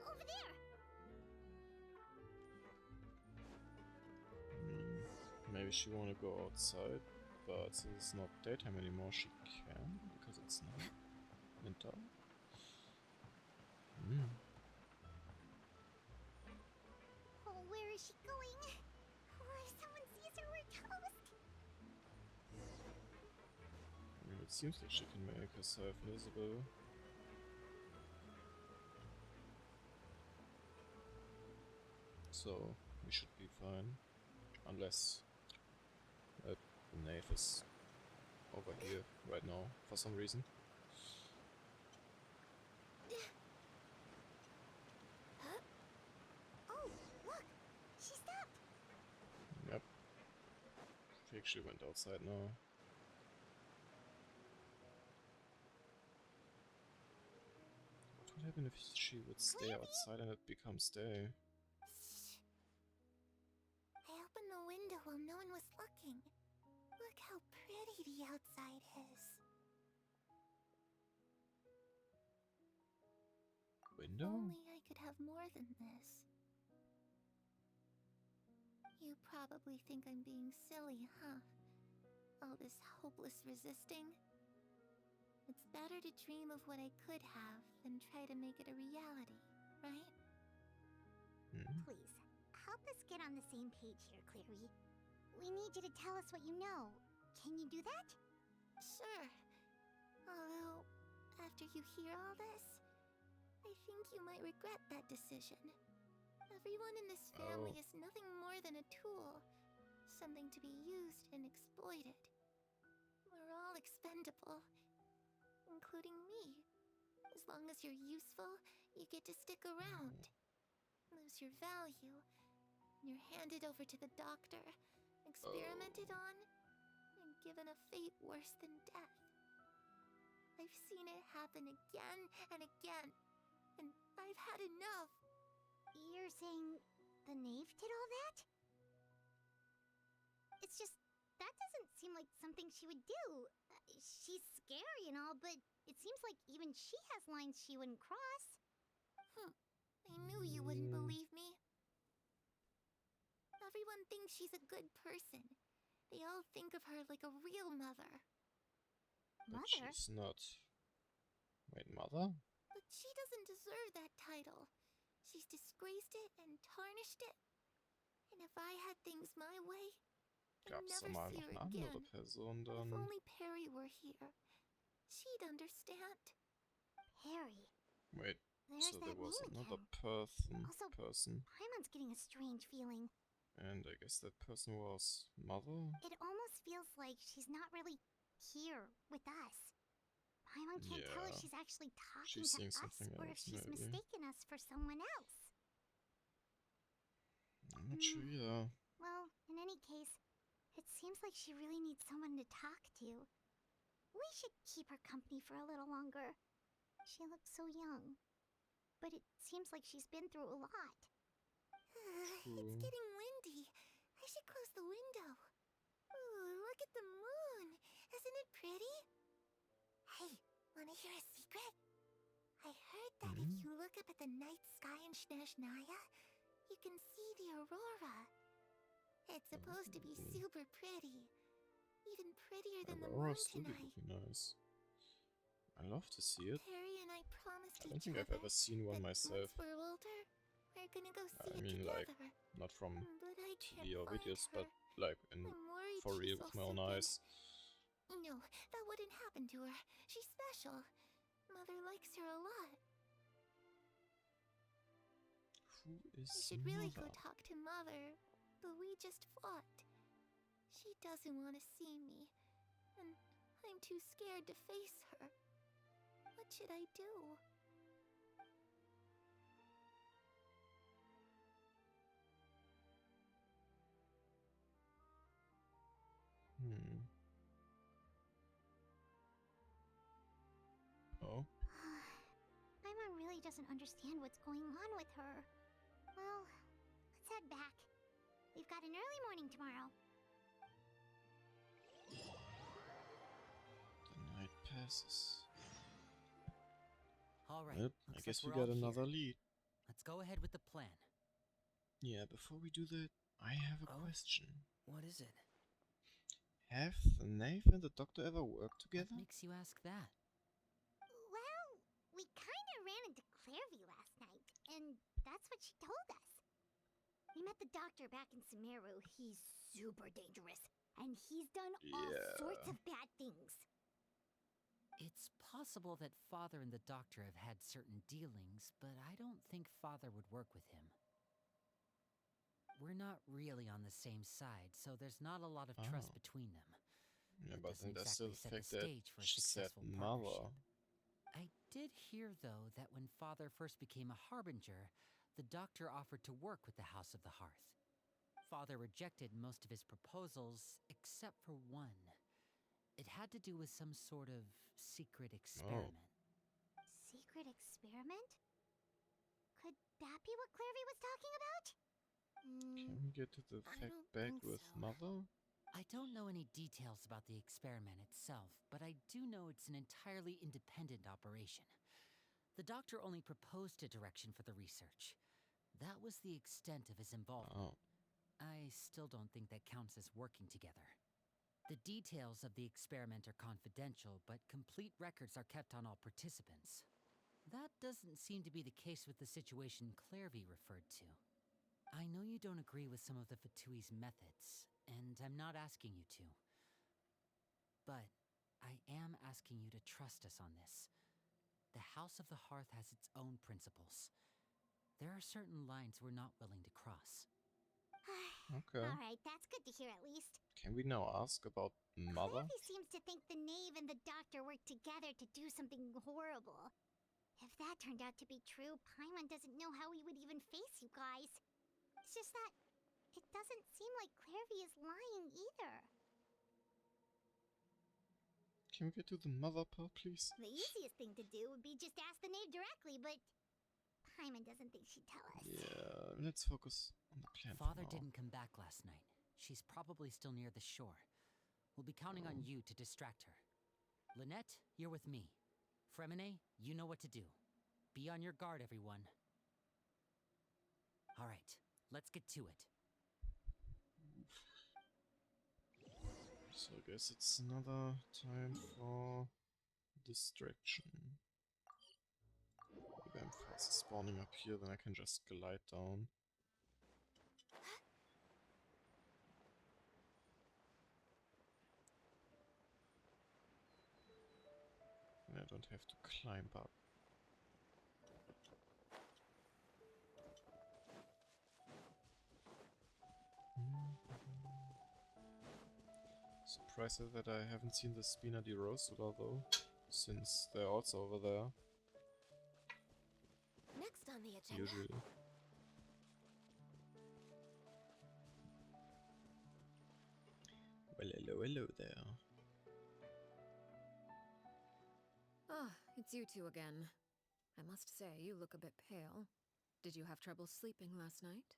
Over there.
she wanna go outside, but since it's not daytime anymore, she can because it's night. Winter.
Oh, where is she going? Oh, if someone sees her, we're toast.
I mean, it seems like she can make herself visible. So, we should be fine. Unless the knave is over here right now for some reason.
Oh, look! She stopped!
Yep. She actually went outside now. What would happen if she would stay outside and it becomes day?
Shh. I opened the window while no one was looking. Look how pretty the outside is.
Window?
Only I could have more than this. You probably think I'm being silly, huh? All this hopeless resisting. It's better to dream of what I could have than try to make it a reality, right? Please, help us get on the same page here, Clary. We need you to tell us what you know. Can you do that? Sure. Although, after you hear all this, I think you might regret that decision. Everyone in this family is nothing more than a tool. Something to be used and exploited. We're all expendable. Including me. As long as you're useful, you get to stick around. Lose your value. You're handed over to the doctor, experimented on, and given a fate worse than death. I've seen it happen again and again, and I've had enough. You're saying the knave did all that? It's just, that doesn't seem like something she would do. She's scary and all, but it seems like even she has lines she wouldn't cross. I knew you wouldn't believe me. Everyone thinks she's a good person. They all think of her like a real mother.
But she's not. Wait, mother?
But she doesn't deserve that title. She's disgraced it and tarnished it. And if I had things my way, I'd
Gab's da
never
mal
see
noch
her
eine andere
again.
Person
If
dann?
only Perry were here, she'd understand. Perry.
Wait,
There's
so
that
there was
name
another
again. Also,
person.
Paimon's getting a strange feeling.
And I guess that person was mother?
It almost feels like she's not really here with us. Paimon can't tell if she's actually talking
She's
to
seeing
us
something
or if
else,
she's
maybe.
mistaken us for someone else.
I'm not sure either.
Well, in any case, it seems like she really needs someone to talk to. We should keep her company for a little longer. She looks so young. But it seems like she's been through a lot. It's getting windy. I should close the window. Ooh, look at the moon. Isn't it pretty? Hey, wanna hear a secret? I heard that if you look up at the night sky in Snezhnaya, you can see the aurora. It's supposed to be super pretty. Even prettier than the moon
Aurora's really
tonight.
looking nice. I love to see it.
Perry and I promised
I don't
each
think I've
other
ever seen one
that
myself.
once we're older, we're gonna go see
I
it
mean,
together.
like, not from
But I can't
TV or
find
videos,
her.
but like in
I'm worried
for real
she's
with my own
also
eyes.
No, that wouldn't happen to her. She's special. Mother likes her a lot.
Who is
We should really go
mother?
talk to Mother, but we just fought. She doesn't want to see me, and I'm too scared to face her. What should I do?
Oh.
Paimon really doesn't understand what's going on with her. Well, let's head back. We've got an early morning tomorrow.
The night passes.
All right.
Well, I guess we got another lead.
Let's go ahead with the plan.
Yeah, before we do that, I have a question.
What is it?
Have the knave and the doctor ever worked together?
What makes you ask that?
Well, we kinda ran into Clairvy last night, and that's what she told us. We met the doctor back in Sumeru. He's super dangerous, and he's done all sorts of bad things.
It's possible that Father and the doctor have had certain dealings, but I don't think Father would work with him. We're not really on the same side, so there's not a lot of trust between them.
Yeah,
That
but then
doesn't
there's still
exactly
the
set
fact that
stage for a
she said
successful
mother.
partnership. I did hear, though, that when Father first became a harbinger, the doctor offered to work with the House of the Hearth. Father rejected most of his proposals, except for one. It had to do with some sort of secret experiment.
Secret experiment? Could that be what Clairvy was talking about?
Can we get to the
I
fact
don't
back
think
with
so.
mother?
I don't know any details about the experiment itself, but I do know it's an entirely independent operation. The doctor only proposed a direction for the research. That was the extent of his involvement. I still don't think that counts as working together. The details of the experiment are confidential, but complete records are kept on all participants. That doesn't seem to be the case with the situation Clairvy referred to. I know you don't agree with some of the Fatui's methods, and I'm not asking you to. But I am asking you to trust us on this. The House of the Hearth has its own principles. There are certain lines we're not willing to cross.
Okay.
Alright, that's good to hear at least.
Can we now ask about mother?
Clairvy seems to think the knave and the doctor worked together to do something horrible. If that turned out to be true, Paimon doesn't know how he would even face you guys. It's just that it doesn't seem like Clairvy is lying either.
Can we get to the mother part, please?
The easiest thing to do would be just ask the knave directly, but Paimon doesn't think she'd tell us.
Yeah, let's focus on the plan
Father
for now.
didn't come back last night. She's probably still near the shore. We'll be counting on you to distract her. Lynette, you're with me. Fremine, you know what to do. Be on your guard, everyone. All right, let's get to it.
So I guess it's another time for distraction. If Ampharos is spawning up here, then I can just glide down. And I don't have to climb up. Surprised that I haven't seen the Spina di Rosula though, since they're also over there.
Next on the agenda.
Usually. Well, hello there.
Ah, it's you two again. I must say, you look a bit pale. Did you have trouble sleeping last night?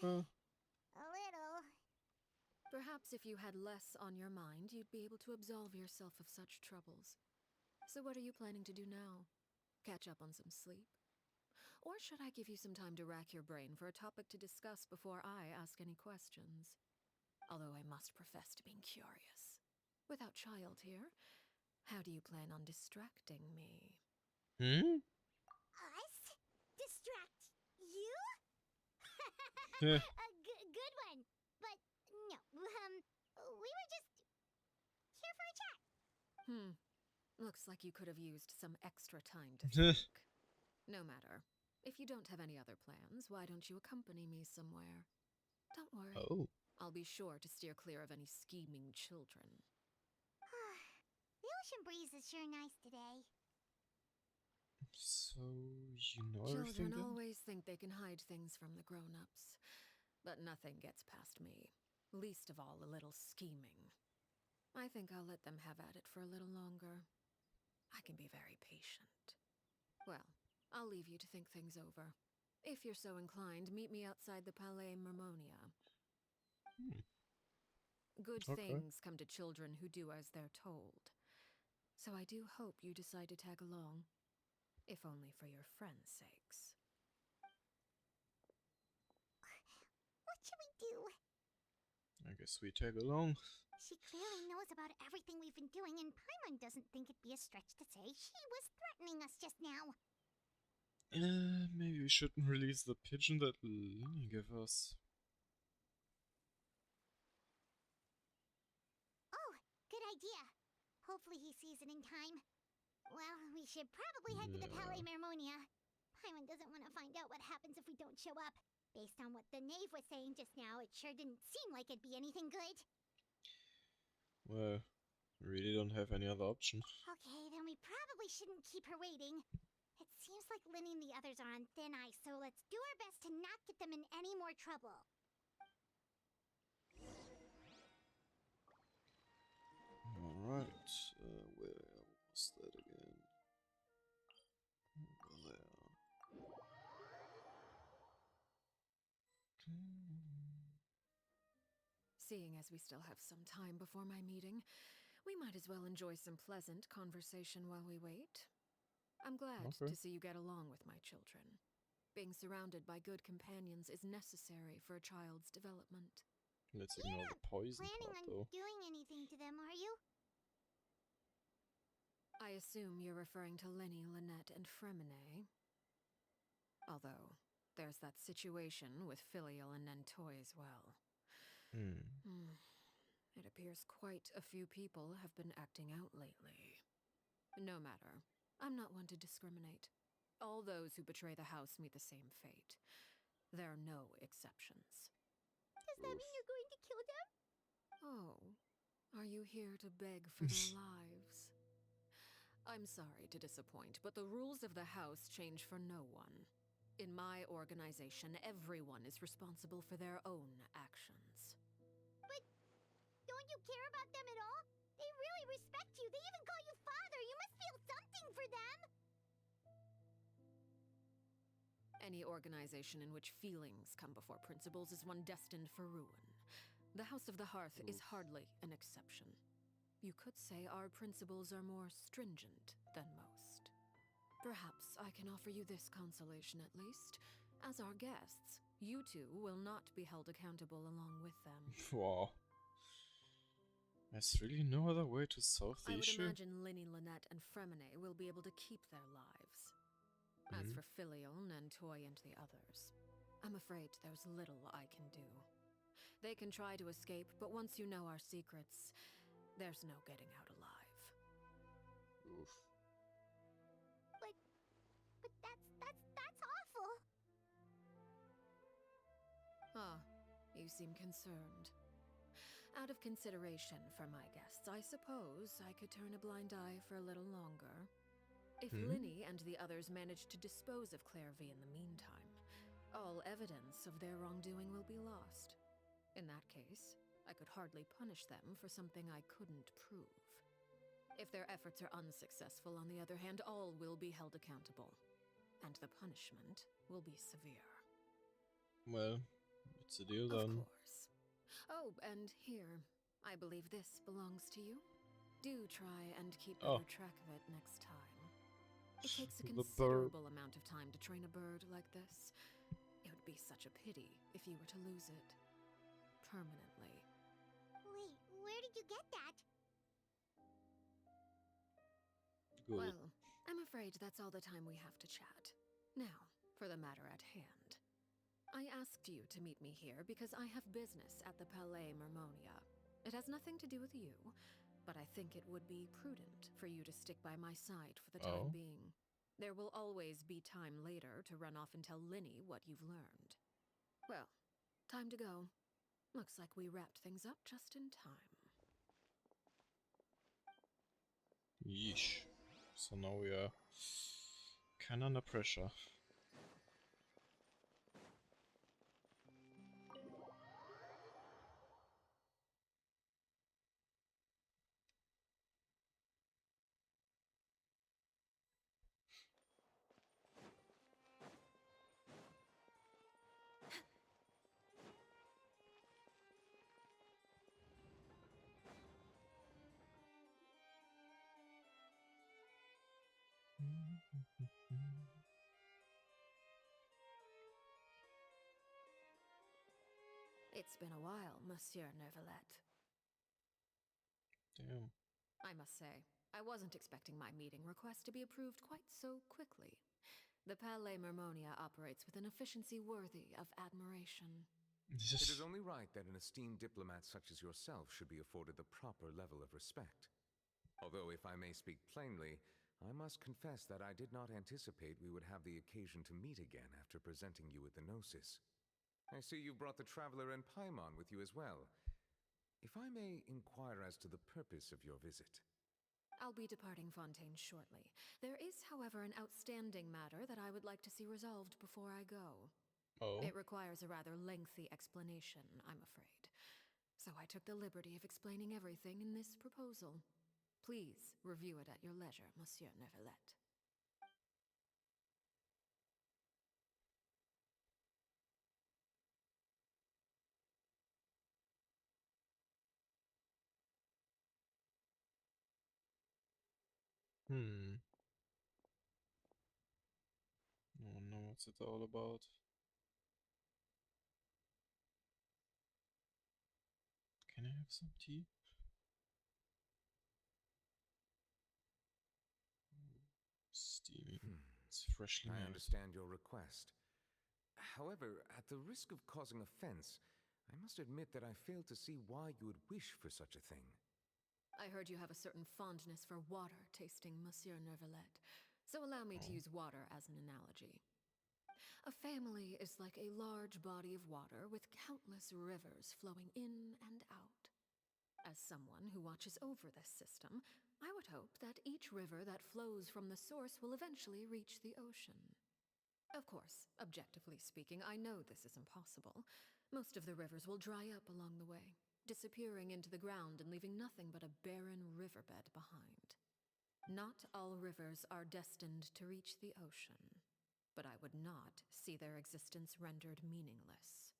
A little.
Perhaps if you had less on your mind, you'd be able to absolve yourself of such troubles. So what are you planning to do now? Catch up on some sleep? Or should I give you some time to rack your brain for a topic to discuss before I ask any questions? Although I must profess to being curious. Without Child here, how do you plan on distracting me?
Us? Distract you? A good one. But no, we were just here for a chat.
Looks like you could have used some extra time to think. No matter. If you don't have any other plans, why don't you accompany me somewhere? Don't worry.
Oh.
I'll be sure to steer clear of any scheming children.
The ocean breeze is sure nice today.
So, you know everything
Children
then?
always think they can hide things from the grown-ups. But nothing gets past me. Least of all a little scheming. I think I'll let them have at it for a little longer. I can be very patient. Well, I'll leave you to think things over. If you're so inclined, meet me outside the Palais Mermonia. Good things come to children who do as they're told. So I do hope you decide to tag along. If only for your friends' sakes.
What should we do?
I guess we tag along.
She clearly knows about everything we've been doing, and Paimon doesn't think it'd be a stretch to say she was threatening us just now.
Maybe we shouldn't release the pigeon that Lini gave us.
Oh, good idea. Hopefully he sees it in time. Well, we should probably head to the Palais Mermonia. Paimon doesn't want to find out what happens if we don't show up. Based on what the knave was saying just now, it sure didn't seem like it'd be anything good.
Well, we really don't have any other option.
Okay, then we probably shouldn't keep her waiting. It seems like Lini and the others are on thin ice, so let's do our best to not get them in any more trouble.
Alright, where was that again? Over there.
Seeing as we still have some time before my meeting, we might as well enjoy some pleasant conversation while we wait. I'm glad to see you get along with my children. Being surrounded by good companions is necessary for a child's development.
Let's ignore the poison
Planning
part,
on
though.
doing anything to them, are you?
I assume you're referring to Lenny, Lynette, and Fremine. Although, there's that situation with Filial and Nentoy as well. It appears quite a few people have been acting out lately. No matter. I'm not one to discriminate. All those who betray the house meet the same fate. There are no exceptions.
Does that mean you're going to kill them?
Oh, are you here to beg for their lives? I'm sorry to disappoint, but the rules of the house change for no one. In my organization, everyone is responsible for their own actions.
But don't you care about them at all? They really respect you. They even call you father. You must feel something for them.
Any organization in which feelings come before principles is one destined for ruin. The House of the Hearth is hardly an exception. You could say our principles are more stringent than most. Perhaps I can offer you this consolation at least. As our guests, you two will not be held accountable along with them.
Wow. There's really no other way to solve the issue?
I would imagine Lini, Lynette, and Fremine will be able to keep their lives. As for Filial, Nentoy, and the others, I'm afraid there's little I can do. They can try to escape, but once you know our secrets, there's no getting out alive.
Oof.
But that's awful.
Ah, you seem concerned. Out of consideration for my guests, I suppose I could turn a blind eye for a little longer. If Lini and the others manage to dispose of Clairvy in the meantime, all evidence of their wrongdoing will be lost. In that case, I could hardly punish them for something I couldn't prove. If their efforts are unsuccessful, on the other hand, all will be held accountable. And the punishment will be severe.
Well, it's a deal then.
Of course. Oh, and here, I believe this belongs to you. Do try and keep better track of it next time. It takes a considerable amount of time to train a bird like this. It would be such a pity if you were to lose it. Permanently.
Wait, where did you get that?
Good.
Well, I'm afraid that's all the time we have to chat. Now, for the matter at hand. I asked you to meet me here because I have business at the Palais Mermonia. It has nothing to do with you, but I think it would be prudent for you to stick by my side for the time being. There will always be time later to run off and tell Lini what you've learned. Well, time to go. Looks like we wrapped things up just in time.
Yeesh. So now we are kinda under pressure.
It's been a while, Monsieur Neuvillette.
Damn.
I must say, I wasn't expecting my meeting request to be approved quite so quickly. The Palais Mermonia operates with an efficiency worthy of admiration.
It is only right that an esteemed diplomat such as yourself should be afforded the proper level of respect. Although, if I may speak plainly, I must confess that I did not anticipate we would have the occasion to meet again after presenting you with the Gnosis. I see you brought the Traveler and Paimon with you as well. If I may inquire as to the purpose of your visit.
I'll be departing Fontaine shortly. There is, however, an outstanding matter that I would like to see resolved before I go.
Oh.
It requires a rather lengthy explanation, I'm afraid. So I took the liberty of explaining everything in this proposal. Please review it at your leisure, Monsieur Neuvillette.
Oh no, what's it all about? Can I have some tea? Steamy. It's freshly made.
I understand your request. However, at the risk of causing offense, I must admit that I fail to see why you would wish for such a thing.
I heard you have a certain fondness for water tasting, Monsieur Neuvillette, so allow me to use water as an analogy. A family is like a large body of water with countless rivers flowing in and out. As someone who watches over this system, I would hope that each river that flows from the source will eventually reach the ocean. Of course, objectively speaking, I know this is impossible. Most of the rivers will dry up along the way, disappearing into the ground and leaving nothing but a barren riverbed behind. Not all rivers are destined to reach the ocean, but I would not see their existence rendered meaningless.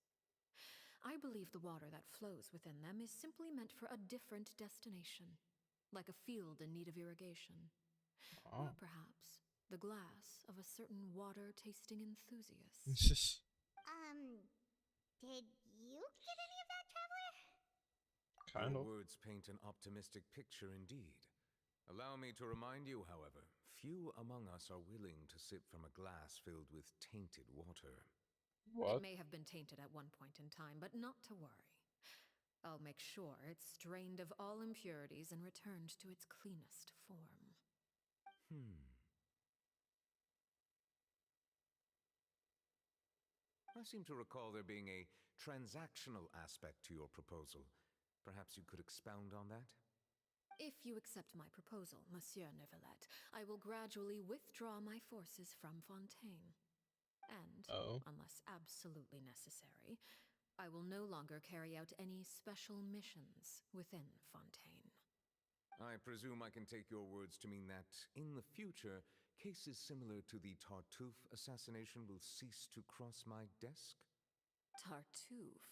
I believe the water that flows within them is simply meant for a different destination, like a field in need of irrigation. Or perhaps the glass of a certain water-tasting enthusiast.
Did you get any of that, Traveler?
Kind
Your
of.
words paint an optimistic picture indeed. Allow me to remind you, however, few among us are willing to sip from a glass filled with tainted water.
What?
It may have been tainted at one point in time, but not to worry. I'll make sure it's strained of all impurities and returned to its cleanest form.
I seem to recall there being a transactional aspect to your proposal. Perhaps you could expound on that?
If you accept my proposal, Monsieur Neuvillette, I will gradually withdraw my forces from Fontaine. And, unless absolutely necessary, I will no longer carry out any special missions within Fontaine.
I presume I can take your words to mean that, in the future, cases similar to the Tartuffe assassination will cease to cross my desk?
Tartuffe?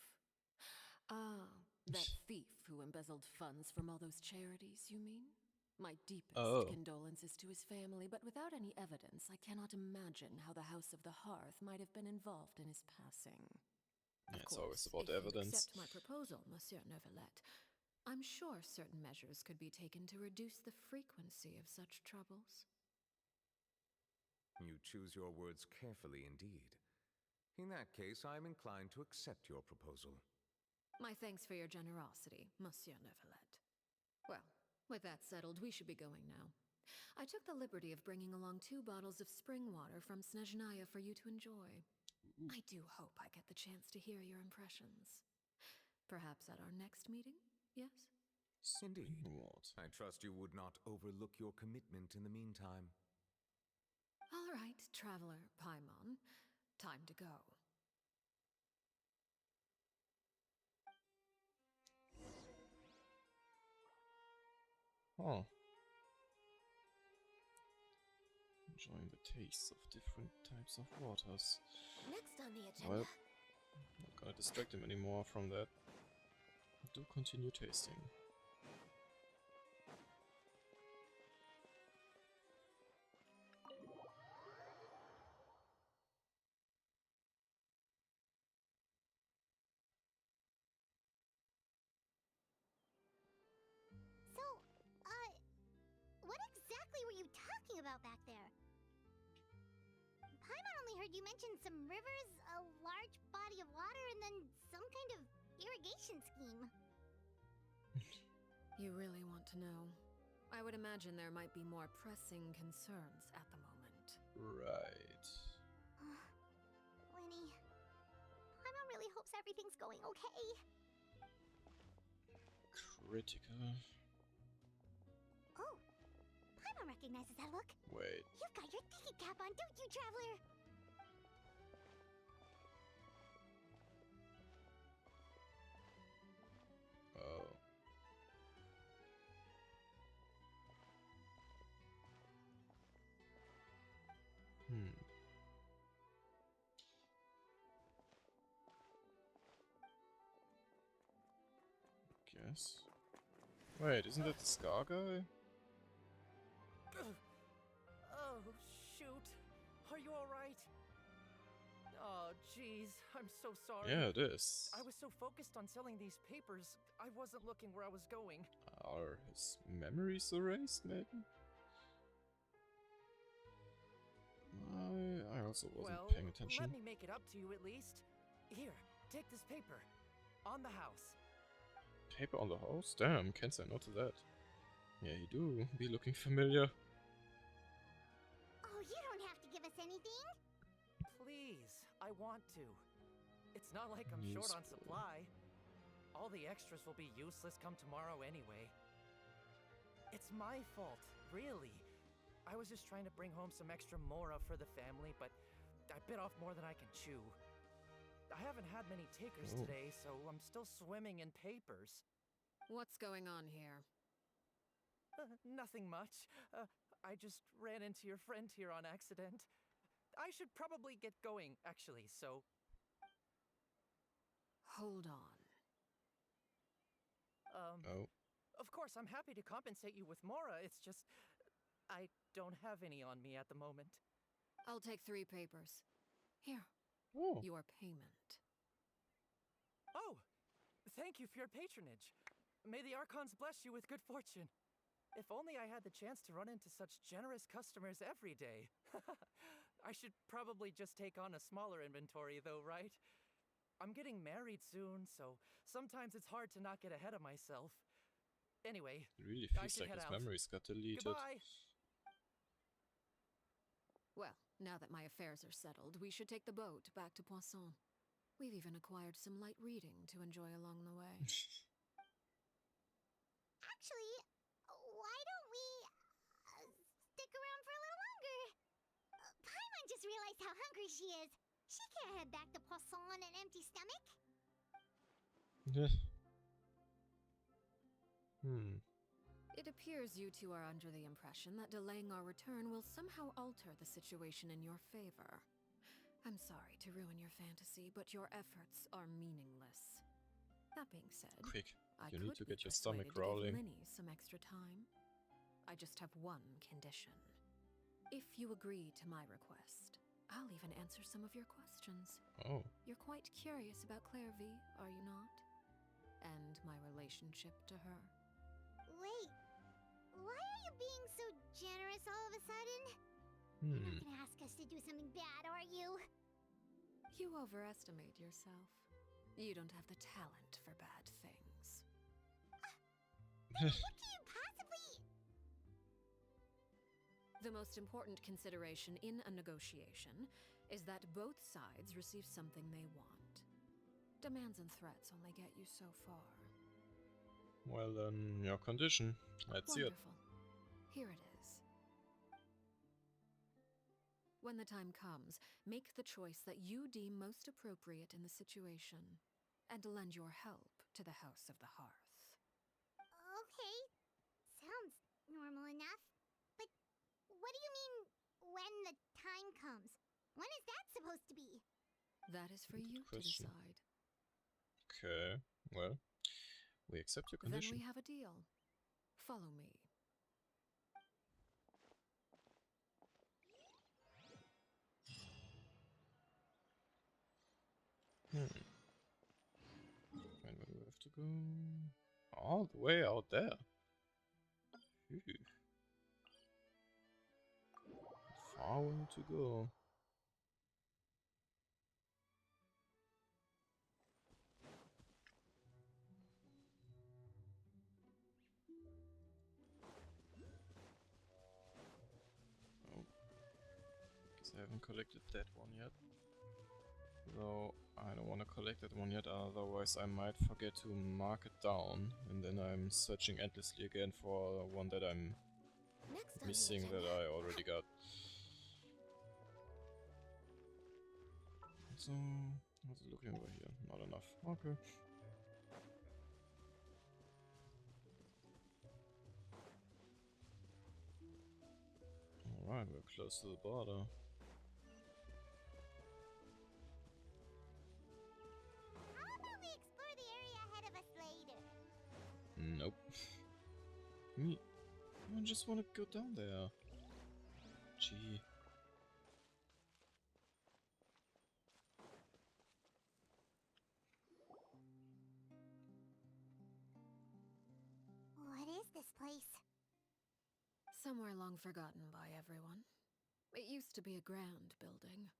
Ah, that thief who embezzled funds from all those charities, you mean? My deepest condolences to his family, but without any evidence, I cannot imagine how the House of the Hearth might have been involved in his passing.
Yeah,
Of
it's
course,
always about
if
evidence.
you accept my proposal, Monsieur Neuvillette, I'm sure certain measures could be taken to reduce the frequency of such troubles.
You choose your words carefully indeed. In that case, I am inclined to accept your proposal.
My thanks for your generosity, Monsieur Neuvillette. Well, with that settled, we should be going now. I took the liberty of bringing along 2 bottles of spring water from Snezhnaya for you to enjoy. I do hope I get the chance to hear your impressions. Perhaps at our next meeting, yes?
Indeed. I trust you would not overlook your commitment in the meantime.
All right, Traveler Paimon. Time to go.
Oh. Enjoying the taste of different types of waters.
Next on the agenda.
Well, not gonna distract him anymore from that. Do continue tasting.
So, about back there? Paimon only heard you mention some rivers, a large body of water, and then some kind of irrigation scheme.
You really want to know? I would imagine there might be more pressing concerns at the moment.
Right.
Winnie, Paimon really hopes everything's going okay.
Critical.
Oh, Paimon recognizes that look.
Wait.
You've got your thinking cap on, don't you, Traveler?
Oh. Guess. Wait, isn't that the Scar guy?
Oh, shoot. Are you alright? Oh, jeez. I'm so sorry.
Yeah, it is.
I was so focused on selling these papers, I wasn't looking where I was going.
Are his memories erased, maybe? I also wasn't paying attention.
Let me make it up to you at least. Here, take this paper. On the house.
Paper on the house? Damn, can't say no to that. Yeah, you do be looking familiar.
Oh, you don't have to give us anything.
Please, I want to. It's not like I'm short on supply. All the extras will be useless come tomorrow anyway. It's my fault, really. I was just trying to bring home some extra mora for the family, but I bit off more than I can chew. I haven't had many takers today, so I'm still swimming in papers.
What's going on here?
Nothing much. I just ran into your friend here on accident. I should probably get going, actually, so...
Hold on.
Of course, I'm happy to compensate you with mora, it's just... I don't have any on me at the moment.
I'll take 3 papers. Here.
Oh.
Your payment.
Oh! Thank you for your patronage. May the Archons bless you with good fortune. If only I had the chance to run into such generous customers every day. I should probably just take on a smaller inventory though, right? I'm getting married soon, so sometimes it's hard to not get ahead of myself. Anyway,
it really
I
feels
should
like
head
his
out.
memories got deleted.
Goodbye!
Well, now that my affairs are settled, we should take the boat back to Poisson. We've even acquired some light reading to enjoy along the way.
Actually, why don't we stick around for a little longer? Paimon just realized how hungry she is. She can't head back to Poisson on an empty stomach.
It appears you two are under the impression that delaying our return will somehow alter the situation in your favor. I'm sorry to ruin your fantasy, but your efforts are meaningless. That being said,
Quick,
I
you need to
could
get
be
your stomach
persuaded to
growling.
give Linny some extra time. I just have one condition. If you agree to my request, I'll even answer some of your questions.
Oh.
You're quite curious about Clairvy, are you not? And my relationship to her.
Wait, why are you being so generous all of a sudden? You're not gonna ask us to do something bad, are you?
You overestimate yourself. You don't have the talent for bad things.
What can you possibly...
The most important consideration in a negotiation is that both sides receive something they want. Demands and threats only get you so far.
Well then, your condition. Let's see it.
Wonderful. Here it is. When the time comes, make the choice that you deem most appropriate in the situation, and lend your help to the House of the Hearth.
Okay, sounds normal enough. But what do you mean, when the time comes? When is that supposed to be?
That is for you to
question.
decide.
Okay, well, we accept your condition.
Then we have a deal. Follow me.
And where do we have to go? All the way out there. Phew. hour to go. Oh, guess I haven't collected that one yet. Though I don't want to collect that one yet, otherwise I might forget to mark it down, and then I'm searching endlessly again for one that I'm missing that I already got. So, how's it looking over here? Not enough. Okay. Alright, we're close to the border.
How about we explore the area ahead of us later?
Nope. I just want to go down there. Gee.
What is this place?
Somewhere long forgotten by everyone. It used to be a grand building.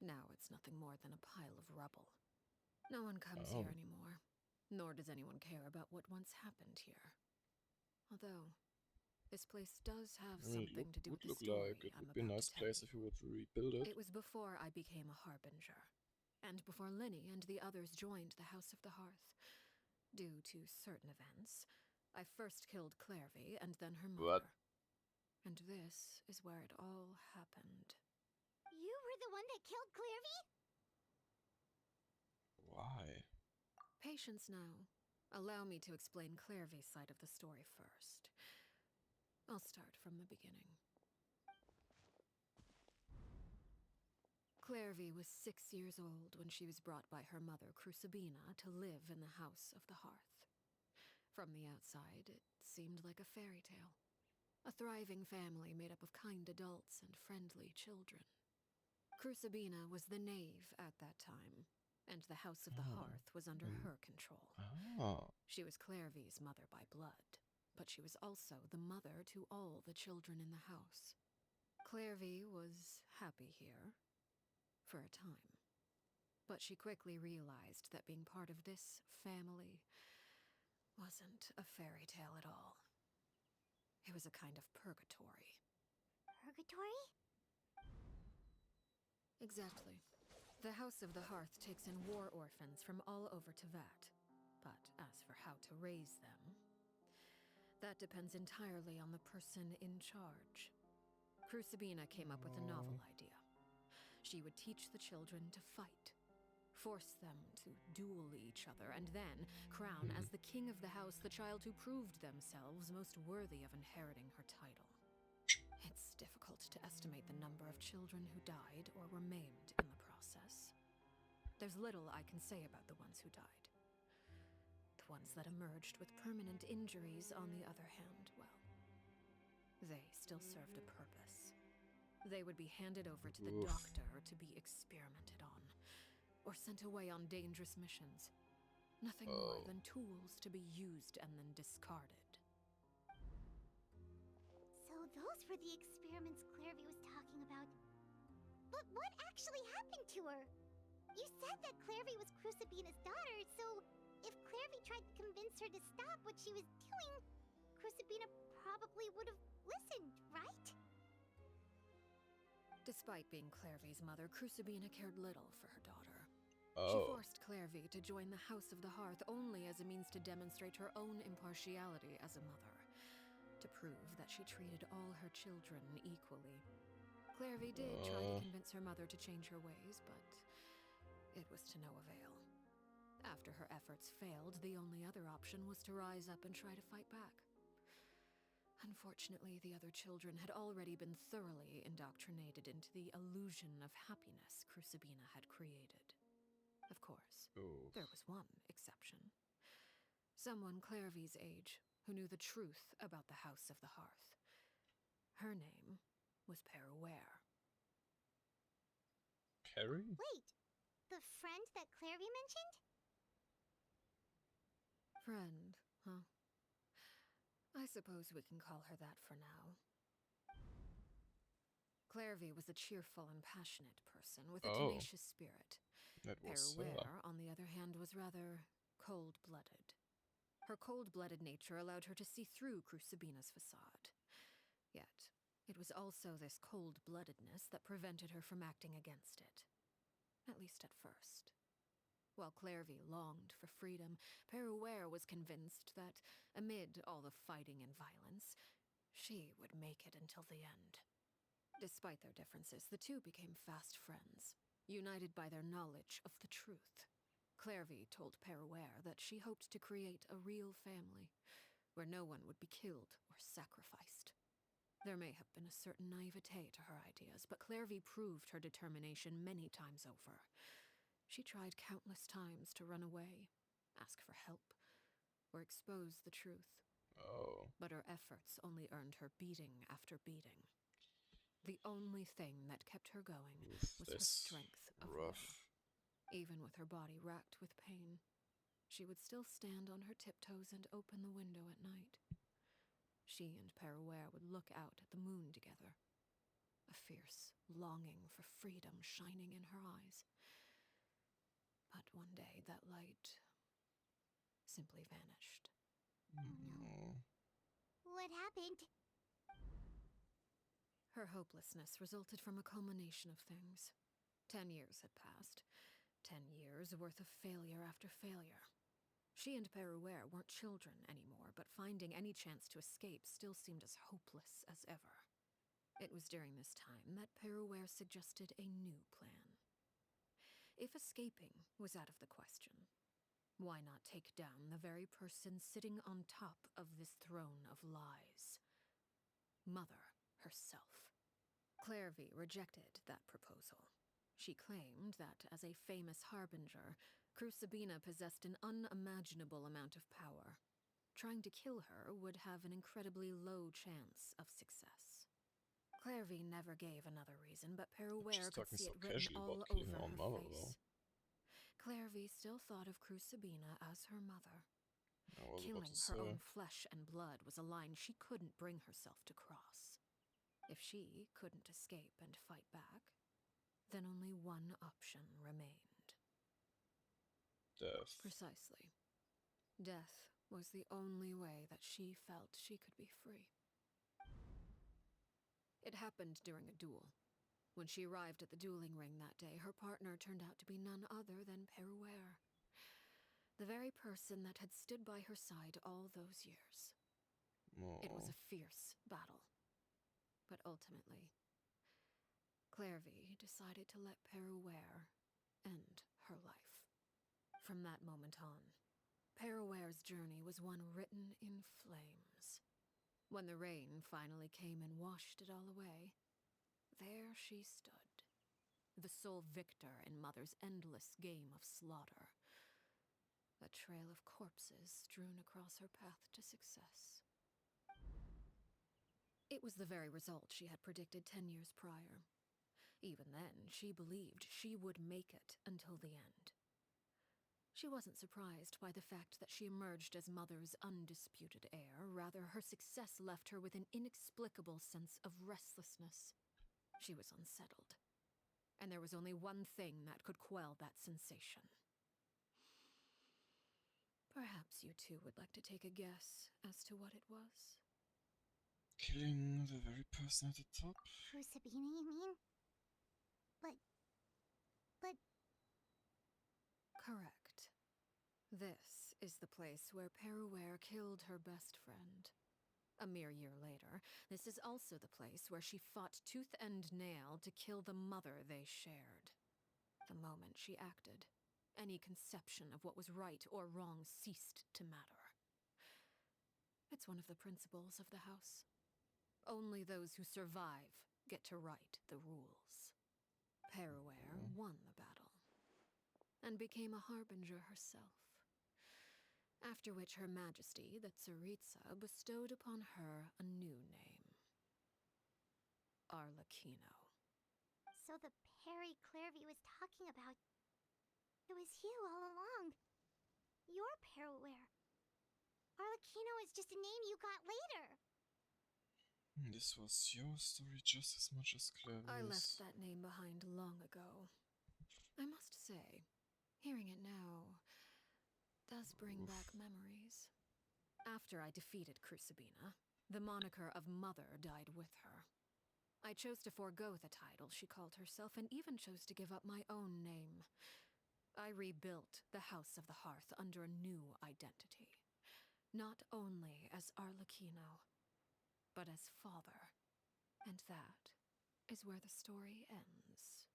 Now it's nothing more than a pile of rubble. No one comes here anymore, nor does anyone care about what once happened here. Although, this place does have something to do with the story
it
I'm
would be a
about
nice
to tell
place
you.
if you would rebuild it.
It was before I became a harbinger, and before Linny and the others joined the House of the Hearth. Due to certain events, I first killed Clairvy and then her mother. And this is where it all happened.
You were the one that killed Clairvy?
Why?
Patience now. Allow me to explain Clairvy's side of the story first. I'll start from the beginning. Clairvy was 6 years old when she was brought by her mother, Crucibina, to live in the House of the Hearth. From the outside, it seemed like a fairy tale. A thriving family made up of kind adults and friendly children. Crucibina was the knave at that time, and the House of the Hearth was under her control. She was Clairvy's mother by blood, but she was also the mother to all the children in the house. Clairvy was happy here, for a time. But she quickly realized that being part of this family wasn't a fairy tale at all. It was a kind of purgatory.
Purgatory?
Exactly. The House of the Hearth takes in war orphans from all over Teyvat. But as for how to raise them, that depends entirely on the person in charge. Crucibina came up with a novel idea. She would teach the children to fight, force them to duel each other, and then crown as the king of the house the child who proved themselves most worthy of inheriting her title. It's difficult to estimate the number of children who died or were maimed in the process. There's little I can say about the ones who died. The ones that emerged with permanent injuries, on the other hand, well, they still served a purpose. They would be handed over to the doctor to be experimented on, or sent away on dangerous missions. Nothing more than tools to be used and then discarded.
So those were the experiments Clairvy was talking about. But what actually happened to her? You said that Clairvy was Crucibina's daughter, so if Clairvy tried to convince her to stop what she was doing, Crucibina probably would have listened, right?
Despite being Clairvy's mother, Crucibina cared little for her daughter.
Oh.
She forced Clairvy to join the House of the Hearth only as a means to demonstrate her own impartiality as a mother, to prove that she treated all her children equally. Clairvy did try to convince her mother to change her ways, but it was to no avail. After her efforts failed, the only other option was to rise up and try to fight back. Unfortunately, the other children had already been thoroughly indoctrinated into the illusion of happiness Crucibina had created. Of course, there was one exception. Someone Clairvy's age who knew the truth about the House of the Hearth. Her name was Peruere.
Perry?
Wait, the friend that Clairvy mentioned?
Friend, huh? I suppose we can call her that for now. Clairvy was a cheerful and passionate person with a tenacious spirit. Peruere, on the other hand, was rather cold-blooded. Her cold-blooded nature allowed her to see through Crucibina's facade. Yet, it was also this cold-bloodedness that prevented her from acting against it. At least at first. While Clairvy longed for freedom, Peruere was convinced that, amid all the fighting and violence, she would make it until the end. Despite their differences, the two became fast friends, united by their knowledge of the truth. Clairvy told Peruere that she hoped to create a real family, where no one would be killed or sacrificed. There may have been a certain naivete to her ideas, but Clairvy proved her determination many times over. She tried countless times to run away, ask for help, or expose the truth. But her efforts only earned her beating after beating. The only thing that kept her going was her strength of will. Even with her body racked with pain, she would still stand on her tiptoes and open the window at night. She and Peruere would look out at the moon together, a fierce longing for freedom shining in her eyes. But one day that light simply vanished.
No. What happened?
Her hopelessness resulted from a culmination of things. 10 years had passed. 10 years worth of failure after failure. She and Peruere weren't children anymore, but finding any chance to escape still seemed as hopeless as ever. It was during this time that Peruere suggested a new plan. If escaping was out of the question, why not take down the very person sitting on top of this throne of lies? Mother herself. Clairvy rejected that proposal. She claimed that, as a famous harbinger, Crucibina possessed an unimaginable amount of power. Trying to kill her would have an incredibly low chance of success. Clairvy never gave another reason, but Peruere could see it written all over her face. Clairvy still thought of Crucibina as her mother. Killing her own flesh and blood was a line she couldn't bring herself to cross. If she couldn't escape and fight back, then only one option remained.
Death.
Precisely. Death was the only way that she felt she could be free. It happened during a duel. When she arrived at the dueling ring that day, her partner turned out to be none other than Peruere. The very person that had stood by her side all those years. It was a fierce battle. But ultimately, Clairvy decided to let Peruere end her life. From that moment on, Peruere's journey was one written in flames. When the rain finally came and washed it all away, there she stood, the sole victor in Mother's endless game of slaughter. A trail of corpses strewn across her path to success. It was the very result she had predicted 10 years prior. Even then, she believed she would make it until the end. She wasn't surprised by the fact that she emerged as Mother's undisputed heir. Rather, her success left her with an inexplicable sense of restlessness. She was unsettled. And there was only one thing that could quell that sensation. Perhaps you two would like to take a guess as to what it was?
Killing the very person at the top?
Crucibina, you mean? But...
Correct. This is the place where Peruere killed her best friend. A mere year later, this is also the place where she fought tooth and nail to kill the mother they shared. The moment she acted, any conception of what was right or wrong ceased to matter. It's one of the principles of the house. Only those who survive get to write the rules. Peruere won the battle, and became a harbinger herself. After which Her Majesty, the Tsaritsa, bestowed upon her a new name. Arlecchino.
So the Perry Clairvy was talking about... It was you all along. You're Peruere. Arlecchino is just a name you got later.
This was your story just as much as Clary's.
I left that name behind long ago. I must say, hearing it now does bring back memories. After I defeated Crucibina, the moniker of Mother died with her. I chose to forego the title she called herself and even chose to give up my own name. I rebuilt the House of the Hearth under a new identity. Not only as Arlecchino, but as father. And that is where the story ends.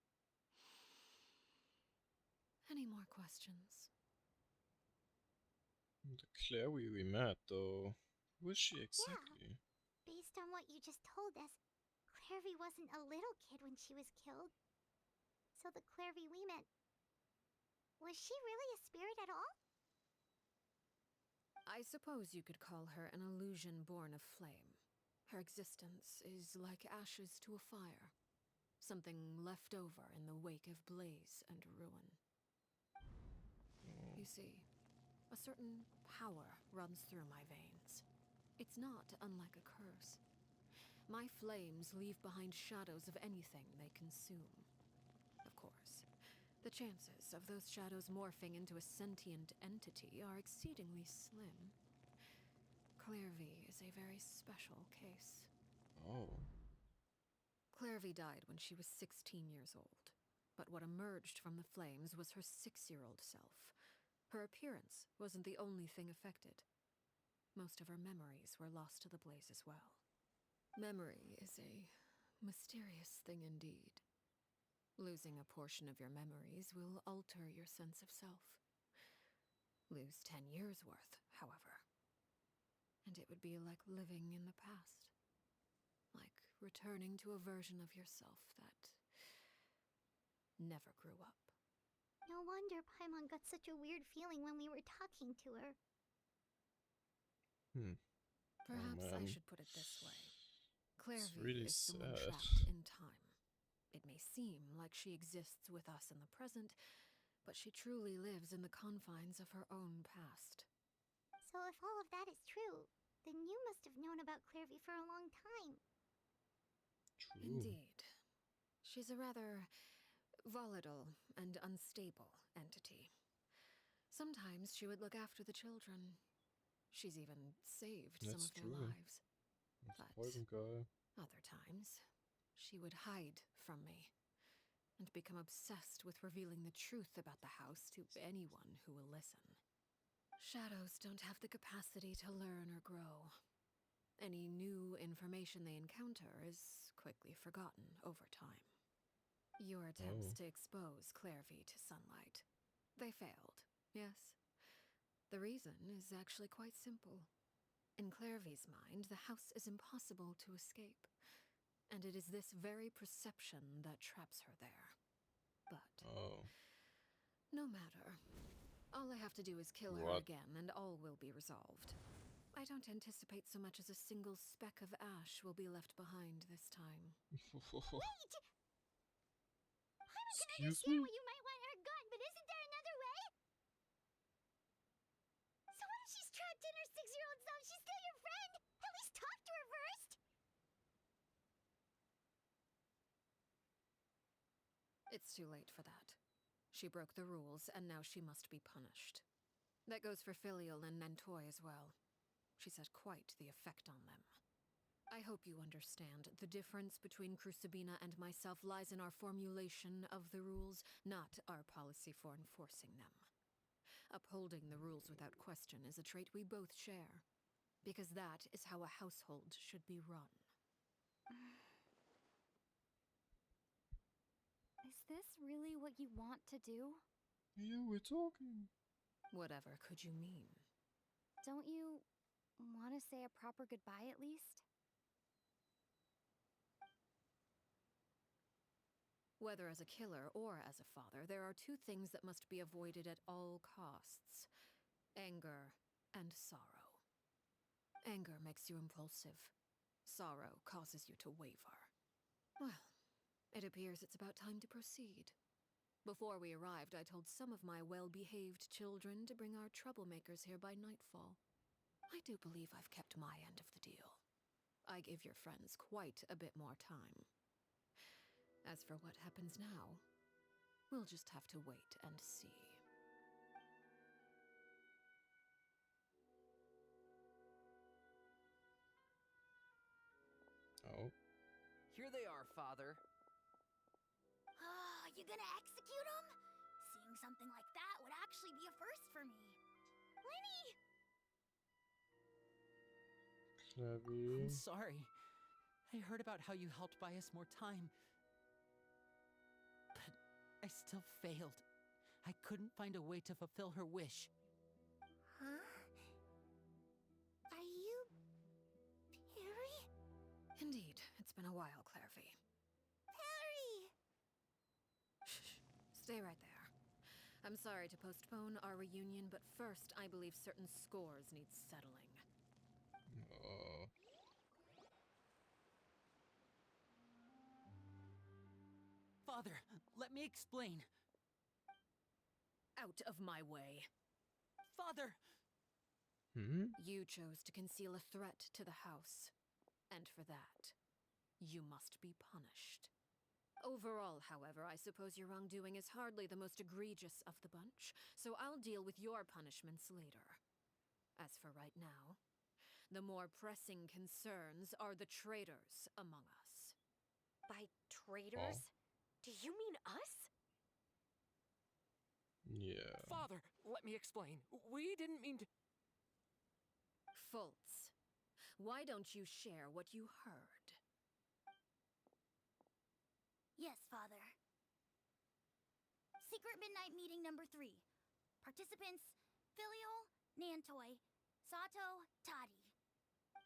Any more questions?
The Clary we met, though. Who is she exactly?
Yeah. Based on what you just told us, Clary wasn't a little kid when she was killed. So the Clary we met, was she really a spirit at all?
I suppose you could call her an illusion born of flame. Her existence is like ashes to a fire. Something left over in the wake of blaze and ruin. You see, a certain power runs through my veins. It's not unlike a curse. My flames leave behind shadows of anything they consume. Of course, the chances of those shadows morphing into a sentient entity are exceedingly slim. Clairvy is a very special case.
Oh.
Clairvy died when she was 16 years old, but what emerged from the flames was her 6-year-old self. Her appearance wasn't the only thing affected. Most of her memories were lost to the blaze as well. Memory is a mysterious thing indeed. Losing a portion of your memories will alter your sense of self. Lose 10 years' worth, however, and it would be like living in the past. Like returning to a version of yourself that never grew up.
No wonder Paimon got such a weird feeling when we were talking to her.
Perhaps I should put it this way. Clairvy
really
is someone
sad.
trapped in time. It may seem like she exists with us in the present, but she truly lives in the confines of her own past.
So if all of that is true, then you must have known about Clairvy for a long time.
True.
Indeed. She's a rather volatile and unstable entity. Sometimes she would look after the children. She's even saved some of their lives.
That's poison guy.
Other times, she would hide from me and become obsessed with revealing the truth about the house to anyone who will listen. Shadows don't have the capacity to learn or grow. Any new information they encounter is quickly forgotten over time. Your attempts to expose Clairvy to sunlight. They failed, yes. The reason is actually quite simple. In Clairvy's mind, the house is impossible to escape, and it is this very perception that traps her there. But no matter. All I have to do is kill her again, and all will be resolved. I don't anticipate so much as a single speck of ash will be left behind this time.
Wait! I can
Excuse
understand
me?
why you might want her gone, but isn't there another way? So what if she's trapped in her 6-year-old self? She's still your friend! At least talk to her first!
It's too late for that. She broke the rules, and now she must be punished. That goes for Filial and Nantoy as well. She's had quite the effect on them. I hope you understand. The difference between Crucibina and myself lies in our formulation of the rules, not our policy for enforcing them. Upholding the rules without question is a trait we both share, because that is how a household should be run.
Is this really what you want to do?
Yeah, we're talking.
Whatever could you mean?
Don't you want to say a proper goodbye at least?
Whether as a killer or as a father, there are two things that must be avoided at all costs: anger and sorrow. Anger makes you impulsive. Sorrow causes you to waver. Well, it appears it's about time to proceed. Before we arrived, I told some of my well-behaved children to bring our troublemakers here by nightfall. I do believe I've kept my end of the deal. I give your friends quite a bit more time. As for what happens now, we'll just have to wait and see.
Oh.
Here they are, Father.
Ah, you gonna execute him? Seeing something like that would actually be a first for me. Lenny!
Clavy.
I'm sorry. I heard about how you helped buy us more time. But I still failed. I couldn't find a way to fulfill her wish.
Huh? Are you... Perry?
Indeed, it's been a while, Clairvy.
Perry!
Shh, stay right there. I'm sorry to postpone our reunion, but first I believe certain scores need settling.
Oh.
Father, let me explain.
Out of my way.
Father!
You chose to conceal a threat to the house. And for that, you must be punished. Overall, however, I suppose your wrongdoing is hardly the most egregious of the bunch, so I'll deal with your punishments later. As for right now, the more pressing concerns are the traitors among us.
By traitors? Do you mean us?
Yeah.
Father, let me explain. We didn't mean to...
Fultz, why don't you share what you heard?
Yes, Father. Secret Midnight Meeting number 3. Participants, Filial, Nantoy, Sato, Toddy.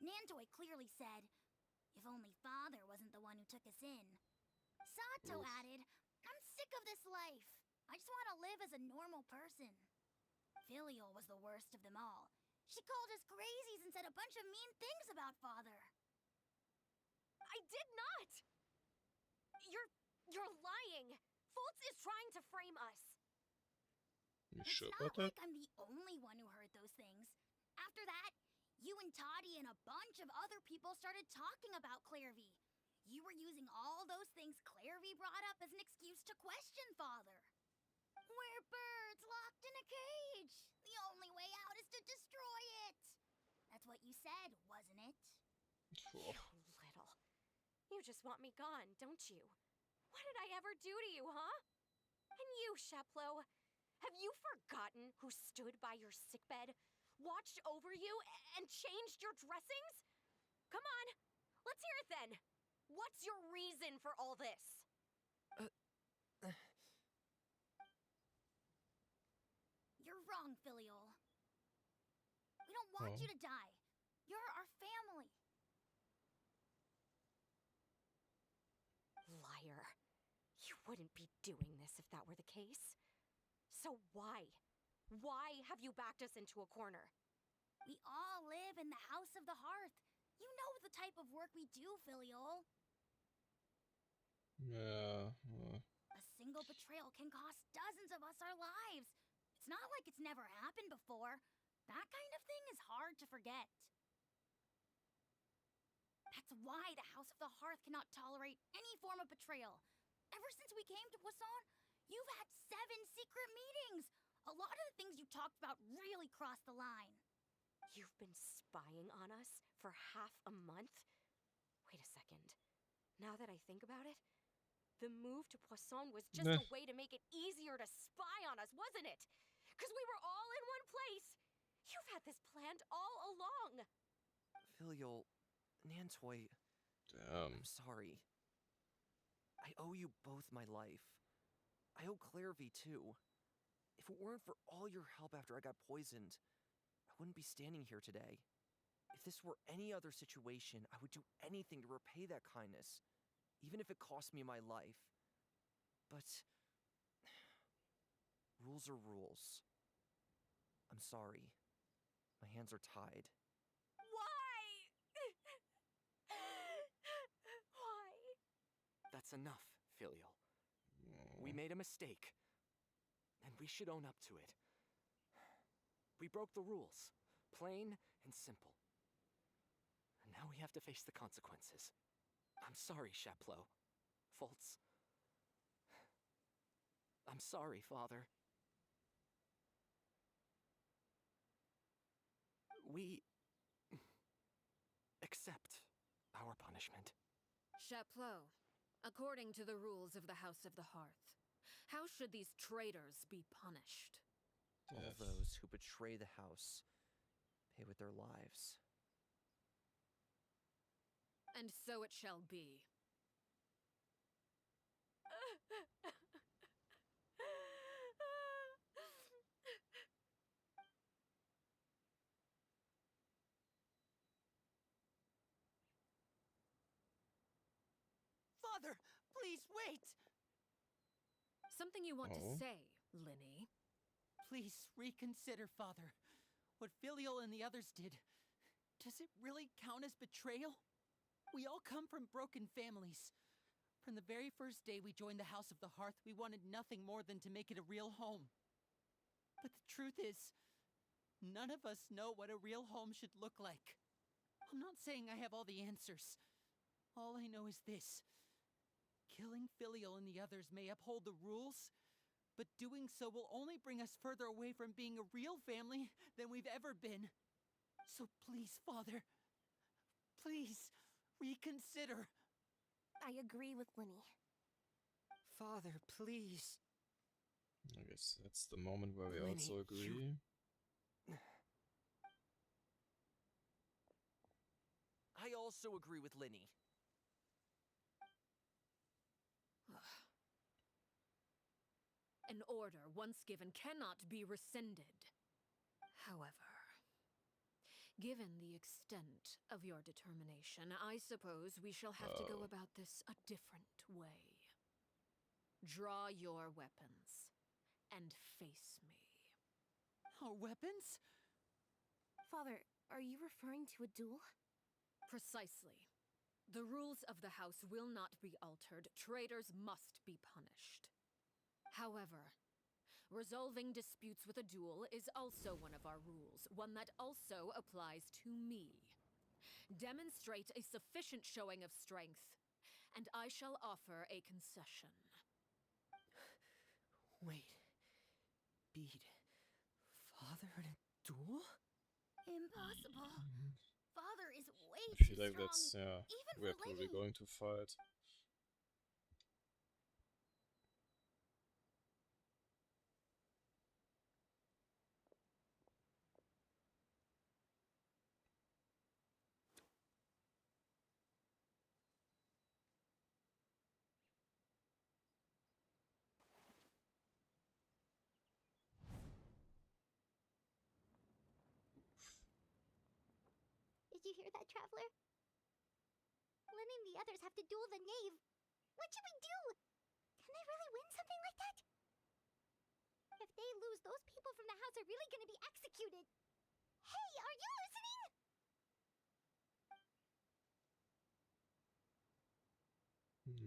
Nantoy clearly said, if only Father wasn't the one who took us in. Sato added, I'm sick of this life. I just want to live as a normal person. Filial was the worst of them all. She called us crazies and said a bunch of mean things about Father.
I did not! You're lying! Fultz is trying to frame us!
You
It's
sure
not
about that?
like I'm the only one who heard those things. After that, you and Toddy and a bunch of other people started talking about Clairvy. You were using all those things Clairvy brought up as an excuse to question Father. We're birds locked in a cage. The only way out is to destroy it. That's what you said, wasn't it?
Oh.
You little. You just want me gone, don't you? What did I ever do to you, huh? And you, Sheplo, have you forgotten who stood by your sickbed, watched over you, and changed your dressings? Come on, let's hear it then. What's your reason for all this?
You're wrong, Filial. We don't want you to die. You're our family.
Liar. You wouldn't be doing this if that were the case. So why? Why have you backed us into a corner?
We all live in the House of the Hearth. You know the type of work we do, Filial.
Yeah.
A single betrayal can cost dozens of us our lives. It's not like it's never happened before. That kind of thing is hard to forget. That's why the House of the Hearth cannot tolerate any form of betrayal. Ever since we came to Poisson, you've had 7 secret meetings. A lot of the things you talked about really crossed the line.
You've been spying on us for half a month? Wait a second. Now that I think about it, the move to Poisson was just a way to make it easier to spy on us, wasn't it? Because we were all in one place. You've had this planned all along.
Filial, Nantoy,
Damn.
I'm sorry. I owe you both my life. I owe Clairvy too. If it weren't for all your help after I got poisoned, I wouldn't be standing here today. If this were any other situation, I would do anything to repay that kindness, even if it cost me my life. But rules are rules. I'm sorry. My hands are tied.
Why? Why?
That's enough, Filial. We made a mistake, and we should own up to it. We broke the rules, plain and simple. And Now we have to face the consequences. I'm sorry, Chapleau. Foltz. I'm sorry, Father. We accept our punishment.
Chapleau, according to the rules of the House of the Hearth, how should these traitors be punished?
All those who betray the house pay with their lives.
And so it shall be.
Father, please wait!
Something you want to say, Linny?
Please reconsider, Father. What Filial and the others did, does it really count as betrayal? We all come from broken families. From the very first day we joined the House of the Hearth, we wanted nothing more than to make it a real home. But the truth is, none of us know what a real home should look like. I'm not saying I have all the answers. All I know is this. Killing Filial and the others may uphold the rules, but doing so will only bring us further away from being a real family than we've ever been. So please, Father, please, reconsider.
I agree with Linny.
Father, please.
I guess that's the moment where we
Linny,
also agree.
I also agree with Linny.
An order once given cannot be rescinded. However, given the extent of your determination, I suppose we shall have to go about this a different way. Draw your weapons and face me.
Our weapons?
Father, are you referring to a duel?
Precisely. The rules of the house will not be altered. Traitors must be punished. However, resolving disputes with a duel is also one of our rules, one that also applies to me. Demonstrate a sufficient showing of strength, and I shall offer a concession.
Wait. Beat Father in a duel?
Impossible. Father is way
I
too
feel like
strong,
that's,
even
we're
for
probably
Linny.
going to fight.
Did you hear that, Traveler? Linny and the others have to duel the knave. What should we do? Can they really win something like that? If they lose, those people from the house are really gonna be executed. Hey, are you listening?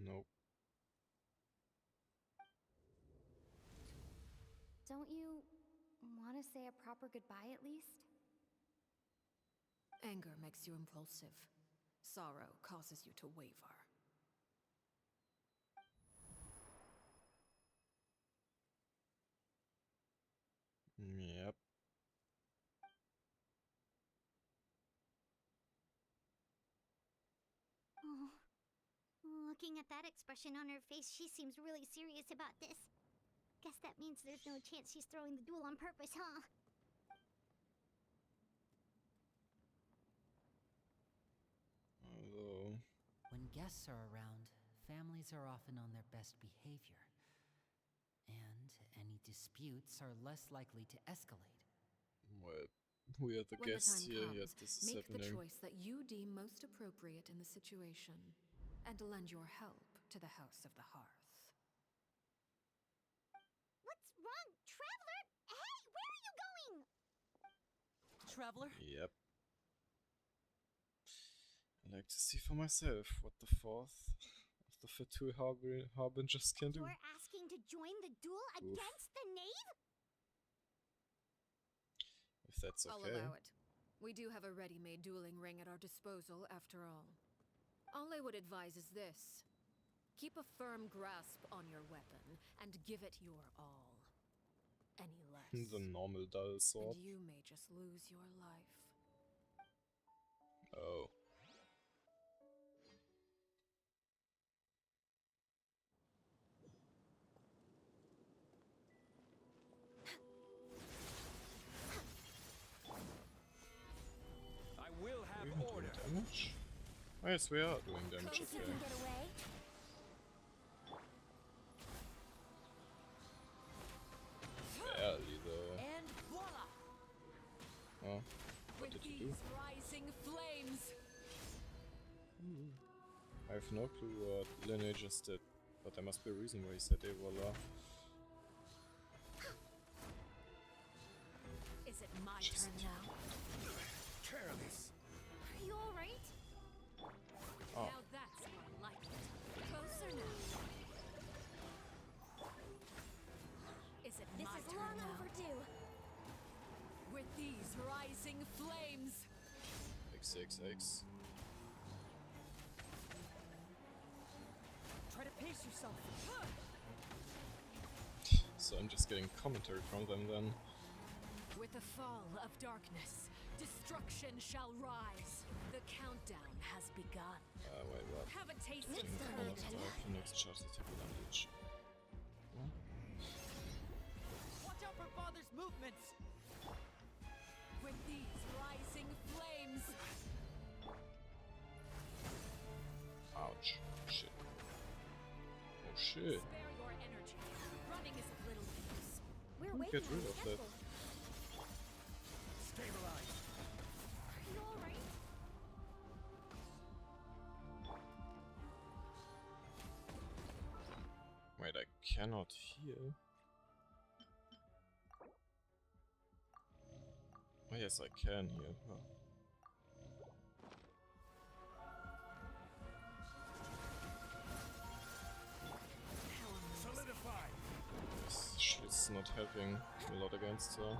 Nope.
Don't you want to say a proper goodbye at least?
Anger makes you impulsive. Sorrow causes you to waver.
Yep.
Oh, looking at that expression on her face, she seems really serious about this. Guess that means there's no chance she's throwing the duel on purpose, huh?
Although...
When guests are around, families are often on their best behavior. And any disputes are less likely to escalate.
Well, we are the
When the
guests
time
here,
comes,
yet this is
make the
happening.
choice that you deem most appropriate in the situation, and lend your help to the House of the Hearth.
What's wrong, Traveler? Hey, where are you going?
Traveler?
Yep. I like to see for myself what the fourth of the Fatul Harbingers can do.
You're asking to join the duel against the knave?
If that's
I'll
okay.
allow it. We do have a ready-made dueling ring at our disposal, after all. All I would advise is this. Keep a firm grasp on your weapon, and give it your all. Any less,
The normal dull sword.
and you may just lose your life.
Oh.
I will have
Are we
order.
doing damage? Oh, yes, we are doing damage,
Closer
okay.
can get away.
Barely, though.
And voila!
Oh, what
With
did you
these
do?
rising flames,
I have no clue what Lene just did, but there must be a reason why he said "Eh, voila."
is it my
Just-
turn now?
Careless.
Are you alright?
Oh.
Now that's more like it.
Closer now.
Is it
This
my
is
turn
long
now?
overdue.
With these rising flames,
XXX.
Try to pace yourself.
So I'm just getting commentary from them then.
with the fall of darkness, destruction shall rise. The countdown has begun.
Wait, what?
Have a taste
Next
of
time,
courage.
Phoenix charge attack advantage.
Watch out for Father's movements.
With these rising flames,
Ouch. Shit. Oh shit.
spare your energy. Running is of little use.
We're
Get
waiting
rid
on
of
the
that.
temple.
Stabilize.
Are you alright?
Wait, I cannot heal. Oh yes, I can heal. Huh.
Solidify.
This shit's not helping a lot against her.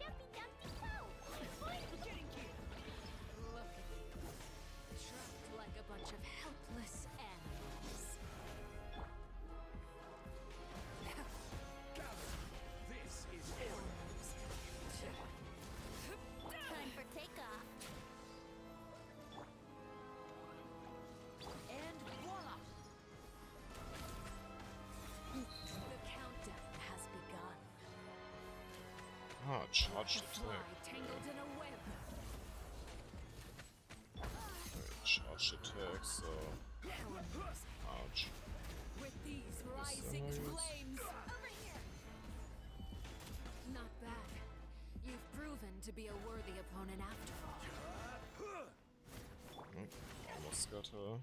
Jumpy, jumpy, go!
Look at you. Trapped like a bunch of helpless animals.
This is order.
Time for takeoff.
And voila! The countdown has begun.
Ah, charged
The fly
attack.
tangled in a web.
Wait, charged attack, so... Ouch.
With these rising
nice.
flames.
Over here!
Not bad. You've proven to be a worthy opponent after all.
Almost got her.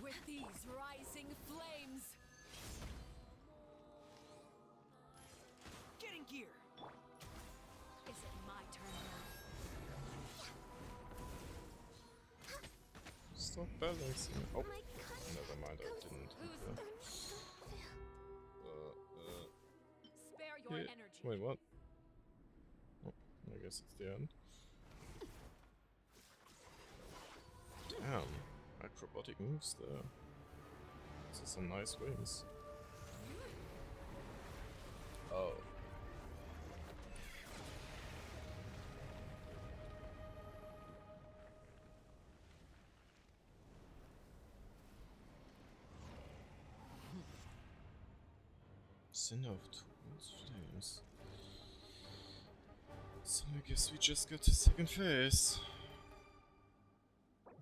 With these rising flames.
Get in gear.
Is it my turn now?
Stop balancing. Oh,
My conscience
never mind, I
goes
didn't.
Who's Spare your
Yeah.
energy.
Wait, what? Oh, I guess it's the end. Damn, acrobatic moves there. This is some nice wings. Oh. Cinder of Tools Flames. So I guess we just got to second phase.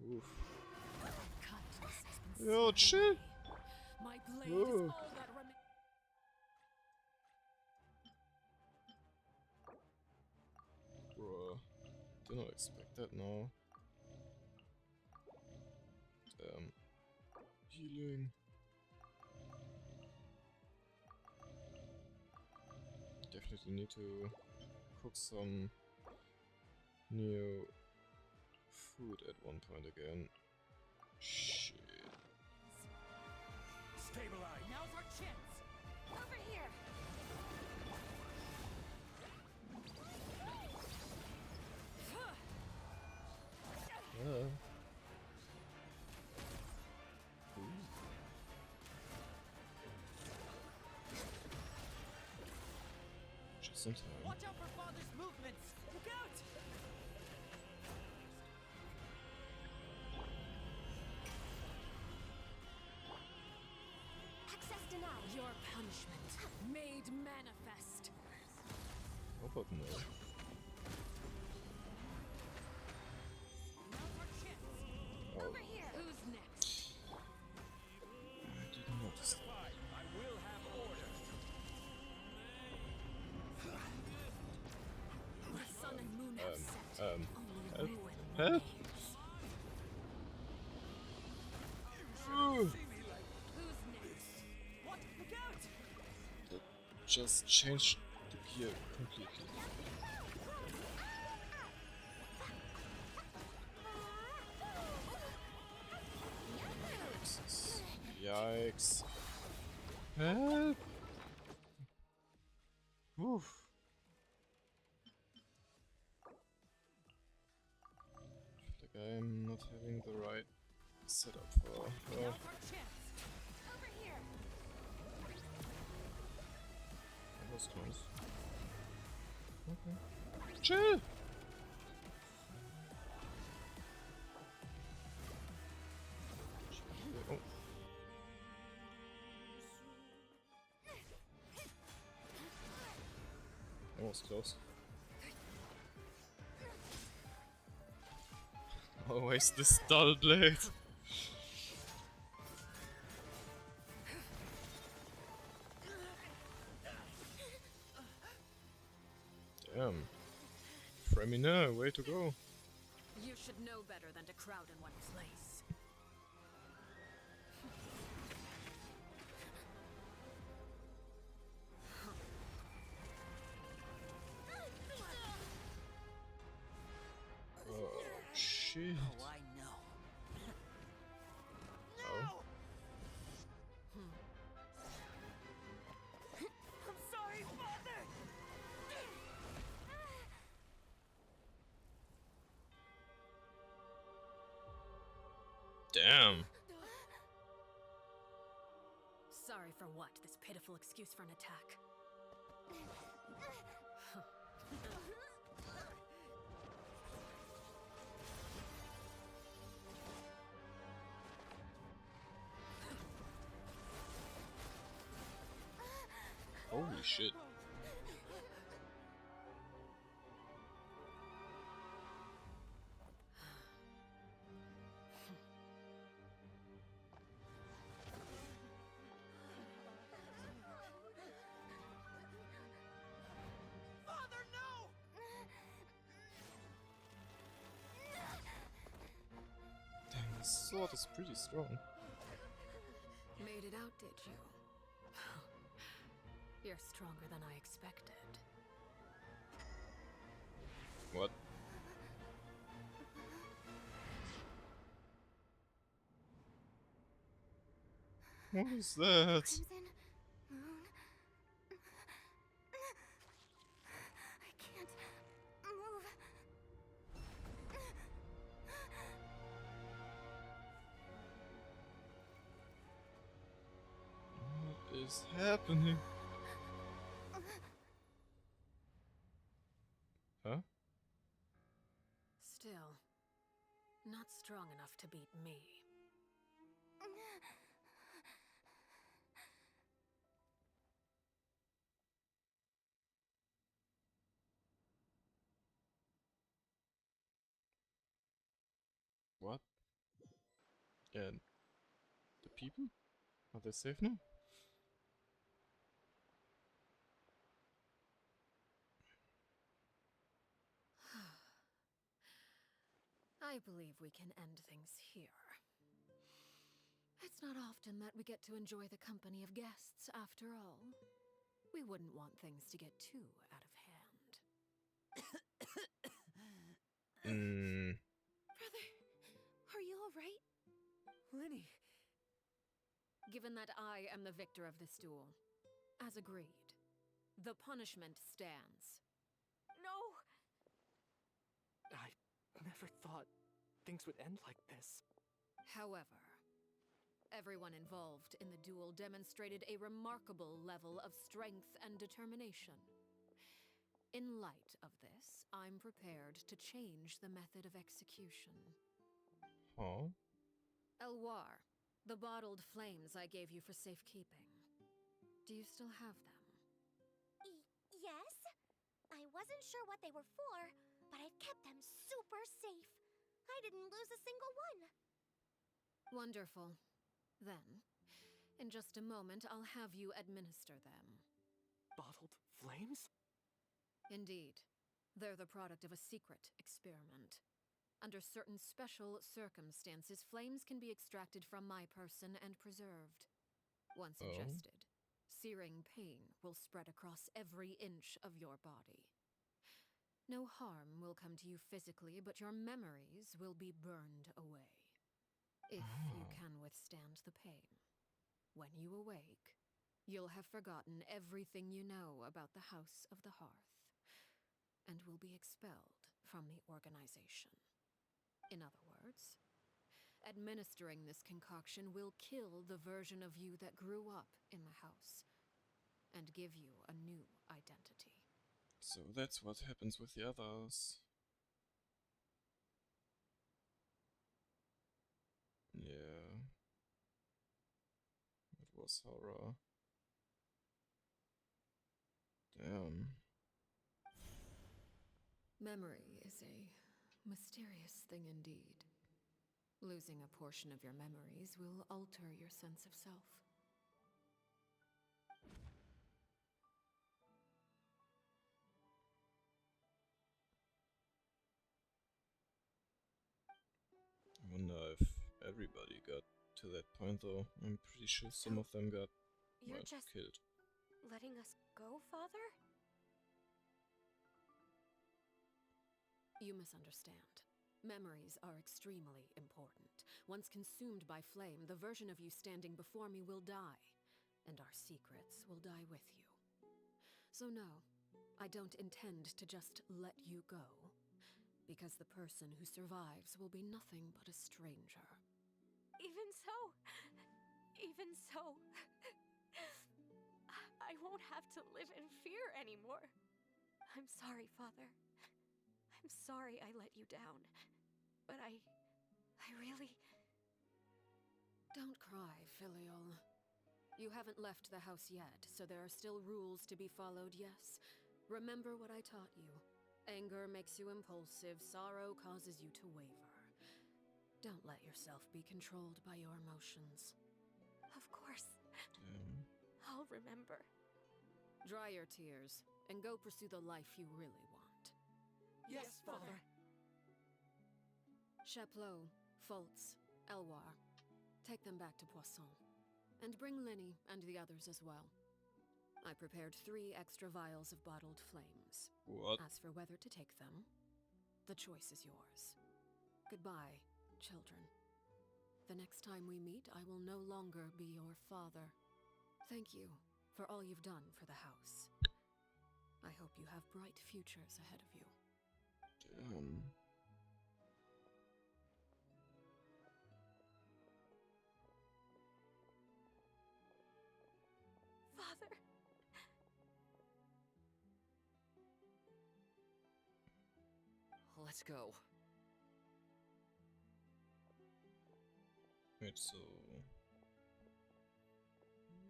Oof.
Kindness has been
Yo,
swept
chill.
away. My blade
Whoa.
is all that remains.
Bruh. Did not expect that now. Damn. Healing. Definitely need to cook some new food at one point again. Shit.
Stabilize.
Now's our chance.
Over here!
Just in time.
Watch out for father's movements! Look out!
Access denied.
Your punishment made manifest.
Oh, but no. Oh.
Over here.
Who's next?
I didn't notice that.
I will have order.
The sun and moon have set.
help.
Only ruin
Help.
remains.
Ooh.
Who's next?
What? Look out!
That just changed the gear completely. Yikes. Help! Oof. Like I'm not having the right setup for.
Now for a chance.
Over here.
That was close. Okay. Chill! Oh. That was close. Always this dull blade. Damn. Fremina, way to go.
You should know better than to crowd in one place.
Oh, shit.
Oh, I know.
Oh.
I'm sorry, father!
Damn.
Sorry for what? This pitiful excuse for an attack.
Holy shit.
Father, no!
Damn, this sword is pretty strong.
Made it out, did you? You're stronger than I expected.
What? What is that?
Crimson Moon. I can't move.
What is happening? Huh?
Still, not strong enough to beat me.
What? And the people? Are they safe now?
I believe we can end things here. It's not often that we get to enjoy the company of guests, after all. We wouldn't want things to get too out of hand.
Brother, are you alright?
Lenny.
Given that I am the victor of this duel, as agreed, the punishment stands.
No!
I never thought things would end like this.
However, everyone involved in the duel demonstrated a remarkable level of strength and determination.
In light of this, I'm prepared to change the method of execution.
Oh?
Elwar, the bottled flames I gave you for safekeeping. Do you still have them?
Yes? I wasn't sure what they were for, but I've kept them super safe. I didn't lose a single one.
Wonderful. Then, in just a moment, I'll have you administer them.
Bottled flames?
Indeed. They're the product of a secret experiment. Under certain special circumstances, flames can be extracted from my person and preserved. Once ingested, searing pain will spread across every inch of your body. No harm will come to you physically, but your memories will be burned away. If you can withstand the pain. When you awake, you'll have forgotten everything you know about the House of the Hearth, and will be expelled from the organization. In other words, administering this concoction will kill the version of you that grew up in the house, and give you a new identity.
So that's what happens with the others. Yeah. It was horror. Damn.
Memory is a mysterious thing indeed. Losing a portion of your memories will alter your sense of self.
I wonder if everybody got to that point though. I'm pretty sure some of them got
You're just
killed.
letting us go, Father?
You misunderstand. Memories are extremely important. Once consumed by flame, the version of you standing before me will die, and our secrets will die with you. So no, I don't intend to just let you go, because the person who survives will be nothing but a stranger.
Even so, I won't have to live in fear anymore. I'm sorry, Father. I'm sorry I let you down. But I really...
Don't cry, Filial. You haven't left the house yet, so there are still rules to be followed, yes? Remember what I taught you. Anger makes you impulsive, sorrow causes you to waver. Don't let yourself be controlled by your emotions.
Of course.
Damn.
I'll remember.
Dry your tears, and go pursue the life you really want.
Yes, Father.
Chaplot, Foltz, Elwar. Take them back to Poisson. And bring Linny and the others as well. I prepared 3 extra vials of bottled flames.
What?
As for whether to take them, the choice is yours. Goodbye, children. The next time we meet, I will no longer be your father. Thank you for all you've done for the house. I hope you have bright futures ahead of you.
Damn.
Father.
Let's go.
Wait, so...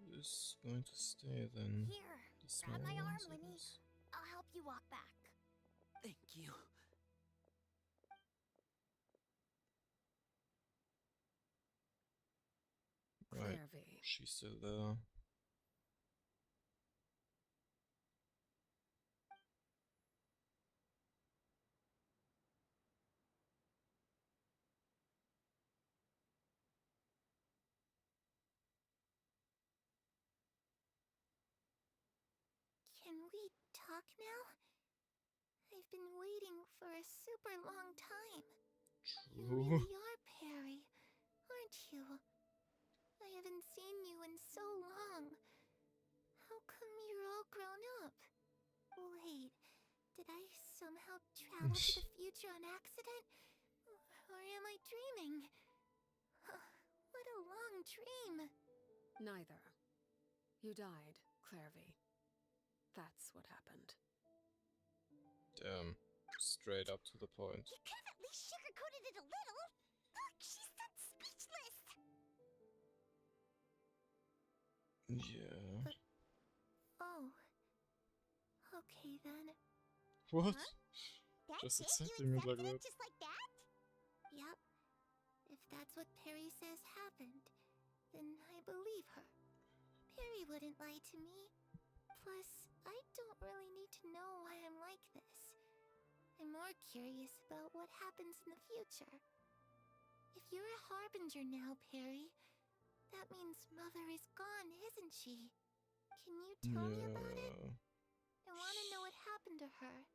who is going to stay then?
Here,
The
grab my
small
arm,
ones, I
Linny.
guess?
I'll help you walk back.
Thank you.
Right,
Clairvy.
she's still there.
Can we talk now? I've been waiting for a super long time. You
True.
really are Perry, aren't you? I haven't seen you in so long. How come you're all grown up? Wait, did I somehow travel to the future on accident? Or am I dreaming? What a long dream.
Damn. Straight up to the point.
You could have at least sugarcoated it a little. Look, she's that speechless.
Yeah.
Oh. Okay then.
What?
Huh? That's
Just
it?
accepting
You
it like
accepted
that?
it just like that? Yep. If that's what Perry says happened, then I believe her. Perry wouldn't lie to me. Plus, I don't really need to know why I'm like this. I'm more curious about what happens in the future. If you're a harbinger now, Perry, that means Mother is gone, isn't she? Can you tell me about it? I want to know what happened to her.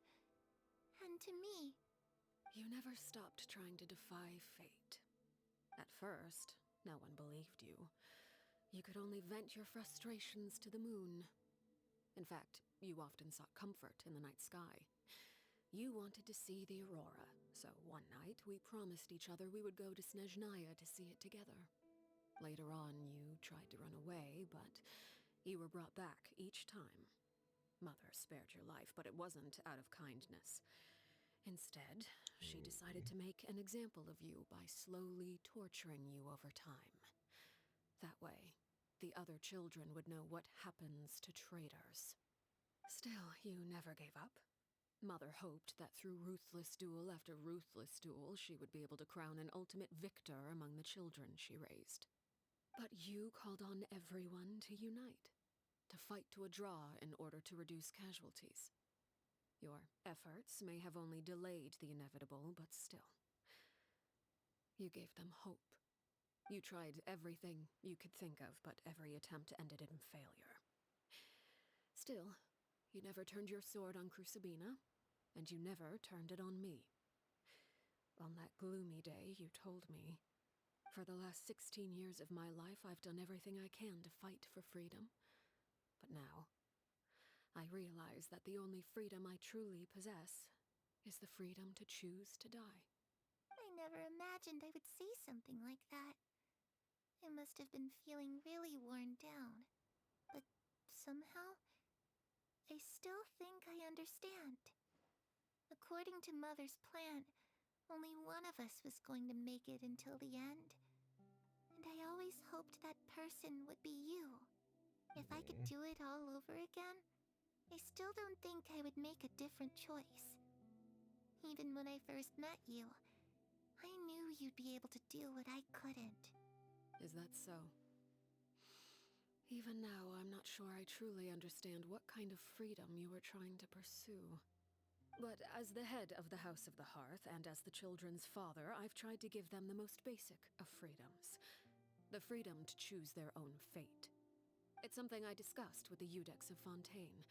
And to me.
You never stopped trying to defy fate. At first, no one believed you. You could only vent your frustrations to the moon. In fact, you often sought comfort in the night sky. You wanted to see the aurora, so one night we promised each other we would go to Snezhnaya to see it together. Later on, you tried to run away, but you were brought back each time. Mother spared your life, but it wasn't out of kindness. Instead, she decided to make an example of you by slowly torturing you over time. That way, the other children would know what happens to traitors. Still, you never gave up. Mother hoped that through ruthless duel after ruthless duel, she would be able to crown an ultimate victor among the children she raised. But you called on everyone to unite, to fight to a draw in order to reduce casualties. Your efforts may have only delayed the inevitable, but still. You gave them hope. You tried everything you could think of, but every attempt ended in failure. Still, you never turned your sword on Crucibina, and you never turned it on me. On that gloomy day, you told me, "For the last 16 years of my life, I've done everything I can to fight for freedom. But now, I realize that the only freedom I truly possess is the freedom to choose to die."
I never imagined I would say something like that. I must have been feeling really worn down. But somehow, I still think I understand. According to Mother's plan, only one of us was going to make it until the end. And I always hoped that person would be you. If I could do it all over again, I still don't think I would make a different choice. Even when I first met you, I knew you'd be able to do what I couldn't.
Is that so? Even now, I'm not sure I truly understand what kind of freedom you were trying to pursue. But as the head of the House of the Hearth, and as the children's father, I've tried to give them the most basic of freedoms. The freedom to choose their own fate. It's something I discussed with the Eudex of Fontaine.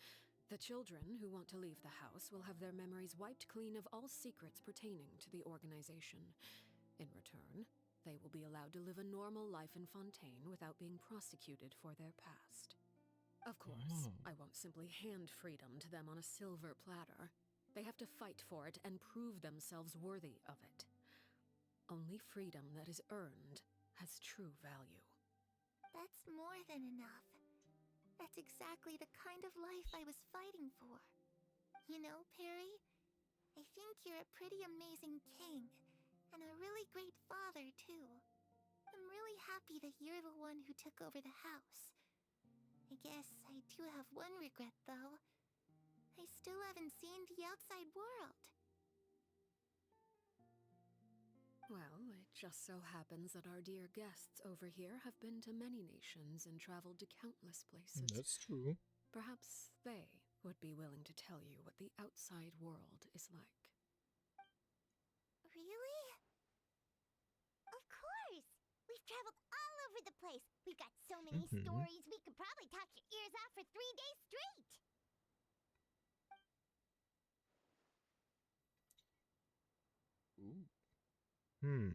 The children who want to leave the house will have their memories wiped clean of all secrets pertaining to the organization. In return, they will be allowed to live a normal life in Fontaine without being prosecuted for their past. Of course, I won't simply hand freedom to them on a silver platter. They have to fight for it and prove themselves worthy of it. Only freedom that is earned has true value.
That's more than enough. That's exactly the kind of life I was fighting for. You know, Perry, I think you're a pretty amazing king, and a really great father, too. I'm really happy that you're the one who took over the house. I guess I do have one regret, though. I still haven't seen the outside world.
Well, it just so happens that our dear guests over here have been to many nations and traveled to countless places.
That's true.
Perhaps they would be willing to tell you what the outside world is like.
Really? Of course! We've traveled all over the place. We've got so many stories, we could probably talk your ears off for 3 days straight.
Ooh.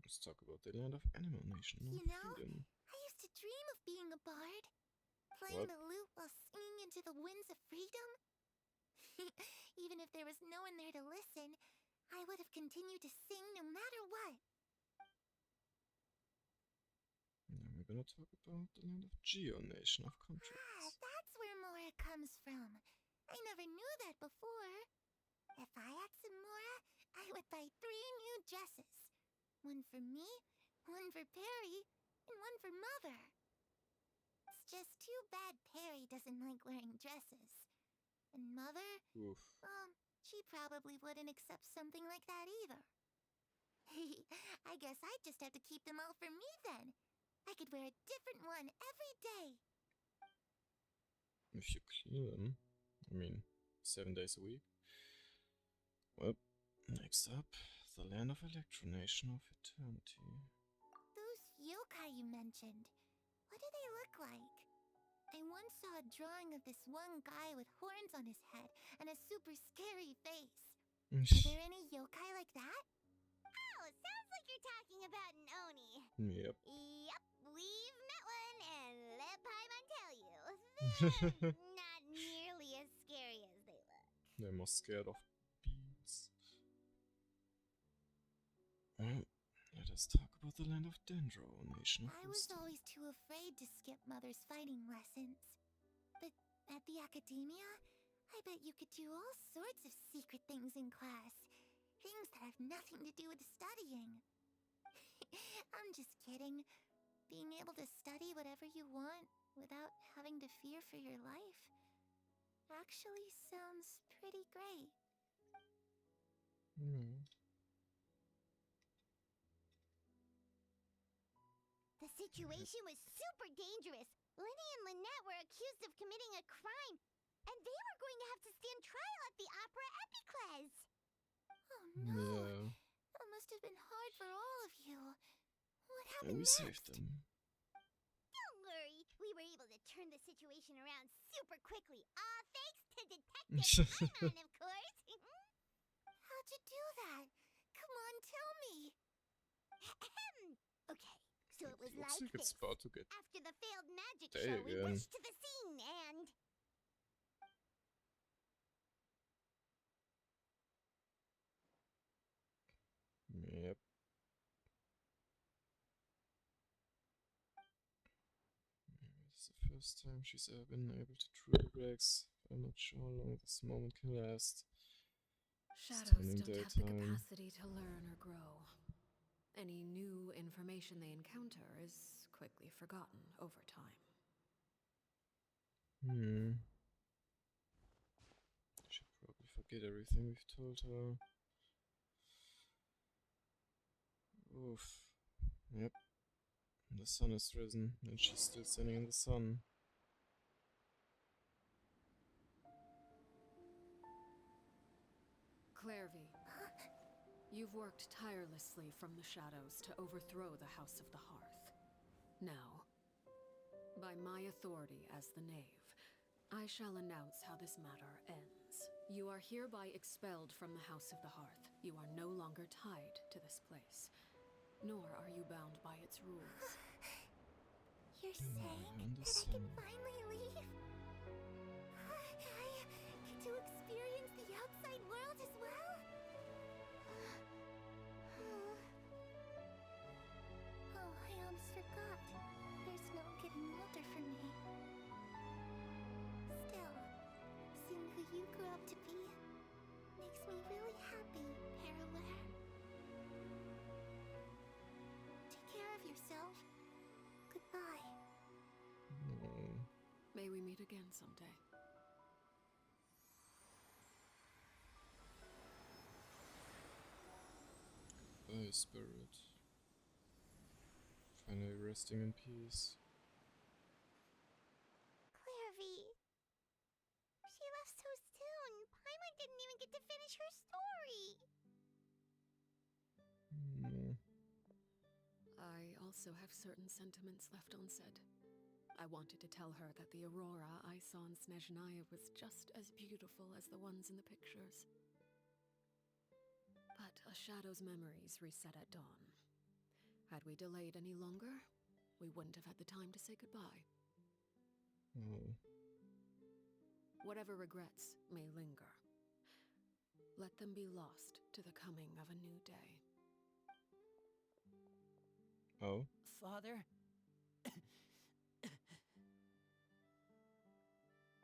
Let's talk about the land of Animal Nation.
You know,
Freedom.
I used to dream of being a bard. Playing the lute while singing into the winds of freedom. Even if there was no one there to listen, I would have continued to sing no matter what.
Now we're gonna talk about the land of Geo Nation of Contracts.
Ah, that's where Mora comes from. I never knew that before. If I had some more, I would buy 3 new dresses. One for me, one for Perry, and one for Mother. It's just too bad Perry doesn't like wearing dresses. And Mother,
Oof.
she probably wouldn't accept something like that either. I guess I'd just have to keep them all for me then. I could wear a different one every day.
If you clean them, I mean, 7 days a week. Well, next up, the land of Electronation of Eternity.
Those yokai you mentioned, what do they look like? I once saw a drawing of this one guy with horns on his head and a super scary face. Are there any yokai like that? Oh, sounds like you're talking about an Oni.
Yep.
Yep, we've met one, and let Paimon tell you, they're not nearly as scary as they look.
They're more scared of beads. Well, let us talk about the land of Dendro, nation of
I was
wisdom.
always too afraid to skip Mother's fighting lessons. But at the academia, I bet you could do all sorts of secret things in class. Things that have nothing to do with studying. I'm just kidding. Being able to study whatever you want without having to fear for your life actually sounds pretty great. The situation was super dangerous. Lenny and Lynette were accused of committing a crime, and they were going to have to stand trial at the Opera Epicles. Oh no!
Yeah.
That must have been hard for all of you. What
And
happened
we
next?
saved them.
Don't worry, we were able to turn the situation around super quickly. All thanks to Detective Paimon, of course. How'd you do that? Come on, tell me. Okay, so it was
Looks
like
like it's
this.
about to get
After the failed magic
day
show, we
again.
rushed to the scene and...
Yep. It's the first time she's ever been able to truly relax. I'm not sure how long this moment can last.
Shadows
turning
don't have the
daytime.
capacity to learn or grow. Any new information they encounter is quickly forgotten over time.
She'll probably forget everything we've told her. Oof. Yep. The sun has risen, and she's still standing in the sun.
Clairvy, you've worked tirelessly from the shadows to overthrow the House of the Hearth. Now, by my authority as the Knave, I shall announce how this matter ends. You are hereby expelled from the House of the Hearth. You are no longer tied to this place, nor are you bound by its rules.
You're saying that I can finally leave? I get to experience the outside world as well? Oh, I almost forgot. There's no getting older for me. Still, seeing who you grew up to be makes me really happy, Parallel. Take care of yourself. Goodbye.
May we meet again someday.
Goodbye, spirit. Finally resting in peace.
Clairvy. She left so soon. Paimon didn't even get to finish her story.
I also have certain sentiments left unsaid. I wanted to tell her that the aurora I saw in Snezhnaya was just as beautiful as the ones in the pictures. But a shadow's memories reset at dawn. Had we delayed any longer, we wouldn't have had the time to say goodbye. Whatever regrets may linger, let them be lost to the coming of a new day.
Oh?
Father?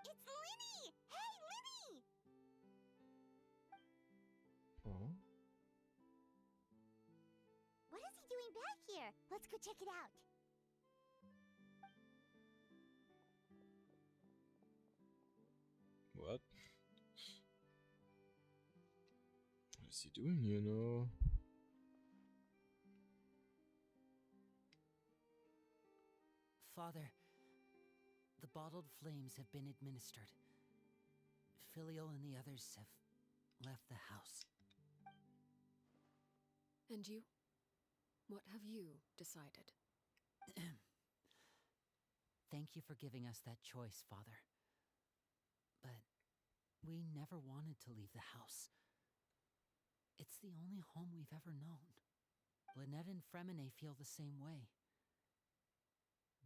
It's Linny! Hey, Linny! doing back here? Let's go check it out.
What? What is he doing here now?
Father, the bottled flames have been administered. Filial and the others have left the house.
And you? What have you decided?
Thank you for giving us that choice, Father. But we never wanted to leave the house. It's the only home we've ever known. Lynette and Fremine feel the same way.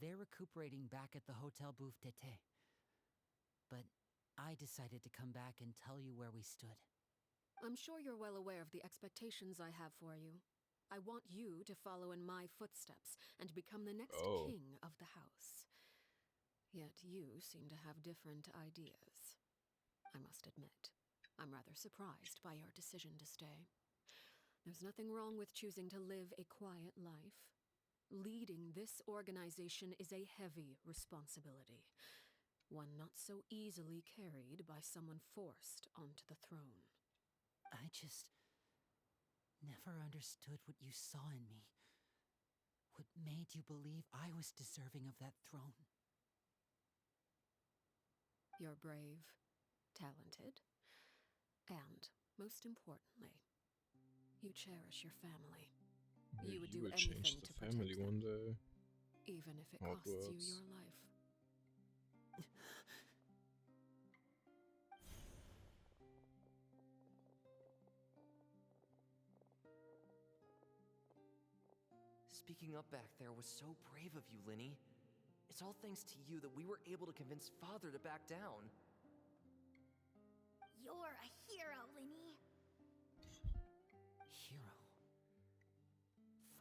They're recuperating back at the Hotel Bouffe d'été. But I decided to come back and tell you where we stood.
I'm sure you're well aware of the expectations I have for you. I want you to follow in my footsteps and become the next king of the house. Yet you seem to have different ideas. I must admit, I'm rather surprised by your decision to stay. There's nothing wrong with choosing to live a quiet life. Leading this organization is a heavy responsibility, one not so easily carried by someone forced onto the throne.
I just never understood what you saw in me. What made you believe I was deserving of that throne?
You're brave, talented, and, most importantly, you cherish your family. You would do anything to protect them,
one day.
even if it costs you your life.
Speaking up back there was so brave of you, Linny. It's all thanks to you that we were able to convince Father to back down.
You're a hero, Linny.
Hero.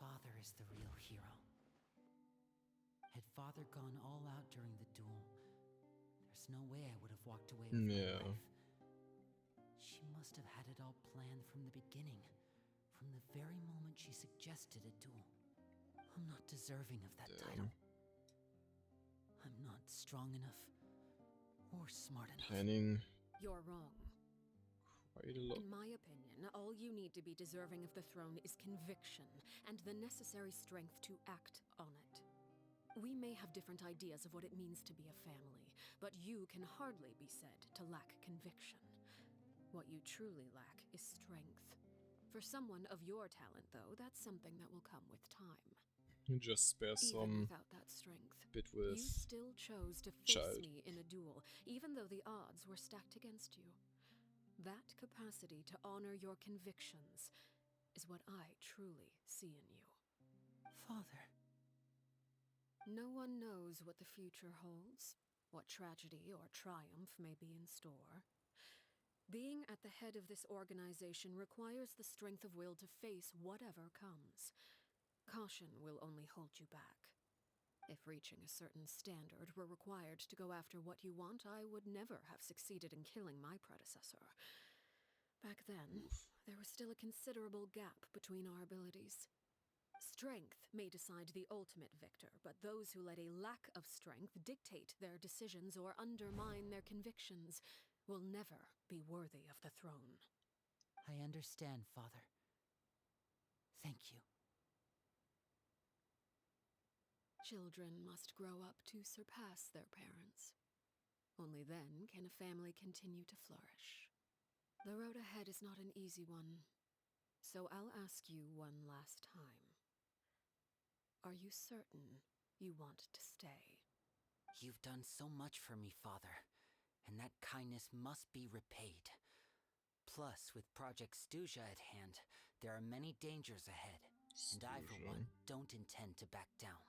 Father is the real hero. Had Father gone all out during the duel, there's no way I would have walked away with my life. She must have had it all planned from the beginning, from the very moment she suggested a duel. I'm not deserving of that title. I'm not strong enough or smart enough.
Planning.
You're wrong.
Quite a lot.
In my opinion, all you need to be deserving of the throne is conviction and the necessary strength to act on it. We may have different ideas of what it means to be a family, but you can hardly be said to lack conviction. What you truly lack is strength. For someone of your talent, though, that's something that will come with time.
You just spare some
without that strength,
bit with
you still chose to face me in a duel, even though the odds were stacked against you. That capacity to honor your convictions is what I truly see in you.
Father.
No one knows what the future holds, what tragedy or triumph may be in store. Being at the head of this organization requires the strength of will to face whatever comes. Caution will only hold you back. If reaching a certain standard were required to go after what you want, I would never have succeeded in killing my predecessor. Back then, there was still a considerable gap between our abilities. Strength may decide the ultimate victor, but those who let a lack of strength dictate their decisions or undermine their convictions will never be worthy of the throne.
I understand, Father. Thank you.
Children must grow up to surpass their parents. Only then can a family continue to flourish. The road ahead is not an easy one, so I'll ask you one last time. Are you certain you want to stay?
You've done so much for me, Father, and that kindness must be repaid. Plus, with Project Stuja at hand, there are many dangers ahead, and I, for one, don't intend to back down.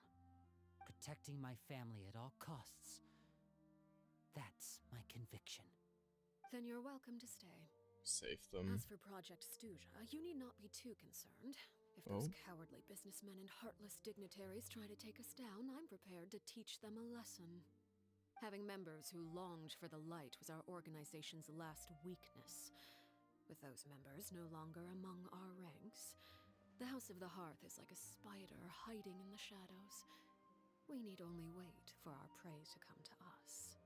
Protecting my family at all costs. That's my conviction.
Then you're welcome to stay.
Save them.
As for Project Stuja, you need not be too concerned. If those cowardly businessmen and heartless dignitaries try to take us down, I'm prepared to teach them a lesson. Having members who longed for the light was our organization's last weakness. With those members no longer among our ranks, The House of the Hearth is like a spider hiding in the shadows. We need only wait for our prey to come to us.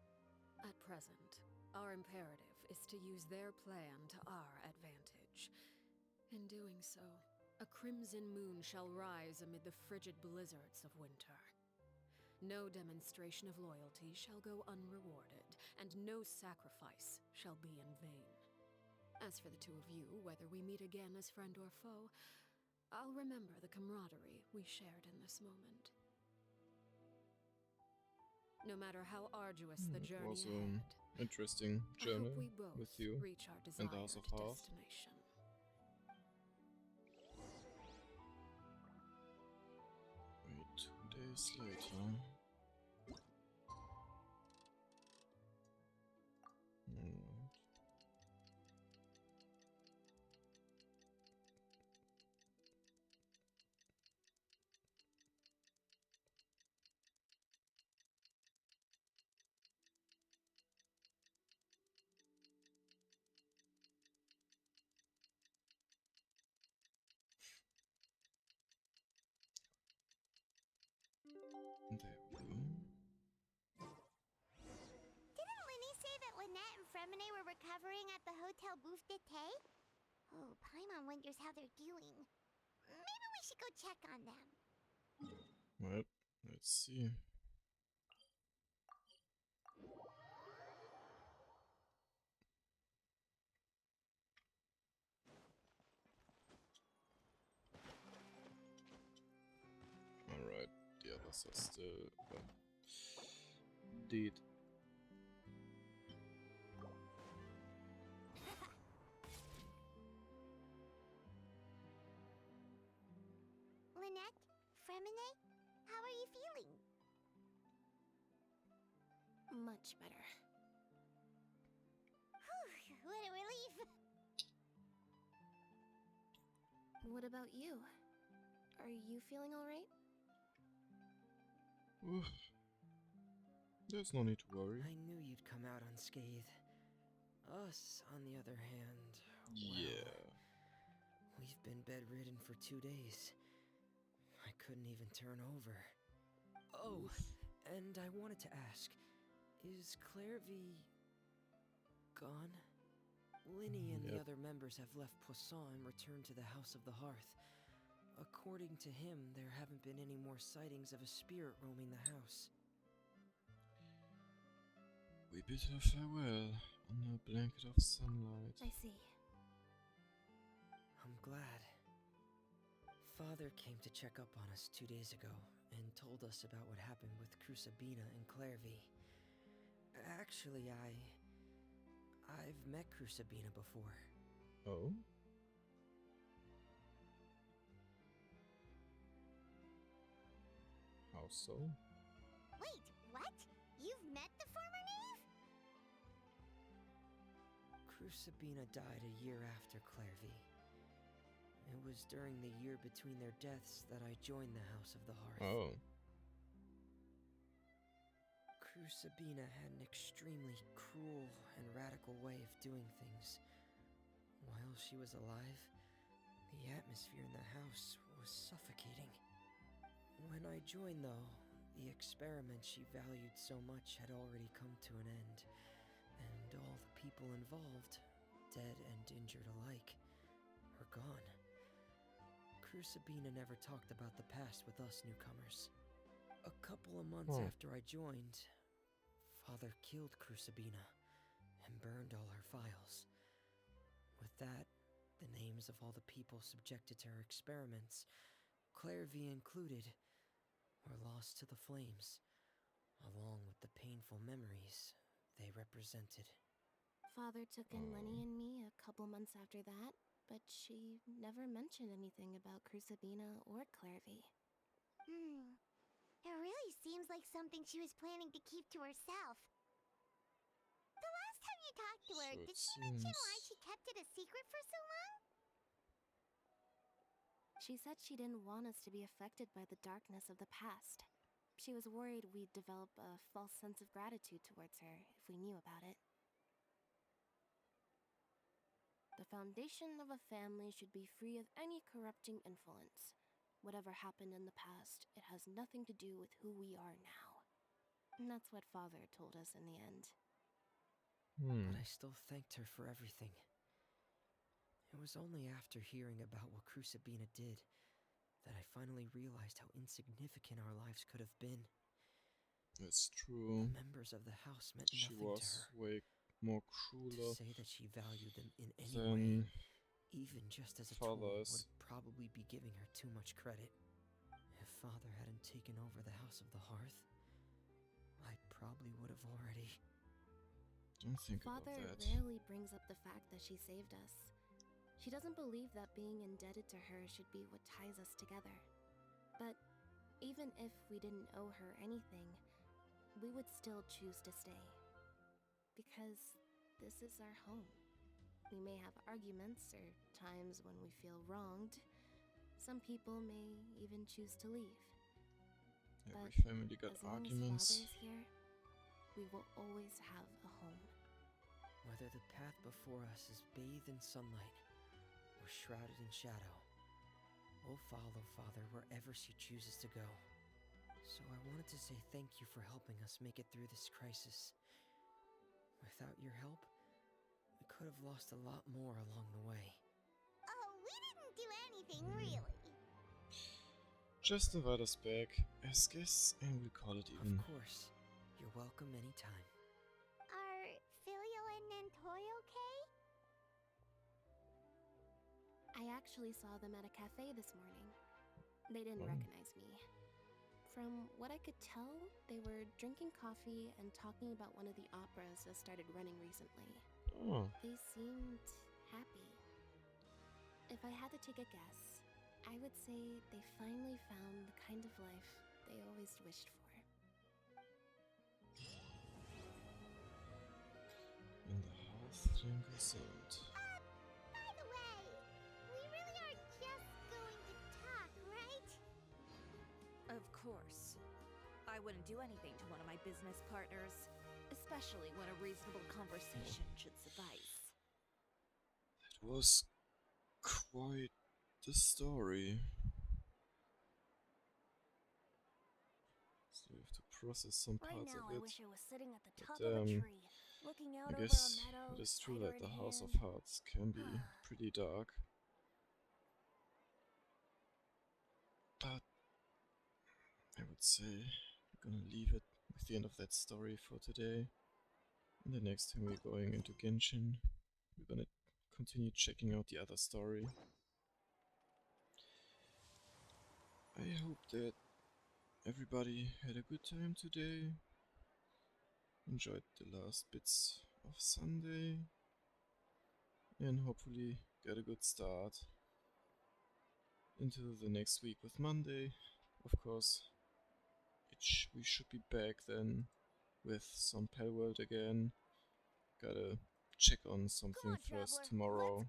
At present, our imperative is to use their plan to our advantage. In doing so, a crimson moon shall rise amid the frigid blizzards of winter. No demonstration of loyalty shall go unrewarded, and no sacrifice shall be in vain. As for the two of you, whether we meet again as friend or foe, I'll remember the camaraderie we shared in this moment. No matter how arduous the journey
Also
ahead,
interesting
I
journey
hope we both
with you
reach our
and the House
desired
of Hearth.
destination.
Wait, 2 days later. There we go.
Didn't Linny say that Lynette and Fremine were recovering at the Hotel Bouffe d'été? Oh, Paimon wonders how they're doing. Maybe we should go check on them.
Well, let's see. Alright, the others are still dead.
Lynette, Fremine, how are you feeling?
Much better.
Whew, what a relief!
What about you? Are you feeling alright?
Oof. There's no need to worry.
I knew you'd come out unscathed. Us, on the other hand,
Yeah.
we've been bedridden for 2 days. I couldn't even turn over. Oh, and I wanted to ask, is Clairvy gone? Linny and the other members have left Poisson and returned to the House of the Hearth. According to him, there haven't been any more sightings of a spirit roaming the house.
We bid her farewell under a blanket of sunlight.
I see.
I'm glad. Father came to check up on us 2 days ago and told us about what happened with Crusabina and Clairvy. Actually, I've met Crusabina before.
Oh? How so?
Wait, what? You've met the former knave?
Crusabina died a year after Clairvy. It was during the year between their deaths that I joined the House of the Hearth.
Oh.
Crusabina had an extremely cruel and radical way of doing things. While she was alive, the atmosphere in the house was suffocating. When I joined, though, the experiment she valued so much had already come to an end, and all the people involved, dead and injured alike, were gone. Crusabina never talked about the past with us newcomers. A couple of months after I joined, Father killed Crusabina and burned all her files. With that, the names of all the people subjected to her experiments, Clairvy included, were lost to the flames, along with the painful memories they represented.
Father took in Lenny and me a couple months after that, but she never mentioned anything about Crusabina or Clairvy.
It really seems like something she was planning to keep to herself. The last time you talked to her, did she mention why she kept it a secret for so long?
She said she didn't want us to be affected by the darkness of the past. She was worried we'd develop a false sense of gratitude towards her if we knew about it.
The foundation of a family should be free of any corrupting influence. Whatever happened in the past, it has nothing to do with who we are now. And that's what Father told us in the end.
But I still thanked her for everything. It was only after hearing about what Crucibina did that I finally realized how insignificant our lives could have been.
That's true.
The members of the house meant
She
nothing to
was
her.
way more crueler.
To say that she valued them in any way, even just as a tool, would probably be giving her too much credit. If Father hadn't taken over the House of the Hearth, I probably would have already...
Don't think
Father
about that.
rarely brings up the fact that she saved us. She doesn't believe that being indebted to her should be what ties us together. But even if we didn't owe her anything, we would still choose to stay. Because this is our home. We may have arguments or times when we feel wronged. Some people may even choose to leave.
Every
But
family got
as long
arguments.
as Father is here, we will always have a home.
Whether the path before us is bathed in sunlight or shrouded in shadow, we'll follow Father wherever she chooses to go. So I wanted to say thank you for helping us make it through this crisis. Without your help, we could have lost a lot more along the way.
Oh, we didn't do anything, really.
Just invite us back as guests and we'll call it even.
Of course. You're welcome anytime.
Are Filio and Nantoy okay?
I actually saw them at a cafe this morning. They didn't recognize me. From what I could tell, they were drinking coffee and talking about one of the operas that started running recently.
Oh.
They seemed happy. If I had to take a guess, I would say they finally found the kind of life they always wished for.
In the house jingles out.
By the way, we really are just going to talk, right?
Of course. I wouldn't do anything to one of my business partners, especially when a reasonable conversation should suffice.
That was quite the story. So we have to process some
Right
parts
now,
of
I
it.
wish I was sitting at the
But,
top of a tree, looking out
I
over
guess
a meadow,
it is true
cider
that the
in
House of
hand.
Hearts can be pretty dark. But I would say we're gonna leave it with the end of that story for today. And the next time we're going into Genshin, we're gonna continue checking out the other story. I hope that everybody had a good time today, enjoyed the last bits of Sunday, and hopefully get a good start into the next week with Monday. Of course, we should be back then with some Pal World again. Gotta check on something first tomorrow,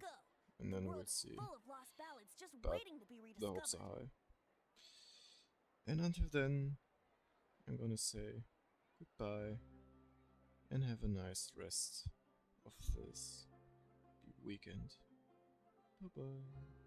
and then we'll see. But the hopes are high. And until then, I'm gonna say goodbye and have a nice rest of this weekend. Bye bye.